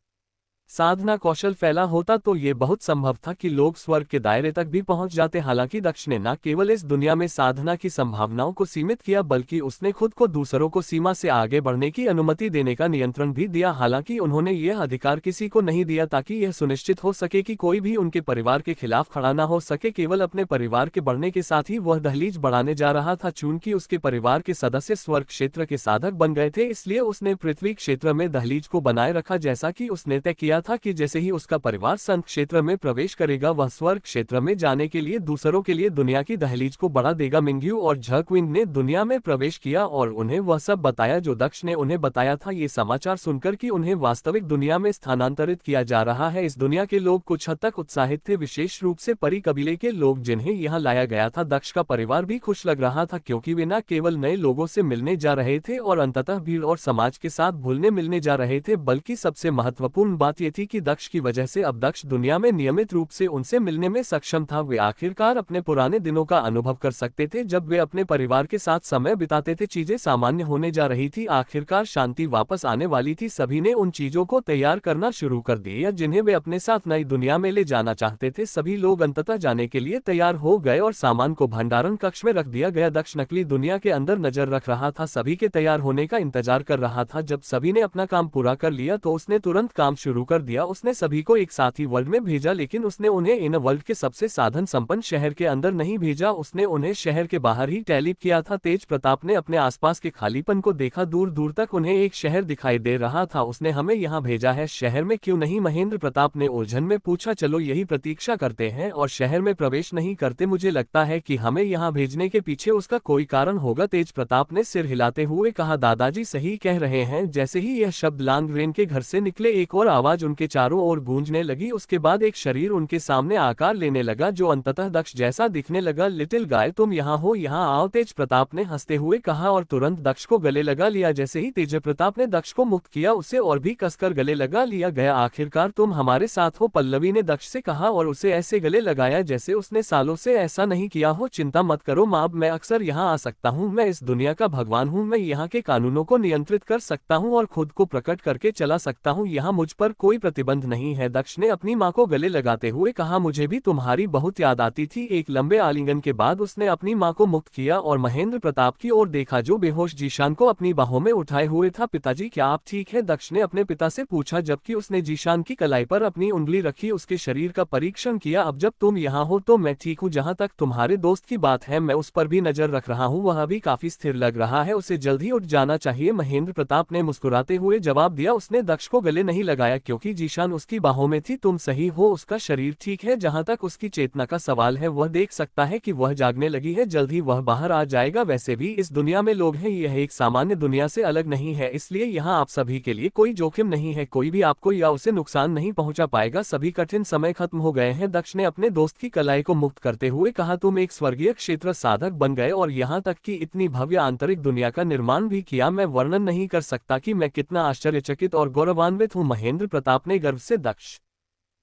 साधना कौशल फैला होता तो ये बहुत संभव था कि लोग स्वर्ग के दायरे तक भी पहुंच जाते। हालांकि दक्ष ने न केवल इस दुनिया में साधना की संभावनाओं को सीमित किया, बल्कि उसने खुद को दूसरों को सीमा से आगे बढ़ने की अनुमति देने का नियंत्रण भी दिया। हालांकि उन्होंने यह अधिकार किसी को नहीं दिया ताकि यह सुनिश्चित हो सके कि कोई भी उनके परिवार के खिलाफ खड़ा न हो सके। केवल अपने परिवार के बढ़ने के साथ ही वह दहलीज बढ़ाने जा रहा था। चूंकि उसके परिवार के सदस्य स्वर्ग क्षेत्र के साधक बन गए थे, इसलिए उसने पृथ्वी क्षेत्र में दहलीज को बनाए रखा। जैसा कि उसने तय किया था कि जैसे ही उसका परिवार संत क्षेत्र में प्रवेश करेगा, वह स्वर्ग क्षेत्र में जाने के लिए दूसरों के लिए दुनिया की दहलीज को बढ़ा देगा। मिंग्यू और झक्विन ने दुनिया में प्रवेश किया और उन्हें वह सब बताया जो दक्ष ने उन्हें बताया था। ये समाचार सुनकर कि उन्हें वास्तविक दुनिया में स्थानांतरित किया जा रहा है, इस दुनिया के लोग कुछ हद तक उत्साहित थे, विशेष रूप से परी कबीले के लोग जिन्हें यहाँ लाया गया था। दक्ष का परिवार भी खुश लग रहा था क्योंकि वे न केवल नए लोगों से मिलने जा रहे थे और अंततः भीड़ और समाज के साथ घुलने मिलने जा रहे थे, बल्कि सबसे महत्वपूर्ण बात यह थी कि दक्ष की वजह से अब दक्ष दुनिया में नियमित रूप से उनसे मिलने में सक्षम था। वे आखिरकार अपने पुराने दिनों का अनुभव कर सकते थे जब वे अपने परिवार के साथ समय बिताते थे। चीजें सामान्य होने जा रही थी, आखिरकार शांति वापस आने वाली थी। सभी ने उन चीजों को तैयार करना शुरू कर दिया जिन्हें वे अपने साथ नई दुनिया में ले जाना चाहते थे। सभी लोग अंततः जाने के लिए तैयार हो गए और सामान को भंडारण कक्ष में रख दिया गया। दक्ष नकली दुनिया के अंदर नजर रख रहा था, सभी के तैयार होने का इंतजार कर रहा था। जब सभी ने अपना काम पूरा कर लिया तो उसने तुरंत काम शुरू कर दिया। उसने सभी को एक साथ ही वर्ल्ड में भेजा, लेकिन उसने उन्हें इन वर्ल्ड के सबसे साधन संपन्न शहर के अंदर नहीं भेजा, उसने उन्हें शहर के बाहर ही टैलिप किया था। तेज प्रताप ने अपने आसपास के खालीपन को देखा, दूर दूर तक उन्हें एक शहर दिखाई दे रहा था। उसने हमें यहाँ भेजा है, शहर में क्यों नहीं? महेंद्र प्रताप ने उलझन में पूछा। चलो यही प्रतीक्षा करते हैं और शहर में प्रवेश नहीं करते। मुझे लगता है कि हमें यहाँ भेजने के पीछे उसका कोई कारण होगा। तेज प्रताप ने सिर हिलाते हुए कहा, दादाजी सही कह रहे हैं। जैसे ही यह शब्द लांगरेन के घर से निकले, एक और आवाज उनके चारों ओर गूंजने लगी। उसके बाद एक शरीर उनके सामने आकार लेने लगा जो अंततः दक्ष जैसा दिखने लगा। लिटिल गाय, तुम यहाँ हो, यहाँ आओ, तेज प्रताप ने हंसते हुए कहा और तुरंत दक्ष को गले लगा लिया। जैसे ही तेज प्रताप ने दक्ष को मुक्त किया, उसे और भी कसकर गले लगा लिया गया। आखिरकार तुम हमारे साथ हो, पल्लवी ने दक्ष से कहा और उसे ऐसे गले लगाया जैसे उसने सालों से ऐसा नहीं किया हो। चिंता मत करो माँ, अब मैं अक्सर यहाँ आ सकता हूँ। मैं इस दुनिया का भगवान हूँ, मैं यहाँ के कानूनों को नियंत्रित कर सकता हूँ और खुद को प्रकट करके चला सकता हूँ। यहाँ मुझ पर कोई प्रतिबंध नहीं है। दक्ष ने अपनी माँ को गले लगाते हुए कहा, मुझे भी तुम्हारी बहुत याद आती थी। एक लंबे आलिंगन के बाद उसने अपनी माँ को मुक्त किया और महेंद्र प्रताप की ओर देखा जो बेहोश जीशान को अपनी बाहों में उठाए हुए था। पिताजी क्या आप ठीक है? दक्ष ने अपने पिता से पूछा जबकि उसने जीशान की कलाई पर अपनी उंगली रखी, उसके शरीर का परीक्षण किया। अब जब तुम यहाँ हो तो मैं ठीक हूँ। जहाँ तक तुम्हारे दोस्त की बात है, मैं उस पर भी नजर रख रहा हूँ, वह भी काफी स्थिर लग रहा है, उसे जल्द ही उठ जाना चाहिए। महेंद्र प्रताप ने मुस्कुराते हुए जवाब दिया। उसने दक्ष को गले नहीं लगाया क्योंकि जीशान उसकी बाहों में थी। तुम सही हो, उसका शरीर ठीक है। जहाँ तक उसकी चेतना का सवाल है, वह देख सकता है कि वह जागने लगी है, जल्द ही वह बाहर आ जाएगा। वैसे भी इस दुनिया में लोग हैं, यह एक सामान्य दुनिया से अलग नहीं है, इसलिए यहाँ आप सभी के लिए कोई जोखिम नहीं है, कोई भी आपको या उसे नुकसान नहीं पहुंचा पाएगा। सभी कठिन समय खत्म हो गए हैं। दक्ष ने अपने दोस्त की कलाई को मुक्त करते हुए कहा, तुम एक स्वर्गीय क्षेत्र साधक बन गए और यहाँ तक कि इतनी भव्य आंतरिक दुनिया का निर्माण भी किया। मैं वर्णन नहीं कर सकता कि मैं कितना आश्चर्यचकित और गौरवान्वित हूँ। महेंद्र प्रताप प्रताप ने गर्व से दक्ष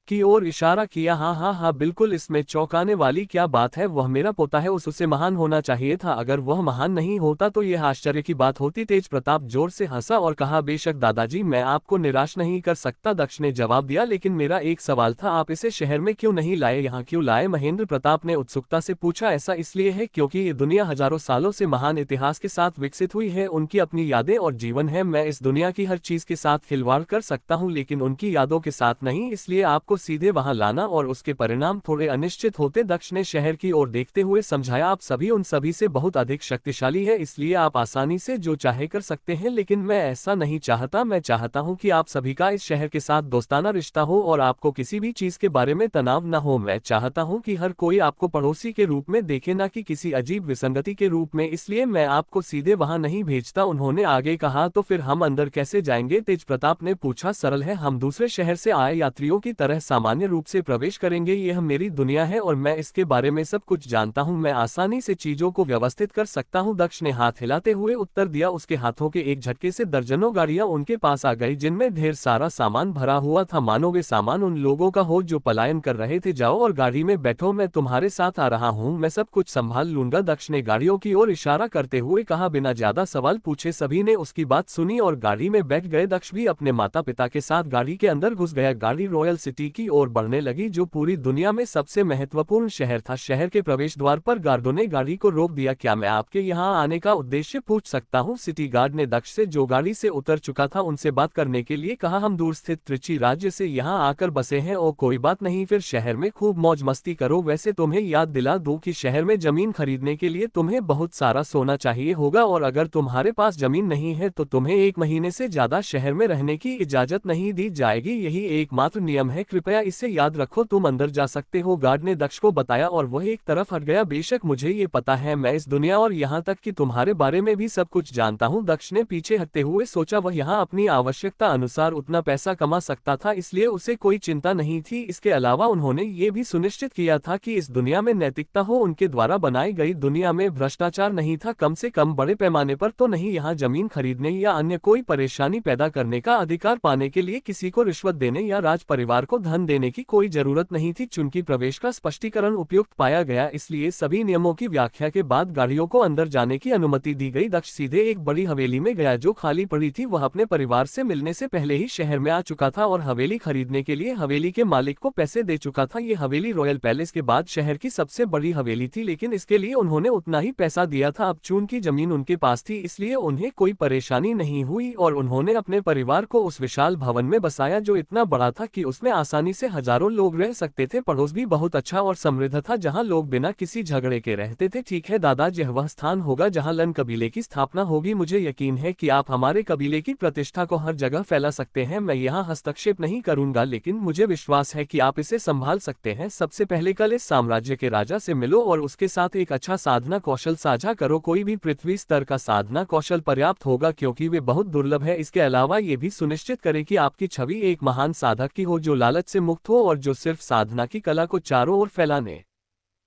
की ओर इशारा किया। हाँ हाँ हाँ बिल्कुल, इसमें चौंकाने वाली क्या बात है, वह मेरा पोता है, उससे महान होना चाहिए था। अगर वह महान नहीं होता तो यह आश्चर्य की बात होती। तेज प्रताप जोर से हंसा और कहा, बेशक दादाजी, मैं आपको निराश नहीं कर सकता। दक्ष ने जवाब दिया, लेकिन मेरा एक सवाल था, आप इसे शहर में क्यों नहीं लाए, यहाँ क्यों लाए? महेंद्र प्रताप ने उत्सुकता से पूछा। ऐसा इसलिए है क्योंकि ये दुनिया हजारों सालों से महान इतिहास के साथ विकसित हुई है, उनकी अपनी यादें और जीवन है। मैं इस दुनिया की हर चीज के साथ खिलवाड़ कर सकता हूँ, लेकिन उनकी यादों के साथ नहीं, इसलिए आपको सीधे वहां लाना और उसके परिणाम थोड़े अनिश्चित होते। दक्ष ने शहर की ओर देखते हुए समझाया, आप सभी उन सभी से बहुत अधिक शक्तिशाली है, इसलिए आप आसानी से जो चाहे कर सकते हैं, लेकिन मैं ऐसा नहीं चाहता। मैं चाहता हूं कि आप सभी का इस शहर के साथ दोस्ताना रिश्ता हो और आपको किसी भी चीज के बारे में तनाव न हो। मैं चाहता हूं कि हर कोई आपको पड़ोसी के रूप में देखे, न कि किसी अजीब विसंगति के रूप में, इसलिए मैं आपको सीधे वहां नहीं भेजता। उन्होंने आगे कहा, तो फिर हम अंदर कैसे जाएंगे? तेज प्रताप ने पूछा। सरल है, हम दूसरे शहर से आए यात्रियों की तरह सामान्य रूप से प्रवेश करेंगे। यह मेरी दुनिया है और मैं इसके बारे में सब कुछ जानता हूं, मैं आसानी से चीजों को व्यवस्थित कर सकता हूं। दक्ष ने हाथ हिलाते हुए उत्तर दिया। उसके हाथों के एक झटके से दर्जनों गाड़ियां उनके पास आ गई, जिनमें ढेर सारा सामान भरा हुआ था, मानो वे सामान उन लोगों का हो जो पलायन कर रहे थे। जाओ और गाड़ी में बैठो, मैं तुम्हारे साथ आ रहा हूं, मैं सब कुछ संभाल लूंगा। दक्ष ने गाड़ियों की ओर इशारा करते हुए कहा। बिना ज्यादा सवाल पूछे सभी ने उसकी बात सुनी और गाड़ी में बैठ गए। दक्ष भी अपने माता पिता के साथ गाड़ी के अंदर घुस गया। गाड़ी रॉयल सिटी की ओर बढ़ने लगी, जो पूरी दुनिया में सबसे महत्वपूर्ण शहर था। शहर के प्रवेश द्वार पर गार्डों ने गाड़ी को रोक दिया। क्या मैं आपके यहाँ आने का उद्देश्य पूछ सकता हूँ? सिटी गार्ड ने दक्ष से, जो गाड़ी से उतर चुका था, उनसे बात करने के लिए कहा। हम दूर स्थित त्रिची राज्य से यहाँ आकर बसे हैं। और कोई बात नहीं, फिर शहर में खूब मौज मस्ती करो। वैसे तुम्हें याद दिला दूं कि शहर में जमीन खरीदने के लिए तुम्हें बहुत सारा सोना चाहिए होगा, और अगर तुम्हारे पास जमीन नहीं है तो तुम्हें 1 महीने से ज्यादा शहर में रहने की इजाजत नहीं दी जाएगी। यही एकमात्र नियम है, कृपया इसे याद रखो। तुम अंदर जा सकते हो, गार्ड ने दक्ष को बताया और वह एक तरफ हट गया। बेशक मुझे ये पता है, मैं इस दुनिया और यहाँ तक कि तुम्हारे बारे में भी सब कुछ जानता हूँ। दक्ष ने पीछे हटते हुए सोचा, वह यहाँ अपनी आवश्यकता अनुसार उतना पैसा कमा सकता था, इसलिए उसे कोई चिंता नहीं थी। इसके अलावा उन्होंने ये भी सुनिश्चित किया था कि इस दुनिया में नैतिकता हो, उनके द्वारा बनाई गई दुनिया में भ्रष्टाचार नहीं था, कम से कम बड़े पैमाने पर तो नहीं। यहाँ जमीन खरीदने या अन्य कोई परेशानी पैदा करने का अधिकार पाने के लिए किसी को रिश्वत देने या राज परिवार को धन देने की कोई जरूरत नहीं थी। चूंकि प्रवेश का स्पष्टीकरण उपयुक्त पाया गया, इसलिए सभी नियमों की व्याख्या के बाद गाड़ियों को अंदर जाने की अनुमति दी गई। दक्ष सीधे एक बड़ी हवेली में गया जो खाली पड़ी थी। वह अपने परिवार से मिलने से पहले ही शहर में आ चुका था और हवेली खरीदने के लिए हवेली के मालिक को पैसे दे चुका था। ये हवेली रॉयल पैलेस के बाद शहर की सबसे बड़ी हवेली थी, लेकिन इसके लिए उन्होंने उतना ही पैसा दिया था। अब चूंकि जमीन उनके पास थी, इसलिए उन्हें कोई परेशानी नहीं हुई और उन्होंने अपने परिवार को उस विशाल भवन में बसाया जो इतना बड़ा था कि उसमें आसानी से हजारों लोग रह सकते थे। पड़ोस भी बहुत अच्छा और समृद्ध था, जहां लोग बिना किसी झगड़े के रहते थे। ठीक है दादाजी, यह वह स्थान होगा जहां लन कबीले की स्थापना होगी। मुझे यकीन है कि आप हमारे कबीले की प्रतिष्ठा को हर जगह फैला सकते हैं। मैं यहाँ हस्तक्षेप नहीं करूंगा, लेकिन मुझे विश्वास है कि आप इसे संभाल सकते हैं। सबसे पहले कल इस साम्राज्य के राजा से मिलो और उसके साथ एक अच्छा साधना कौशल साझा करो। कोई भी पृथ्वी स्तर का साधना कौशल पर्याप्त होगा, क्योंकि वे बहुत दुर्लभ है। इसके अलावा ये भी सुनिश्चित करें कि आपकी छवि एक महान साधक की हो, जो लालच से मुक्त हो और जो सिर्फ साधना की कला को चारों ओर फैलाने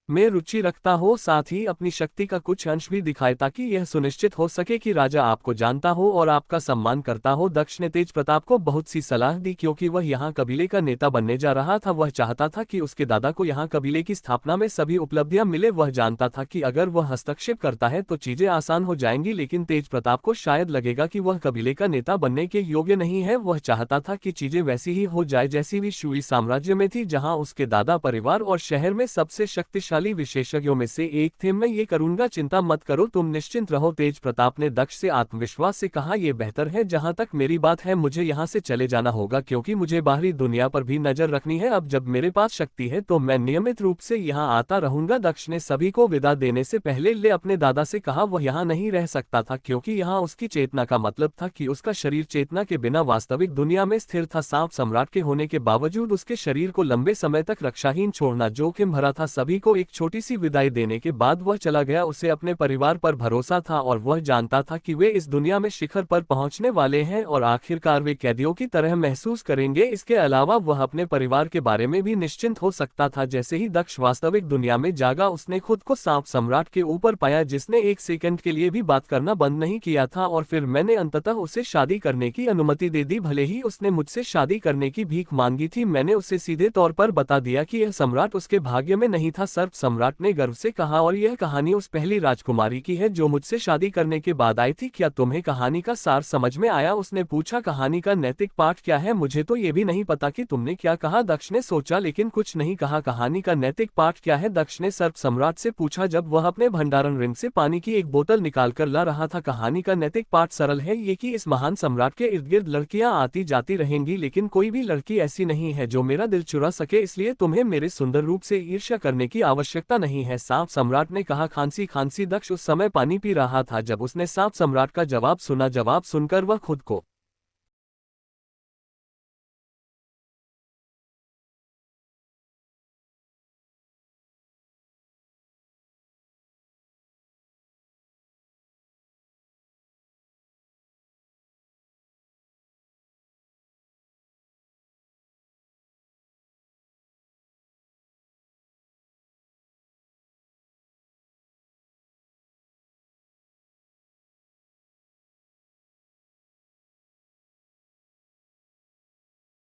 में रुचि रखता हो, साथ ही अपनी शक्ति का कुछ अंश भी दिखाए, ताकि यह सुनिश्चित हो सके कि राजा आपको जानता हो और आपका सम्मान करता हो। दक्ष ने तेज प्रताप को बहुत सी सलाह दी, क्योंकि वह यहाँ कबीले का नेता बनने जा रहा था। वह चाहता था कि उसके दादा को यहाँ कबीले की स्थापना में सभी उपलब्धियां मिले। वह जानता था कि अगर वह हस्तक्षेप करता है तो चीजें आसान हो जाएंगी, लेकिन तेज प्रताप को शायद लगेगा कि वह कबीले का नेता बनने के योग्य नहीं है। वह चाहता था कि चीजें वैसी ही हो जाए जैसी भी शुई साम्राज्य में थी, जहाँ उसके दादा परिवार और शहर में सबसे शक्तिशाली विशेषज्ञों में से एक थे। मैं ये करूंगा, चिंता मत करो, तुम निश्चिंत रहो। तेज प्रताप ने दक्ष से आत्मविश्वास से कहा, यह बेहतर है। जहां तक मेरी बात है, मुझे यहाँ से चले जाना होगा, क्योंकि मुझे बाहरी दुनिया पर भी नजर रखनी है। अब जब मेरे पास शक्ति है तो मैं नियमित रूप से यहाँ आता रहूंगा। दक्ष ने सभी को विदा देने से पहले ले अपने दादा से कहा। वह यहाँ नहीं रह सकता था, क्योंकि यहाँ उसकी चेतना का मतलब था कि उसका शरीर चेतना के बिना वास्तविक दुनिया में स्थिर था। सांप सम्राट के होने के बावजूद उसके शरीर को लंबे समय तक रक्षाहीन छोड़ना जोखिम भरा था। सभी को एक एक छोटी सी विदाई देने के बाद वह चला गया। उसे अपने परिवार पर भरोसा था और वह जानता था कि वे इस दुनिया में शिखर पर पहुंचने वाले हैं और आखिरकार वे कैदियों की तरह महसूस करेंगे। इसके अलावा वह अपने परिवार के बारे में भी निश्चिंत हो सकता था। जैसे ही दक्ष वास्तविक दुनिया में जागा, उसने खुद को सांप सम्राट के ऊपर पाया, जिसने एक सेकंड के लिए भी बात करना बंद नहीं किया था। और फिर मैंने अंततः उसे शादी करने की अनुमति दे दी। भले ही उसने मुझसे शादी करने की भीख मांगी थी, मैंने उसे सीधे तौर पर बता दिया कि यह सम्राट उसके भाग्य में नहीं था। सर्प सम्राट ने गर्व से कहा, और यह कहानी उस पहली राजकुमारी की है जो मुझसे शादी करने के बाद आई थी। क्या तुम्हें कहानी का सार समझ में आया? उसने पूछा। कहानी का नैतिक पाठ क्या है? मुझे तो ये भी नहीं पता कि तुमने क्या कहा। दक्ष ने सोचा लेकिन कुछ नहीं कहा। कहानी का नैतिक पाठ क्या है? दक्ष ने सर्प सम्राट से पूछा जब वह अपने भंडारण रिंग से पानी की एक बोतल निकाल कर ला रहा था। कहानी का नैतिक पाठ सरल है ये कि इस महान सम्राट के इर्द गिर्द लड़कियां आती जाती रहेंगी, लेकिन कोई भी लड़की ऐसी नहीं है जो मेरा दिल चुरा सके, इसलिए तुम्हें मेरे सुंदर रूप से ईर्ष्या करने की आवश्यकता नहीं है। सांप सम्राट ने कहा। खांसी खांसी। दक्ष उस समय पानी पी रहा था जब उसने सांप सम्राट का जवाब सुना। जवाब सुनकर वह खुद को